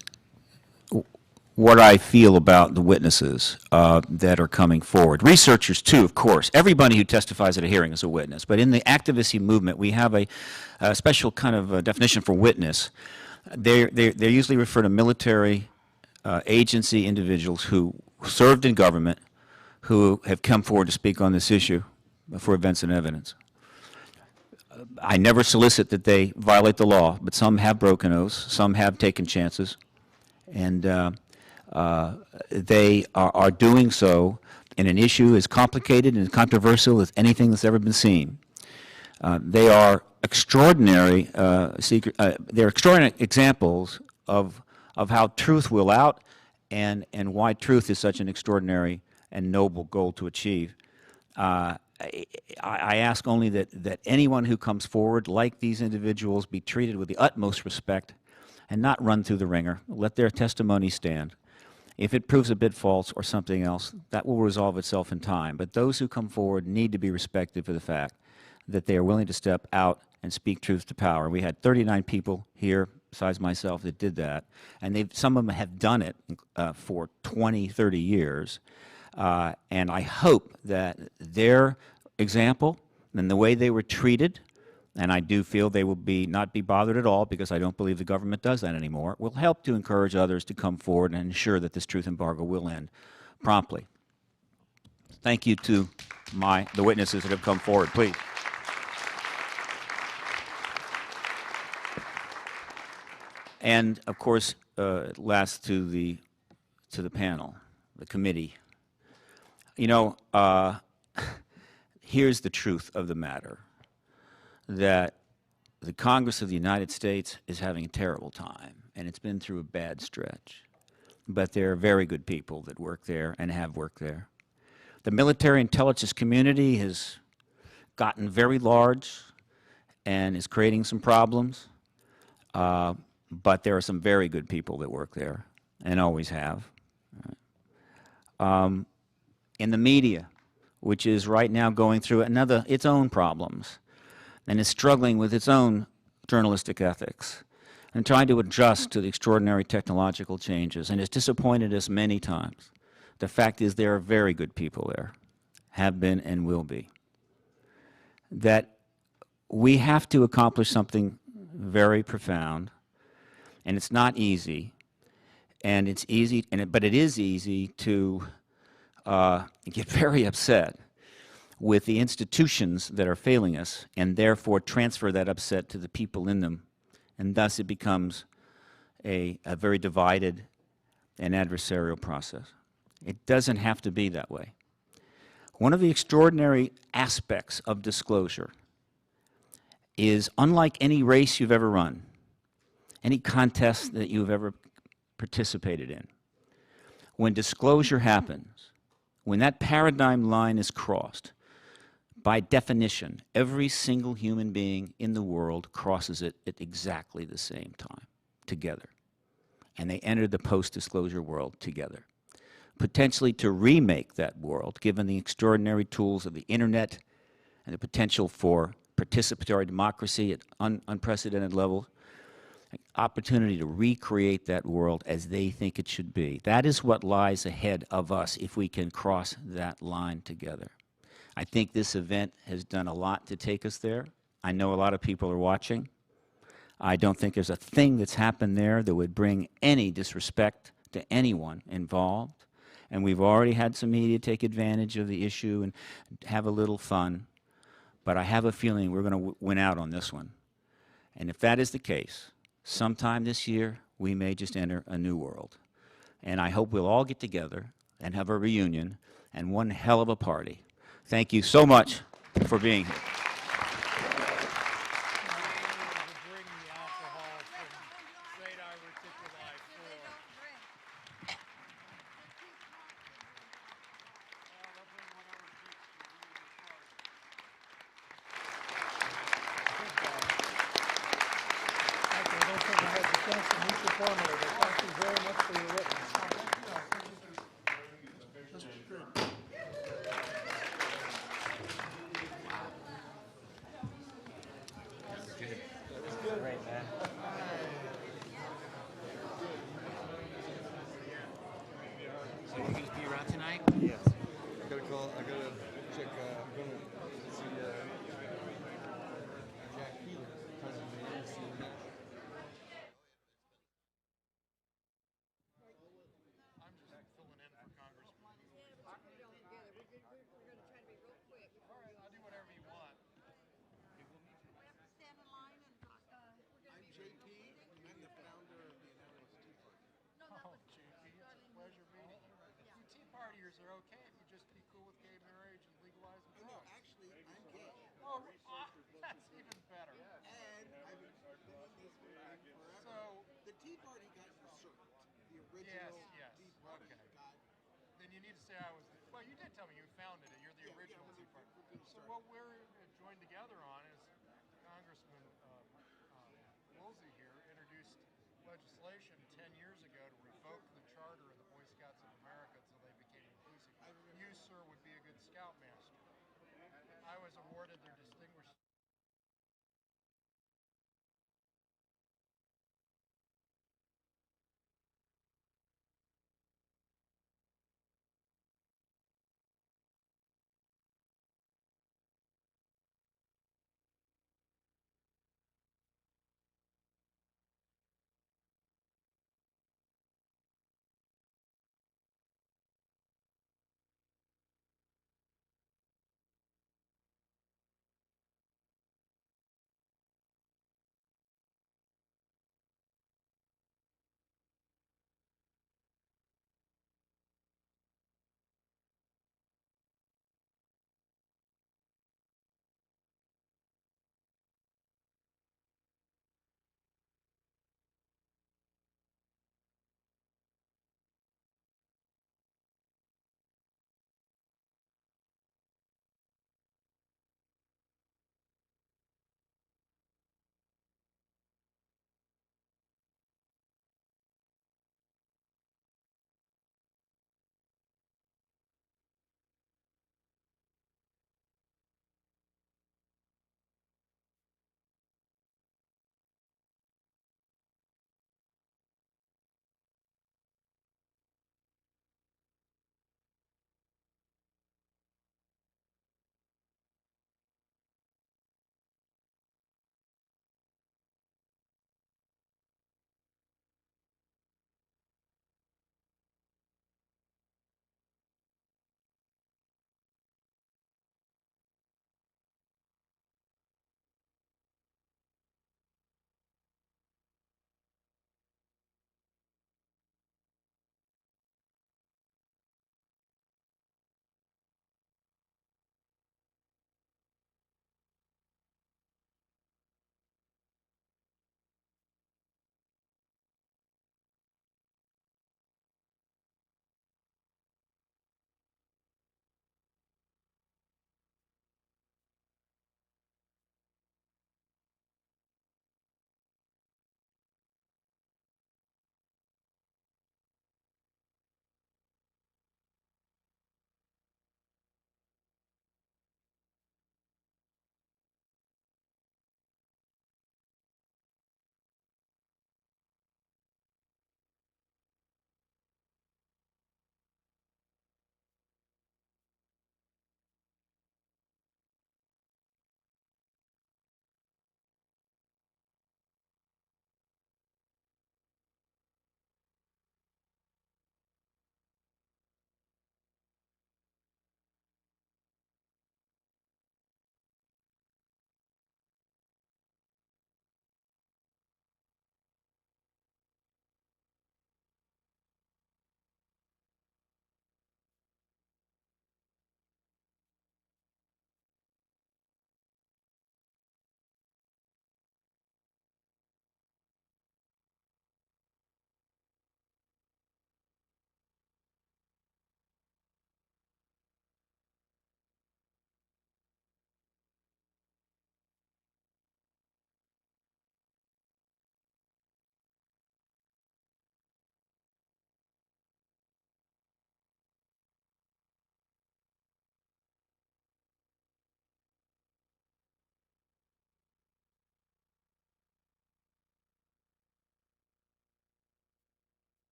what I feel about the witnesses that are coming forward. Researchers, too, of course. Everybody who testifies at a hearing is a witness. But in the activism movement, we have a special kind of definition for witness. They usually refer to military agency individuals who served in government who have come forward to speak on this issue for events and evidence. I never solicit that they violate the law, but some have broken oaths, some have taken chances, and they are doing so in an issue as complicated and controversial as anything that's ever been seen. They are extraordinary they're extraordinary examples of how truth will out and why truth is such an extraordinary and noble goal to achieve. I ask only that anyone who comes forward, like these individuals, be treated with the utmost respect and not run through the ringer. Let their testimony stand. If it proves a bit false or something else, that will resolve itself in time. But those who come forward need to be respected for the fact that they are willing to step out and speak truth to power. We had 39 people here, besides myself, that did that. And some of them have done it for 20, 30 years. And I hope that their example and the way they were treated, and I do feel they will not be bothered at all, because I don't believe the government does that anymore, will help to encourage others to come forward and ensure that this truth embargo will end promptly. Thank you to the witnesses that have come forward. Please. And of course, last to the panel. the committee. You know, here's the truth of the matter, that the Congress of the United States is having a terrible time, and it's been through a bad stretch. But there are very good people that work there and have worked there. The military intelligence community has gotten very large and is creating some problems, but there are some very good people that work there and always have. In the media, which is right now going through its own problems and is struggling with its own journalistic ethics and trying to adjust to the extraordinary technological changes, and has disappointed us many times. The fact is there are very good people there, have been and will be. That we have to accomplish something very profound, and it's not easy, and it's easy, but it is easy to get very upset with the institutions that are failing us, and therefore transfer that upset to the people in them, and thus it becomes a very divided and adversarial process. It doesn't have to be that way. One of the extraordinary aspects of disclosure is, unlike any race you've ever run, any contest that you've ever participated in, when disclosure happens, when that paradigm line is crossed, by definition, every single human being in the world crosses it at exactly the same time, together. And they enter the post-disclosure world together, potentially to remake that world, given the extraordinary tools of the internet and the potential for participatory democracy at unprecedented levels, an opportunity to recreate that world as they think it should be. That is what lies ahead of us if we can cross that line together. I think this event has done a lot to take us there. I know a lot of people are watching. I don't think there's a thing that's happened there that would bring any disrespect to anyone involved. And we've already had some media take advantage of the issue and have a little fun. But I have a feeling we're going to win out on this one. And if that is the case, sometime this year, we may just enter a new world. And I hope we'll all get together and have a reunion and one hell of a party. Thank you so much for being here. Thank you very much for your witness. Great, man. So you're going to be around tonight? Yes. I gotta check, I'm gonna see, Jack Keeler, trying to see him. I'm just filling in for Congressman. All right, I'll do whatever you want. I'm JP. I'm the founder of the Anonymous Tea Party. Oh, JP, it's a pleasure meeting you. You Tea Partiers are okay if you just be cool with gay marriage and legalizing drugs. No, actually, I'm gay. Oh, that's even better. And I've been in this movement forever. So the Tea Party got usurped. The original Tea Party got. Then you need to say I was. Well, you did tell me you founded it. You're the original Tea Party. So what we're joined together on is Congressman Woolsey here introduced legislation 10 years ago to revoke the charter of the Boy Scouts of America so they became inclusive. You, sir, would be a good scoutmaster. I was awarded their distinguished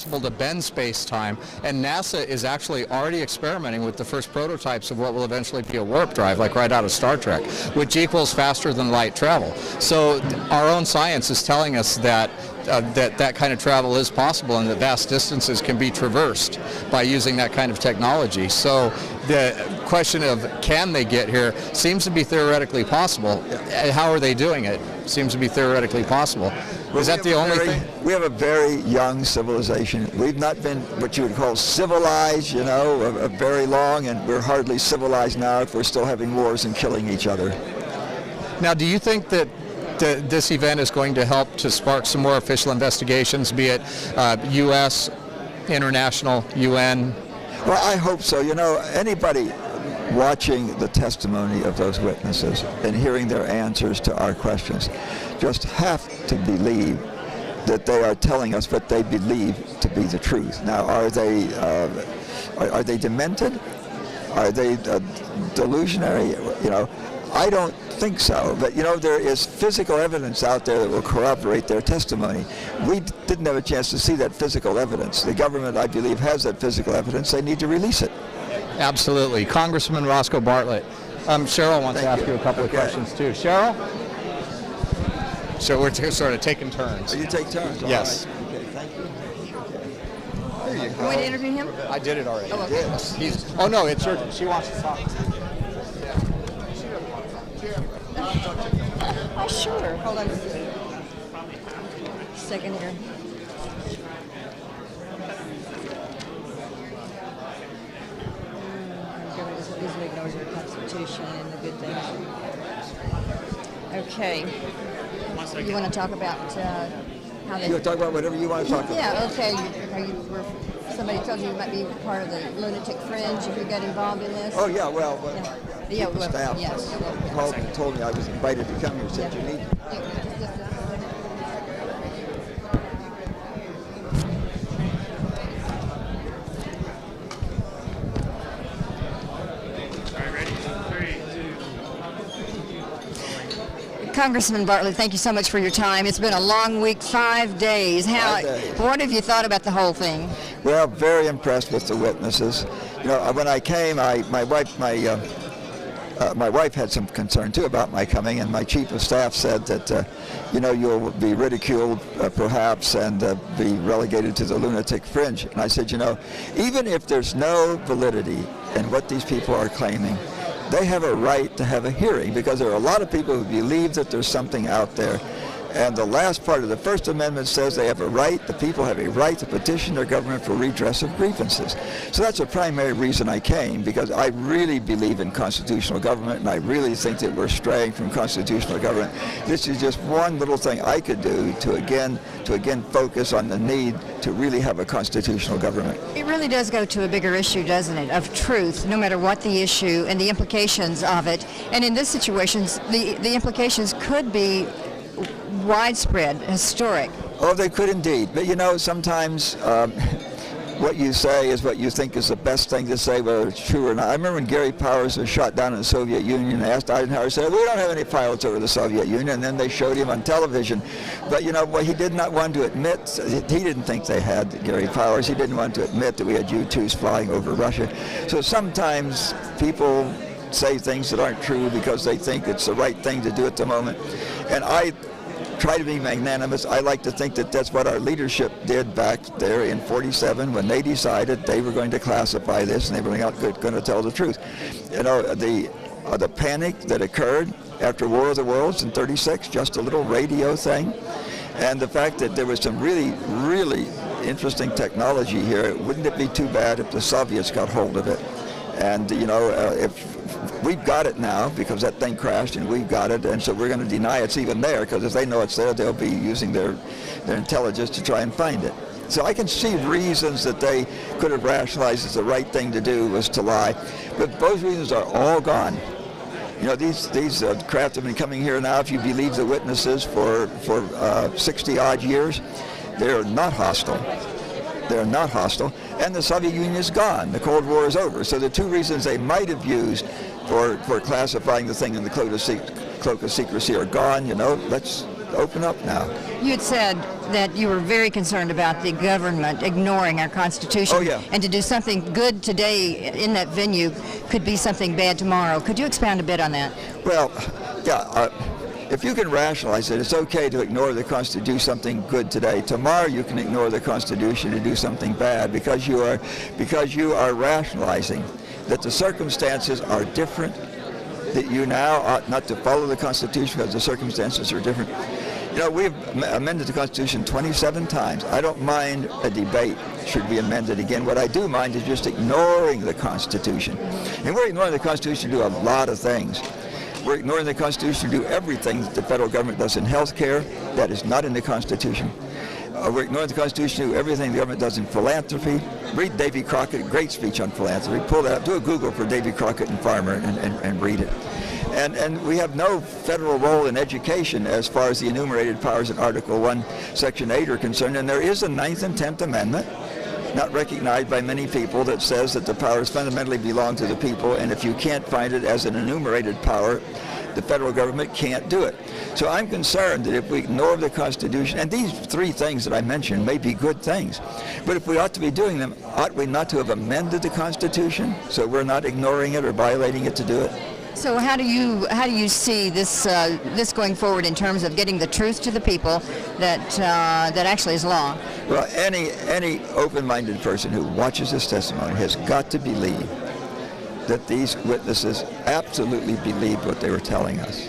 possible to bend space-time, and NASA is actually already experimenting with the first prototypes of what will eventually be a warp drive, like right out of Star Trek, which equals faster than light travel. So our own science is telling us that that kind of travel is possible and that vast distances can be traversed by using that kind of technology. So the question of can they get here seems to be theoretically possible. How are they doing it? Seems to be theoretically possible. Is that the only thing? We have a very young civilization. We've not been what you would call civilized, you know, very long, and we're hardly civilized now if we're still having wars and killing each other. Now, do you think that this event is going to help to spark some more official investigations, be it U.S., international, UN? Well, I hope so. You know, anybody watching the testimony of those witnesses and hearing their answers to our questions just have to believe that they are telling us what they believe to be the truth. Now, are they demented? Are they delusionary? You know, I don't think so, but you know, there is physical evidence out there that will corroborate their testimony. We didn't have a chance to see that physical evidence. The government, I believe, has that physical evidence. They need to release it. Absolutely. Congressman Roscoe Bartlett. Cheryl wants to ask you a couple of questions too. Cheryl? So we're sort of taking turns. So you take turns? Yes. All right. Okay, thank you. You want to interview him? I did it already. Oh, okay. Oh no, it's her. She wants to talk. Oh, sure. Hold on a second here. This ignores our Constitution and the good things. Okay. You want to talk about how they... You talk about whatever you want to talk about. Yeah, okay. Somebody told you might be part of the lunatic fringe if you got involved in this? Oh, yeah, well, yeah, the staff called and told me I was invited to come here, said you need to. Congressman Bartlett, thank you so much for your time. It's been a long week, 5 days. What have you thought about the whole thing? Well, very impressed with the witnesses. You know, when I came, my wife had some concern too about my coming, and my chief of staff said that, you know, you'll be ridiculed perhaps and be relegated to the lunatic fringe. And I said, you know, even if there's no validity in what these people are claiming, they have a right to have a hearing, because there are a lot of people who believe that there's something out there. And the last part of the First Amendment says they have a right, the people have a right to petition their government for redress of grievances. So that's the primary reason I came, because I really believe in constitutional government, and I really think that we're straying from constitutional government. This is just one little thing I could do to again focus on the need to really have a constitutional government. It really does go to a bigger issue, doesn't it, of truth, no matter what the issue and the implications of it. And in this situation, the implications could be widespread, historic. Oh, they could indeed. But you know, sometimes what you say is what you think is the best thing to say, whether it's true or not. I remember when Gary Powers was shot down in the Soviet Union, and asked Eisenhower, said, we don't have any pilots over the Soviet Union, and then they showed him on television. But you know, what he did not want to admit, he didn't think they had, Gary Powers, he didn't want to admit that we had U-2s flying over Russia. So sometimes people say things that aren't true because they think it's the right thing to do at the moment. And I try to be magnanimous. I like to think that that's what our leadership did back there in '47 when they decided they were going to classify this and they were not going to tell the truth. You know, the panic that occurred after War of the Worlds in '36, just a little radio thing, and the fact that there was some really, really interesting technology here. Wouldn't it be too bad if the Soviets got hold of it? And you know, if we've got it now because that thing crashed and we've got it, and so we're going to deny it's even there, because if they know it's there, they'll be using their intelligence to try and find it. So I can see reasons that they could have rationalized as the right thing to do was to lie, but those reasons are all gone. You know, these craft have been coming here now, if you believe the witnesses, for 60-odd years. They're not hostile. They're not hostile, and the Soviet Union is gone. The Cold War is over. So the two reasons they might have used for classifying the thing in the cloak of secrecy are gone. You know, let's open up now. You had said that you were very concerned about the government ignoring our Constitution. Oh, yeah. And to do something good today in that venue could be something bad tomorrow. Could you expound a bit on that? Well, yeah, if you can rationalize it, it's okay to ignore the Constitution, do something good today. Tomorrow you can ignore the Constitution and do something bad because you are rationalizing that the circumstances are different, that you now ought not to follow the Constitution because the circumstances are different. You know, we've amended the Constitution 27 times. I don't mind a debate, should we amend it again. What I do mind is just ignoring the Constitution. And we're ignoring the Constitution to do a lot of things. We're ignoring the Constitution to do everything that the federal government does in health care. That is not in the Constitution. We're ignoring the Constitution to do everything the government does in philanthropy. Read Davy Crockett, great speech on philanthropy. Pull that up, do a Google for Davy Crockett and Farmer and read it. And we have no federal role in education as far as the enumerated powers in Article 1, Section 8 are concerned. And there is a 9th and 10th Amendment, not recognized by many people, that says that the powers fundamentally belong to the people, and if you can't find it as an enumerated power, the federal government can't do it. So I'm concerned that if we ignore the Constitution, and these three things that I mentioned may be good things, but if we ought to be doing them, ought we not to have amended the Constitution so we're not ignoring it or violating it to do it? So how do you see this going forward in terms of getting the truth to the people that actually is law? Well, any open-minded person who watches this testimony has got to believe that these witnesses absolutely believed what they were telling us.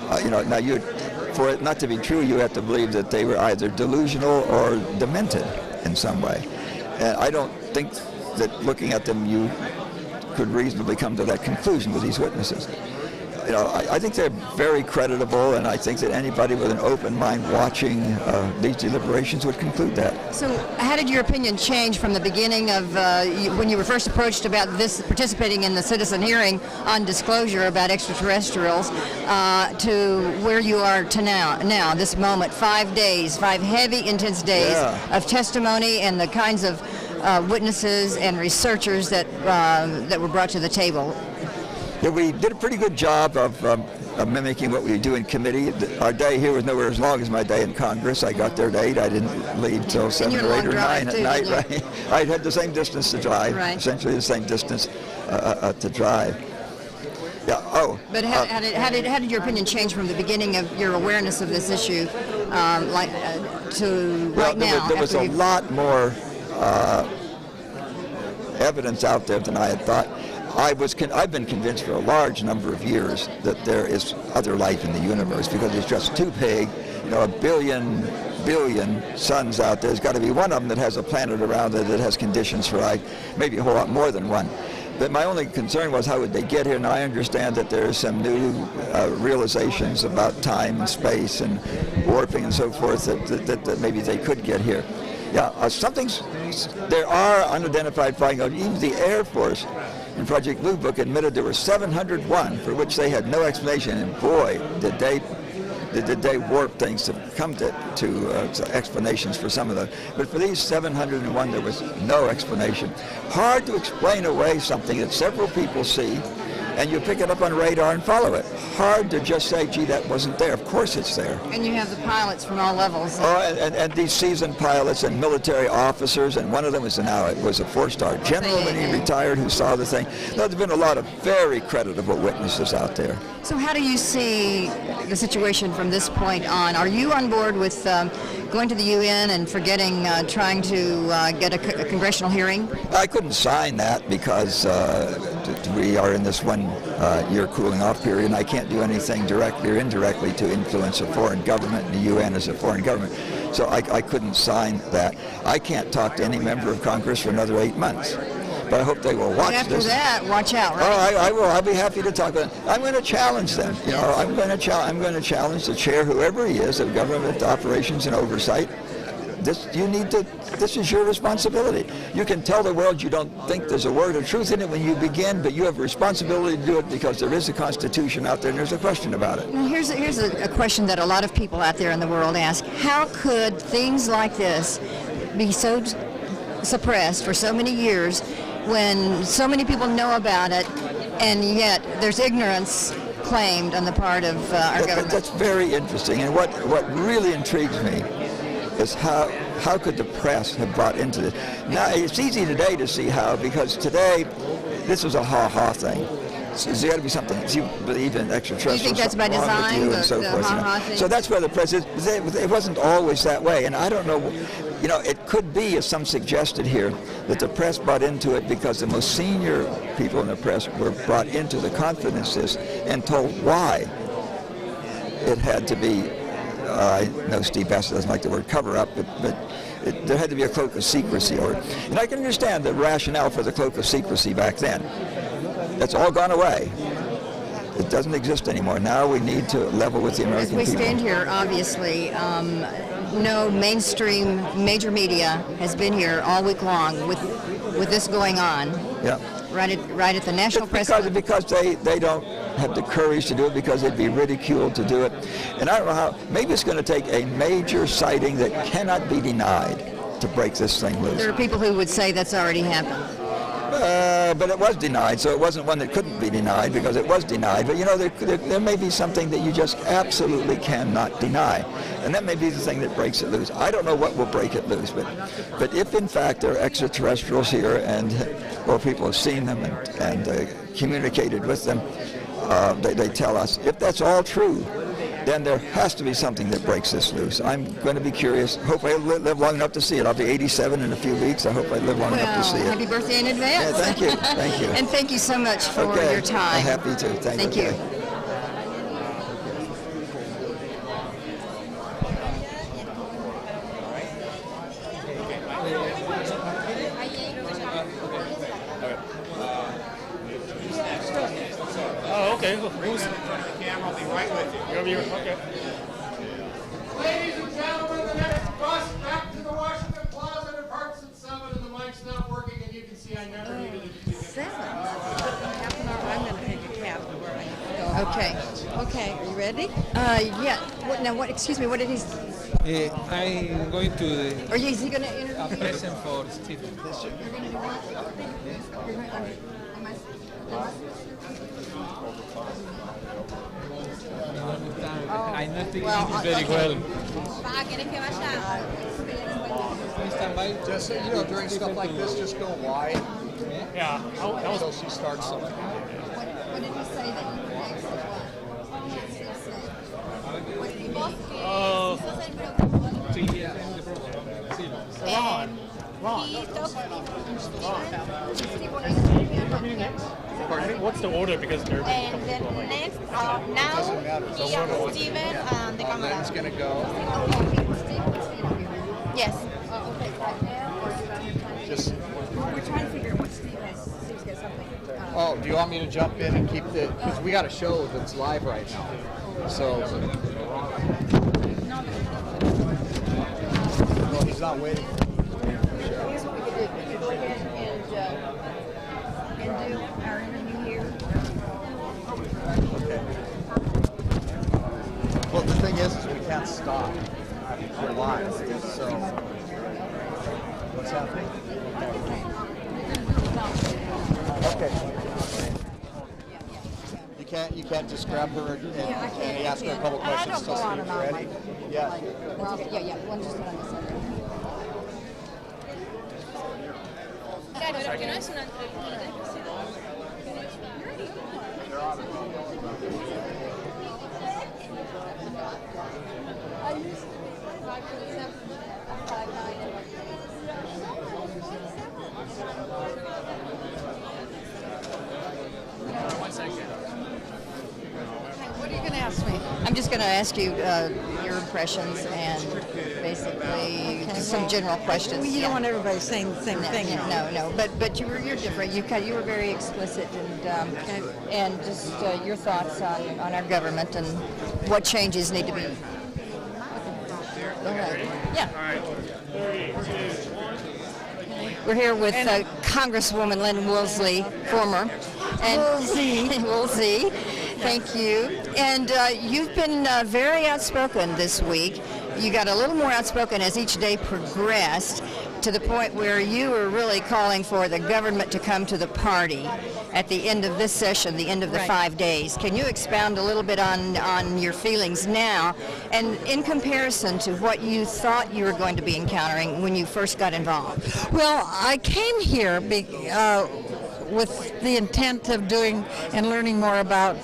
Now for it not to be true, you have to believe that they were either delusional or demented in some way. And I don't think that looking at them you could reasonably come to that conclusion with these witnesses. I think they're very creditable, and I think that anybody with an open mind watching these deliberations would conclude that. So how did your opinion change from the beginning of when you were first approached about this, participating in the citizen hearing on disclosure about extraterrestrials, to where you are to now, this moment, 5 days, 5 heavy, intense days of testimony and the kinds of witnesses and researchers that were brought to the table? Yeah, we did a pretty good job of mimicking what we do in committee. Our day here was nowhere as long as my day in Congress. I got there at 8. I didn't leave till 7 or 8 or 9 at night. Right? I had the same distance to drive, essentially the same distance to drive. Yeah. Oh. But how did your opinion change from the beginning of your awareness of this issue, to right now? There was a lot more evidence out there than I had thought. I've been convinced for a large number of years that there is other life in the universe because it's just too big. A billion suns out there. There's got to be one of them that has a planet around it that has conditions for life, maybe a whole lot more than one. But my only concern was how would they get here? Now I understand that there are some new realizations about time and space and warping and so forth that maybe they could get here. Yeah, there are unidentified flying objects. Even the Air Force in Project Blue Book admitted there were 701 for which they had no explanation, and boy, did they warp things to come to explanations for some of them. But for these 701, there was no explanation. Hard to explain away something that several people see, and you pick it up on radar and follow it. Hard to just say, gee, that wasn't there. Of course it's there. And you have the pilots from all levels. Oh, and these seasoned pilots and military officers, and one of them was a 4-star general when he retired who saw the thing. No, there's been a lot of very creditable witnesses out there. So how do you see the situation from this point on? Are you on board with going to the UN and forgetting trying to get a congressional hearing? I couldn't sign that because we are in this 1-year cooling off period, and I can't do anything directly or indirectly to influence a foreign government, and the UN is a foreign government. So I couldn't sign that. I can't talk to any member of Congress for another 8 months. But I hope they will watch after this. After that, watch out, right? Oh, I will. I'll be happy to talk about it. I'm going to challenge them. I'm going to challenge the chair, whoever he is, of government operations and oversight. This is your responsibility. You can tell the world you don't think there's a word of truth in it when you begin, but you have a responsibility to do it because there is a Constitution out there and there's a question about it. Well, here's a question that a lot of people out there in the world ask. How could things like this be so suppressed for so many years when so many people know about it, and yet there's ignorance claimed on the part of our government. That's very interesting. And what really intrigues me is how could the press have bought into this? Now, it's easy today to see how, because today this was a ha-ha thing. So there's got to be something. You believe in extraterrestrials. You think that's by design, and so forth, ha-ha thing? So that's where the press is. It wasn't always that way. And I don't know, you know, it could be, as some suggested here, that the press bought into it because the most senior people in the press were brought into the confidences and told why it had to be, I know Steve Bassett doesn't like the word cover-up, but there had to be a cloak of secrecy. And I can understand the rationale for the cloak of secrecy back then. That's all gone away. It doesn't exist anymore. Now we need to level with the American people. As we stand here, obviously, no mainstream major media has been here all week long with this going on. Yeah. Right at the national press. Because they don't have the courage to do it, because they'd be ridiculed to do it. And I don't know how, maybe it's going to take a major sighting that cannot be denied to break this thing loose. There are people who would say that's already happened. But it was denied, so it wasn't one that couldn't be denied, because it was denied. But you know, there may be something that you just absolutely cannot deny, and that may be the thing that breaks it loose. I don't know what will break it loose, but if in fact there are extraterrestrials here, and or people have seen them and communicated with them, they tell us. If that's all true, then there has to be something that breaks this loose. I'm going to be curious. Hopefully I'll live long enough to see it. I'll be 87 in a few weeks. I hope I live long enough to see it. Happy birthday in advance. Yeah, thank you. Thank you. And thank you so much for Okay. your time. I'm happy to. Thank you. Oh, okay. Who's the camera? I'll be right with you. You're over here. Okay. Ladies and gentlemen, the next bus back to the Washington Plaza departs at 7, and the mic's not working, and you can see I never needed it to be. 7. Half an hour. I'm going to take a cab to where I need to go. Okay. Okay, are you ready? Yeah. What? Excuse me. What did he? I'm going to Or is he going to a interview? present for Stephen. You're going to do what? I'm not speaking Well, English very okay. well. Just, you know, during stuff like this, just go wide Yeah. until she starts something. What did he say that you next? What's the order? Because they're And then next, now, yeah, Steven and the camera. It's going to go. Yes. Okay, right now, or Just, we're trying to figure out what Steve has. Steve's got something. oh, do you want me to jump in and keep the, because we got a show that's live right now. So. Well, he's not waiting. Here's what we could do. We could go ahead and do our interview here. Well, the thing is we can't stop. We're live, so. What's happening? Okay. You can't just grab her and ask her a couple questions. I don't go on and on ready? like. Yeah. Yeah. One just on this side. Claro, porque no es una entrevista. What are you going to ask me? I'm just going to ask you your impressions and basically just some general questions. Well, you don't want everybody saying the same thing. No. But you're different. You were very explicit and just your thoughts on our government and what changes need to be. Go ahead. Yeah. We're here with Congresswoman Lynn Woolsey, former. And Woolsey. Thank you. And you've been very outspoken this week you got a little more outspoken as each day progressed, to the point where you were really calling for the government to come to the party at the end of this session, the end of the 5 days. Can you expound a little bit on your feelings now, and in comparison to what you thought you were going to be encountering when you first got involved? Well, I came here with the intent of doing and learning more about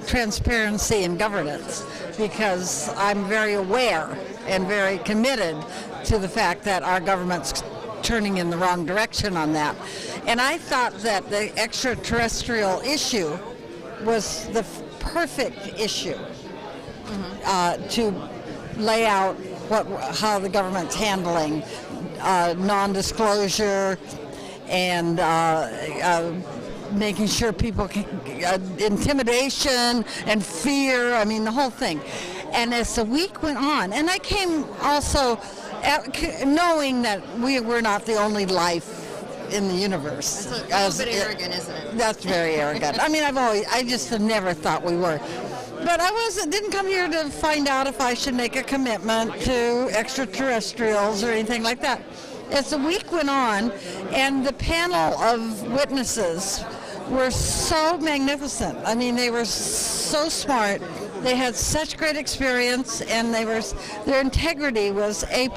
transparency and governance, because I'm very aware and very committed to the fact that our government's turning in the wrong direction on that. And I thought that the extraterrestrial issue was the perfect issue to lay out how the government's handling non-disclosure and making sure people can, intimidation and fear, I mean the whole thing. And as the week went on, and I came also knowing that we were not the only life in the universe. That's a little bit arrogant, isn't it? That's very arrogant. I mean, I just have never thought we were. But I didn't come here to find out if I should make a commitment to extraterrestrials or anything like that. As the week went on, and the panel of witnesses were so magnificent. I mean, they were so smart. They had such great experience, and their integrity was A+.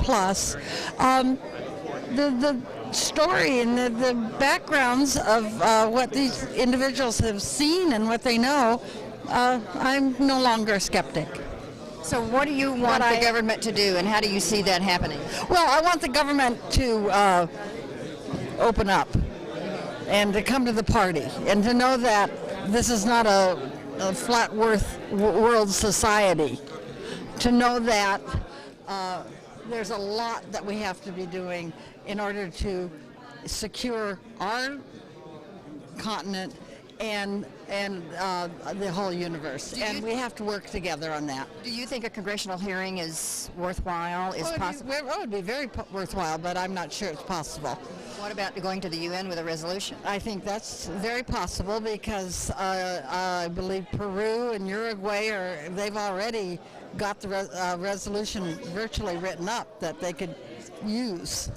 The story and the backgrounds of what these individuals have seen and what they know, I'm no longer a skeptic. So what do you want the government to do, and how do you see that happening? Well, I want the government to open up and to come to the party, and to know that this is not a flat earth world society. To know that there's a lot that we have to be doing in order to secure our continent and the whole universe, and we have to work together on that. Do you think a congressional hearing is worthwhile? Is possible? It would be very worthwhile, but I'm not sure it's possible. What about going to the UN with a resolution? I think that's very possible, because I believe Peru and Uruguay they've already got the resolution virtually written up that they could use.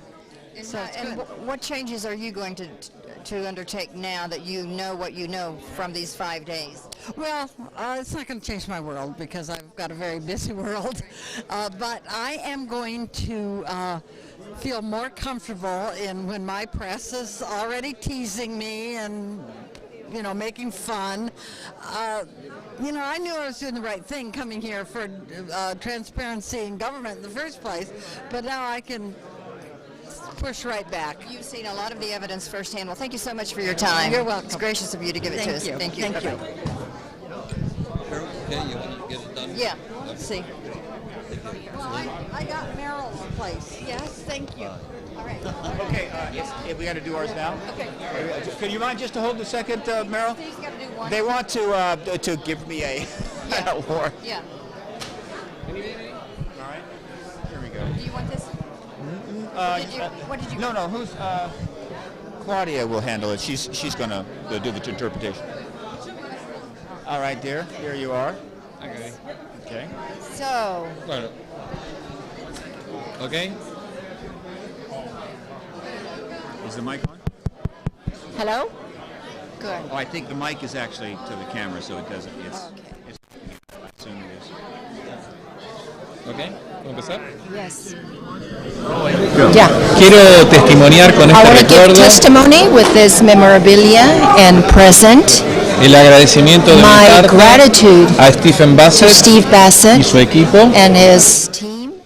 And what changes are you going to undertake now that you know what you know from these 5 days? Well, it's not going to change my world, because I've got a very busy world, but I am going to feel more comfortable when my press is already teasing me and making fun. I knew I was doing the right thing coming here for transparency in government in the first place, but now I can push right back. You've seen a lot of the evidence firsthand. Well, thank you so much for your time. You're welcome. It's gracious of you to give it to us. Thank you. Thank you. Okay, you want to get it done? Yeah, let's see. Well, I got Merrill a place. Yes, thank you. All right. Okay, we got to do ours now. Okay. Could you mind just to hold a second, Meryl? Steve's got to do one. They want to give me a award. Yeah. All right. Here we go. Do you want this? What did you? No. Who's Claudia will handle it. She's going to do the interpretation. All right, dear. Here you are. Okay. Okay. So. Bueno. Okay. Is the mic on? Hello. Good. Oh, I think the mic is actually to the camera, so it doesn't. Okay. I assume it is. Okay. ¿Puedo empezar? Yes. Quiero testimoniar con I este want to give recuerdo testimony with this memorabilia and present el agradecimiento de mi my parte gratitude a Stephen to Bassett Steve y Bassett su equipo and his team,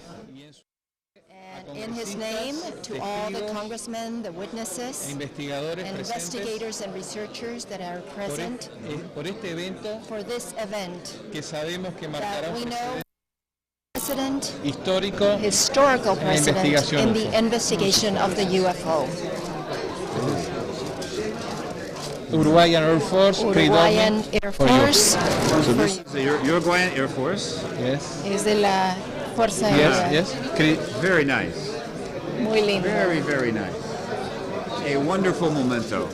and in his name to all the congressmen, the e witnesses, investigadores and presentes investigators and researchers that are present por este evento for this event que sabemos que marcará that un we know precedente precedent, histórico historical en la precedent investigación in UFO. the investigation of the UFO. Uruguayan Air Force, Uruguayan pre-dominant Air for you. Force So this is the Uruguayan Air Force. Yes. es de la Fuerza Yes, Aérea. yes. Very nice. Muy lindo. Very, very nice. A wonderful memento.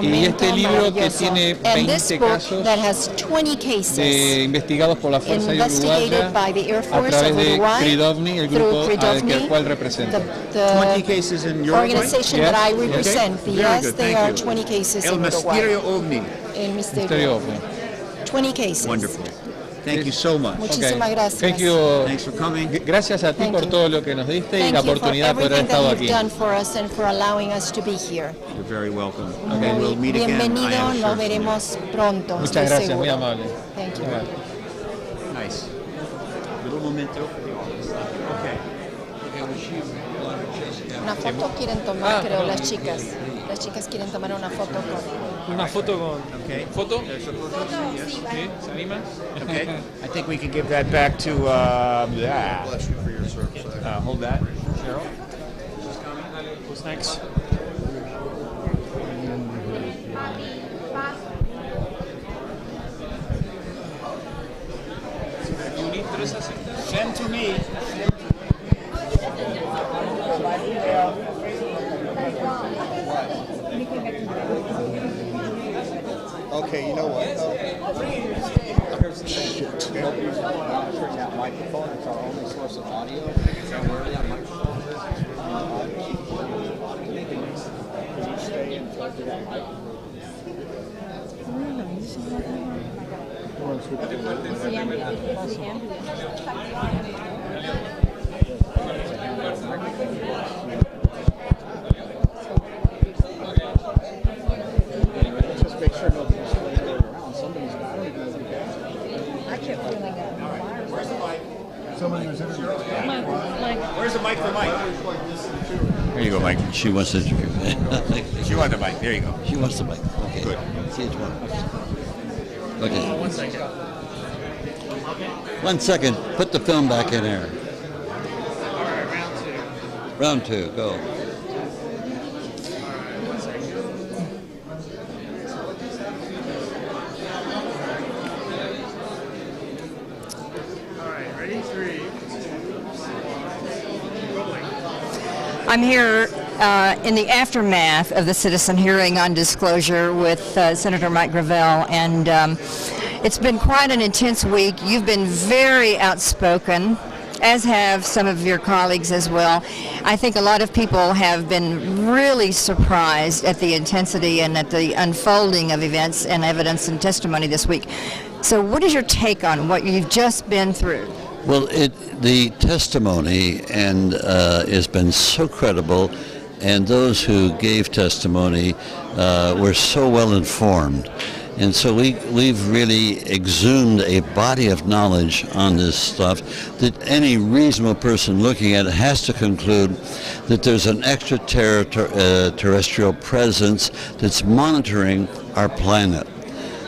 Y este libro que tiene And this 20 book casos that has 20 cases investigados por la Fuerza Aérea investigated by the Air a Force través of de Uruguay CRIDOVNI, el through grupo al CRIDOVNI, cual representa. the cases in Uruguay? organization that I represent. Very Yes, good, there thank are you. 20 cases El in Uruguay. Misterio OVNI. El Misterio Misterio. OVNI. 20 cases. Wonderful. Thank you so much. Muchísimas gracias. Thank you. Thanks for coming. Gracias a ti Thank por you. todo lo que nos diste y Thank la you for oportunidad de poder haber everything estado that aquí. you've done for us and for allowing us to be here. You're very welcome. And we'll meet again. Bienvenido, I am nos sure. veremos pronto. Muchas estoy gracias, seguro. muy amable. Thank you. Nice. Little memento for the office. Okay. Una foto quieren tomar, creo, las chicas. Las chicas quieren tomar una foto con... Una foto con... Okay. ¿Foto? Yes. ¿Sí? ¿Se anima? Okay. I think we can give that back to, yeah. Bless you for your service. Hold that, Cheryl. Who's next? Send to me. Okay, you know what? Turn that microphone. It's our only source of audio. So wherever that microphone is, can you stay and talk to that microphone? Just make sure nobody's playing around. Somebody's got it. I kept feeling that. Where's the mic? Somebody was interviewing. Where's the mic for Mike? There you go, Mike. She wants to interview. She wants the mic. There you go. She wants the mic. Okay. Good. See you tomorrow. Okay. 1 second. 1 second. Put the film back in there. Round two. Go. I'm here in the aftermath of the citizen hearing on disclosure with Senator Mike Gravel, and it's been quite an intense week. You've been very outspoken, as have some of your colleagues as well. I think a lot of people have been really surprised at the intensity and at the unfolding of events and evidence and testimony this week. So what is your take on what you've just been through? Well, the testimony and has been so credible, and those who gave testimony were so well informed. And so we've really exhumed a body of knowledge on this stuff that any reasonable person looking at it has to conclude that there's an extraterrestrial presence that's monitoring our planet.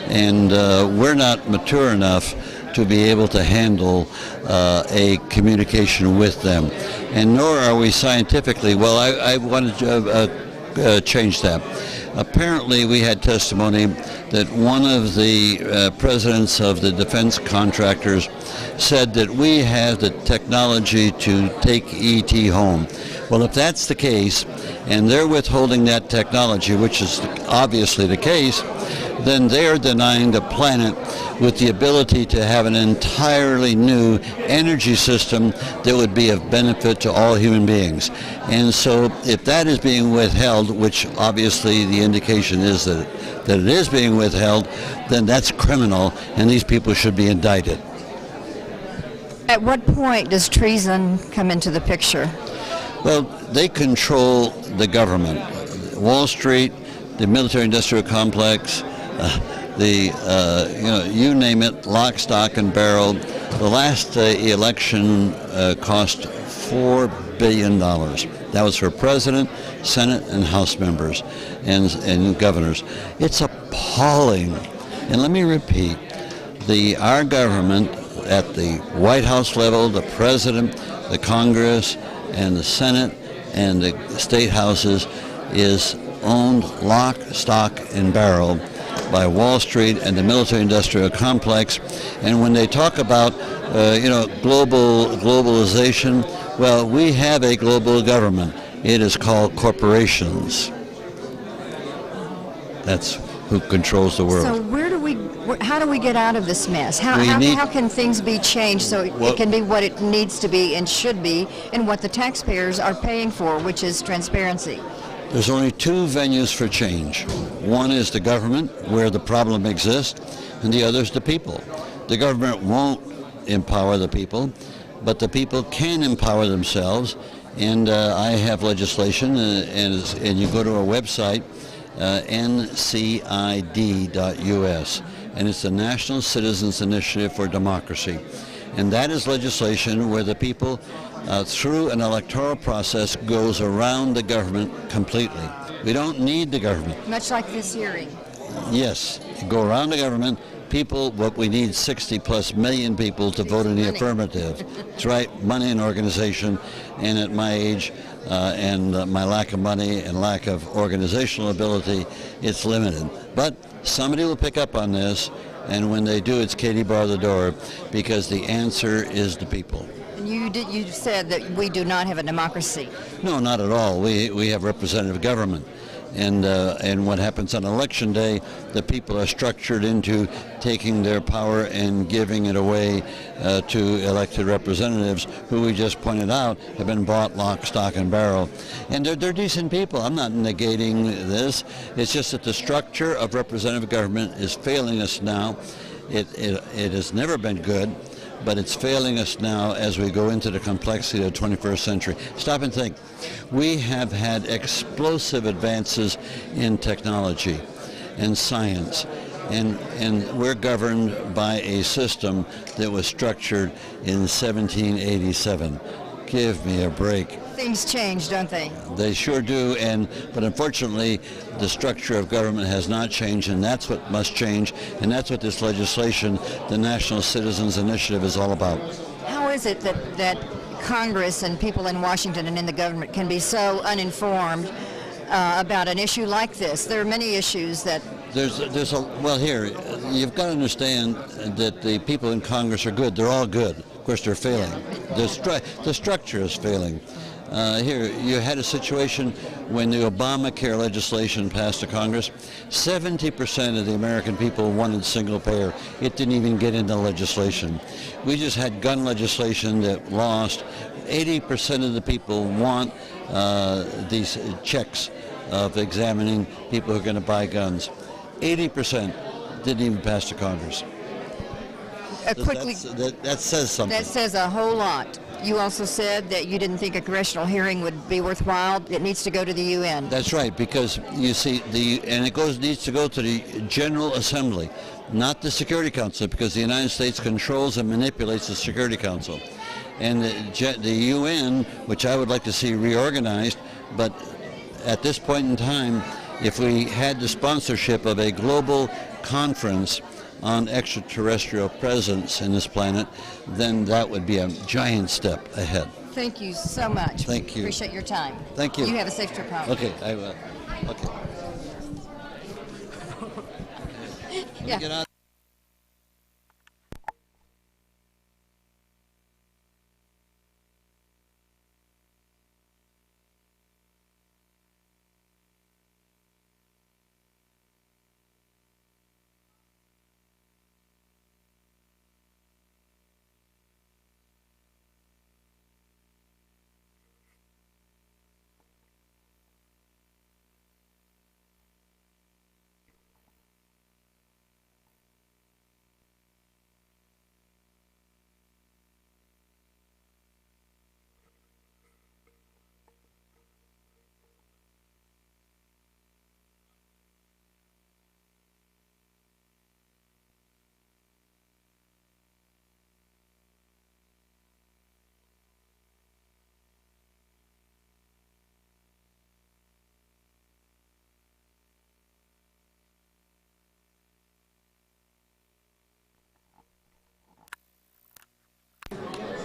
And we're not mature enough to be able to handle a communication with them. And nor are we scientifically, well, I want to change that. Apparently we had testimony that one of the presidents of the defense contractors said that we have the technology to take ET home. Well, if that's the case, and they're withholding that technology, which is obviously the case, then they are denying the planet with the ability to have an entirely new energy system that would be of benefit to all human beings. And so if that is being withheld, which obviously the indication is that it is being withheld, then that's criminal, and these people should be indicted. At what point does treason come into the picture? Well, they control the government. Wall Street, the military-industrial complex, you name it, lock, stock, and barrel. The last election cost $4 billion. That was for president, Senate, and House members, and governors. It's appalling. And let me repeat, our government at the White House level, the president, the Congress, and the Senate, and the state houses is owned lock, stock, and barrel by Wall Street and the military-industrial complex. And when they talk about, globalization, well, we have a global government. It is called corporations. That's who controls the world. So how do we get out of this mess? How can things be changed so it can be what it needs to be and should be, and what the taxpayers are paying for, which is transparency? There's only two venues for change. One is the government, where the problem exists, and the other is the people. The government won't empower the people, but the people can empower themselves. And I have legislation, and you go to our website, ncid.us, and it's the National Citizens Initiative for Democracy. And that is legislation where the people, through an electoral process, goes around the government completely. We don't need the government. Much like this hearing. Yes, go around the government. People, what we need 60+ million people to vote in the affirmative. That's right, money and organization. And at my age and my lack of money and lack of organizational ability, it's limited. But somebody will pick up on this, and when they do, it's Katie bar the door, because the answer is the people. And you said that we do not have a democracy. No, not at all. We have representative government. And what happens on election day, the people are structured into taking their power and giving it away to elected representatives who we just pointed out have been bought lock, stock, and barrel. And they're decent people. I'm not negating this. It's just that the structure of representative government is failing us now. It has never been good, but it's failing us now as we go into the complexity of the 21st century. Stop and think. We have had explosive advances in technology and science, and we're governed by a system that was structured in 1787. Give me a break. Things change, don't they? They sure do, but unfortunately, the structure of government has not changed, and that's what must change, and that's what this legislation, the National Citizens Initiative, is all about. How is it that Congress and people in Washington and in the government can be so uninformed about an issue like this? There are many issues that... Well, here, you've got to understand that the people in Congress are good. They're all good. Of course, they're failing. The structure is failing. Here, you had a situation when the Obamacare legislation passed to Congress. 70% of the American people wanted single payer. It didn't even get into legislation. We just had gun legislation that lost. 80% of the people want these checks of examining people who are going to buy guns. 80% didn't even pass to Congress. That says something. That says a whole lot. You also said that you didn't think a congressional hearing would be worthwhile. It needs to go to the UN. That's right, because you see, needs to go to the General Assembly, not the Security Council, because the United States controls and manipulates the Security Council. And the UN, which I would like to see reorganized, but at this point in time, if we had the sponsorship of a global conference on extraterrestrial presence in this planet, then that would be a giant step ahead. Thank you so much. Thank you. Appreciate your time. Thank you. You have a safe trip home. Okay, I will. Okay. Yeah. Get out.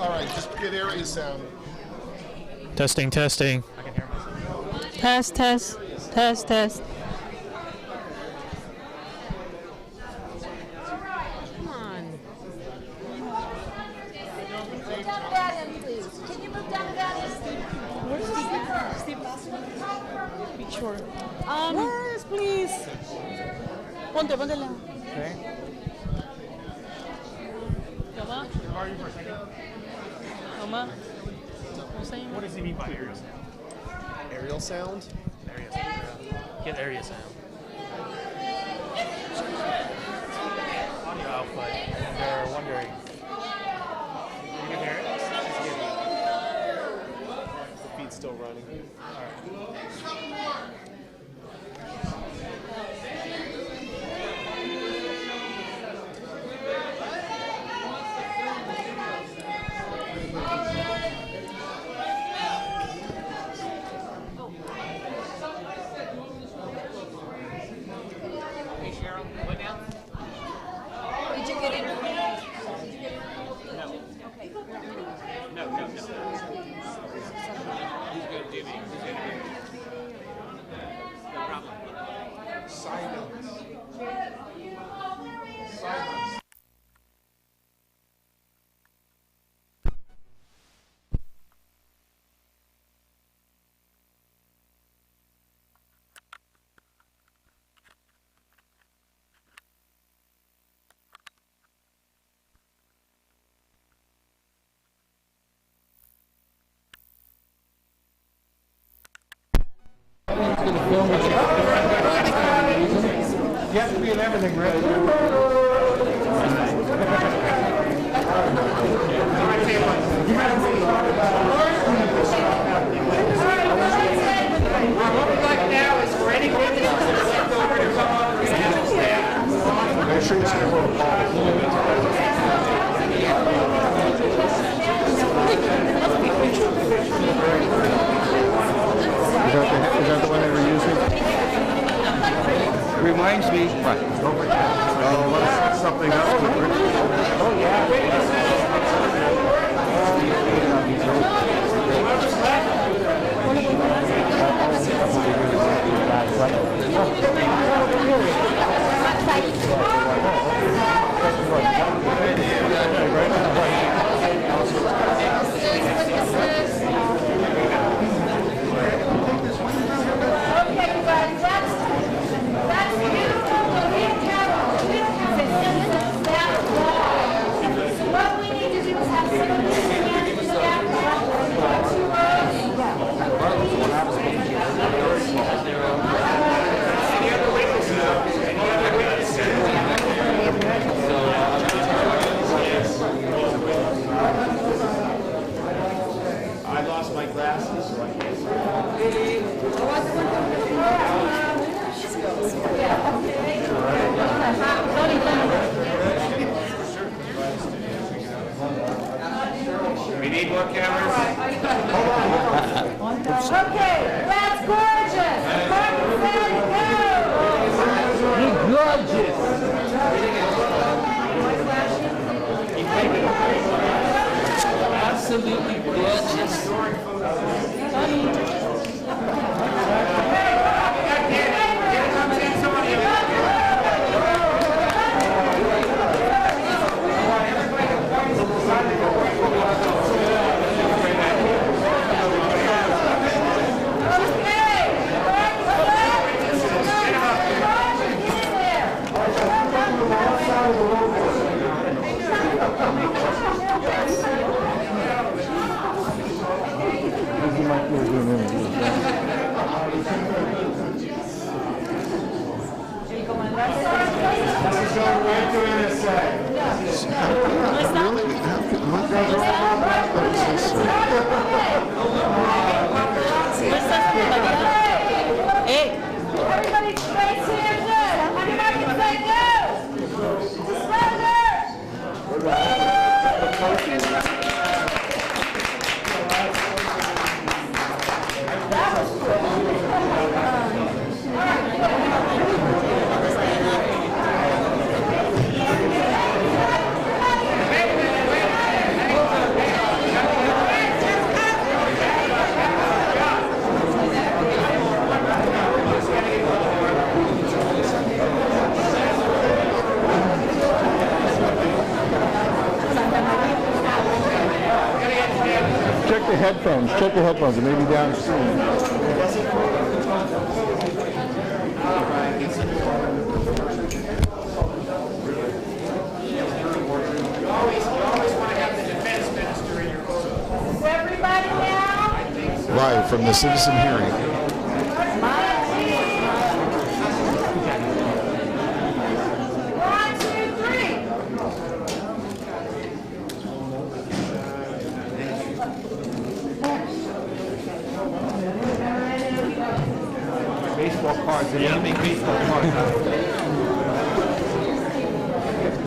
All right, just get area sound. Testing, testing. Test, test, test, test. Come on. Move down that end, please. Can you move down that end? Where's Steve? Be sure. Where's, please? Ponte la. Okay. Toma. Toma. What does he mean by area sound? Aerial sound? Area sound. Get area sound. Audio output. They're wondering. You can hear it? The feed's still running. All right. Did you get it? No. Okay. No. He's good, Jimmy. He's good. No problem. Silence. You have to be in everything, Rick. What we'd like now is for any witnesses that are left over to come up and handle staff. Make sure you say Is that the one they were using? Reminds me. Right. Something else. Oh, yeah. I lost my glasses, so I can't We need more cameras. Okay, that's gorgeous. Martin said go. You're gorgeous. Absolutely gorgeous. Hey! Everybody face here good. Everybody can say go. Check the headphones. Check the headphones. It may be downstream. live from the citizen hearing. Baseball cards. They make baseball cards out of it.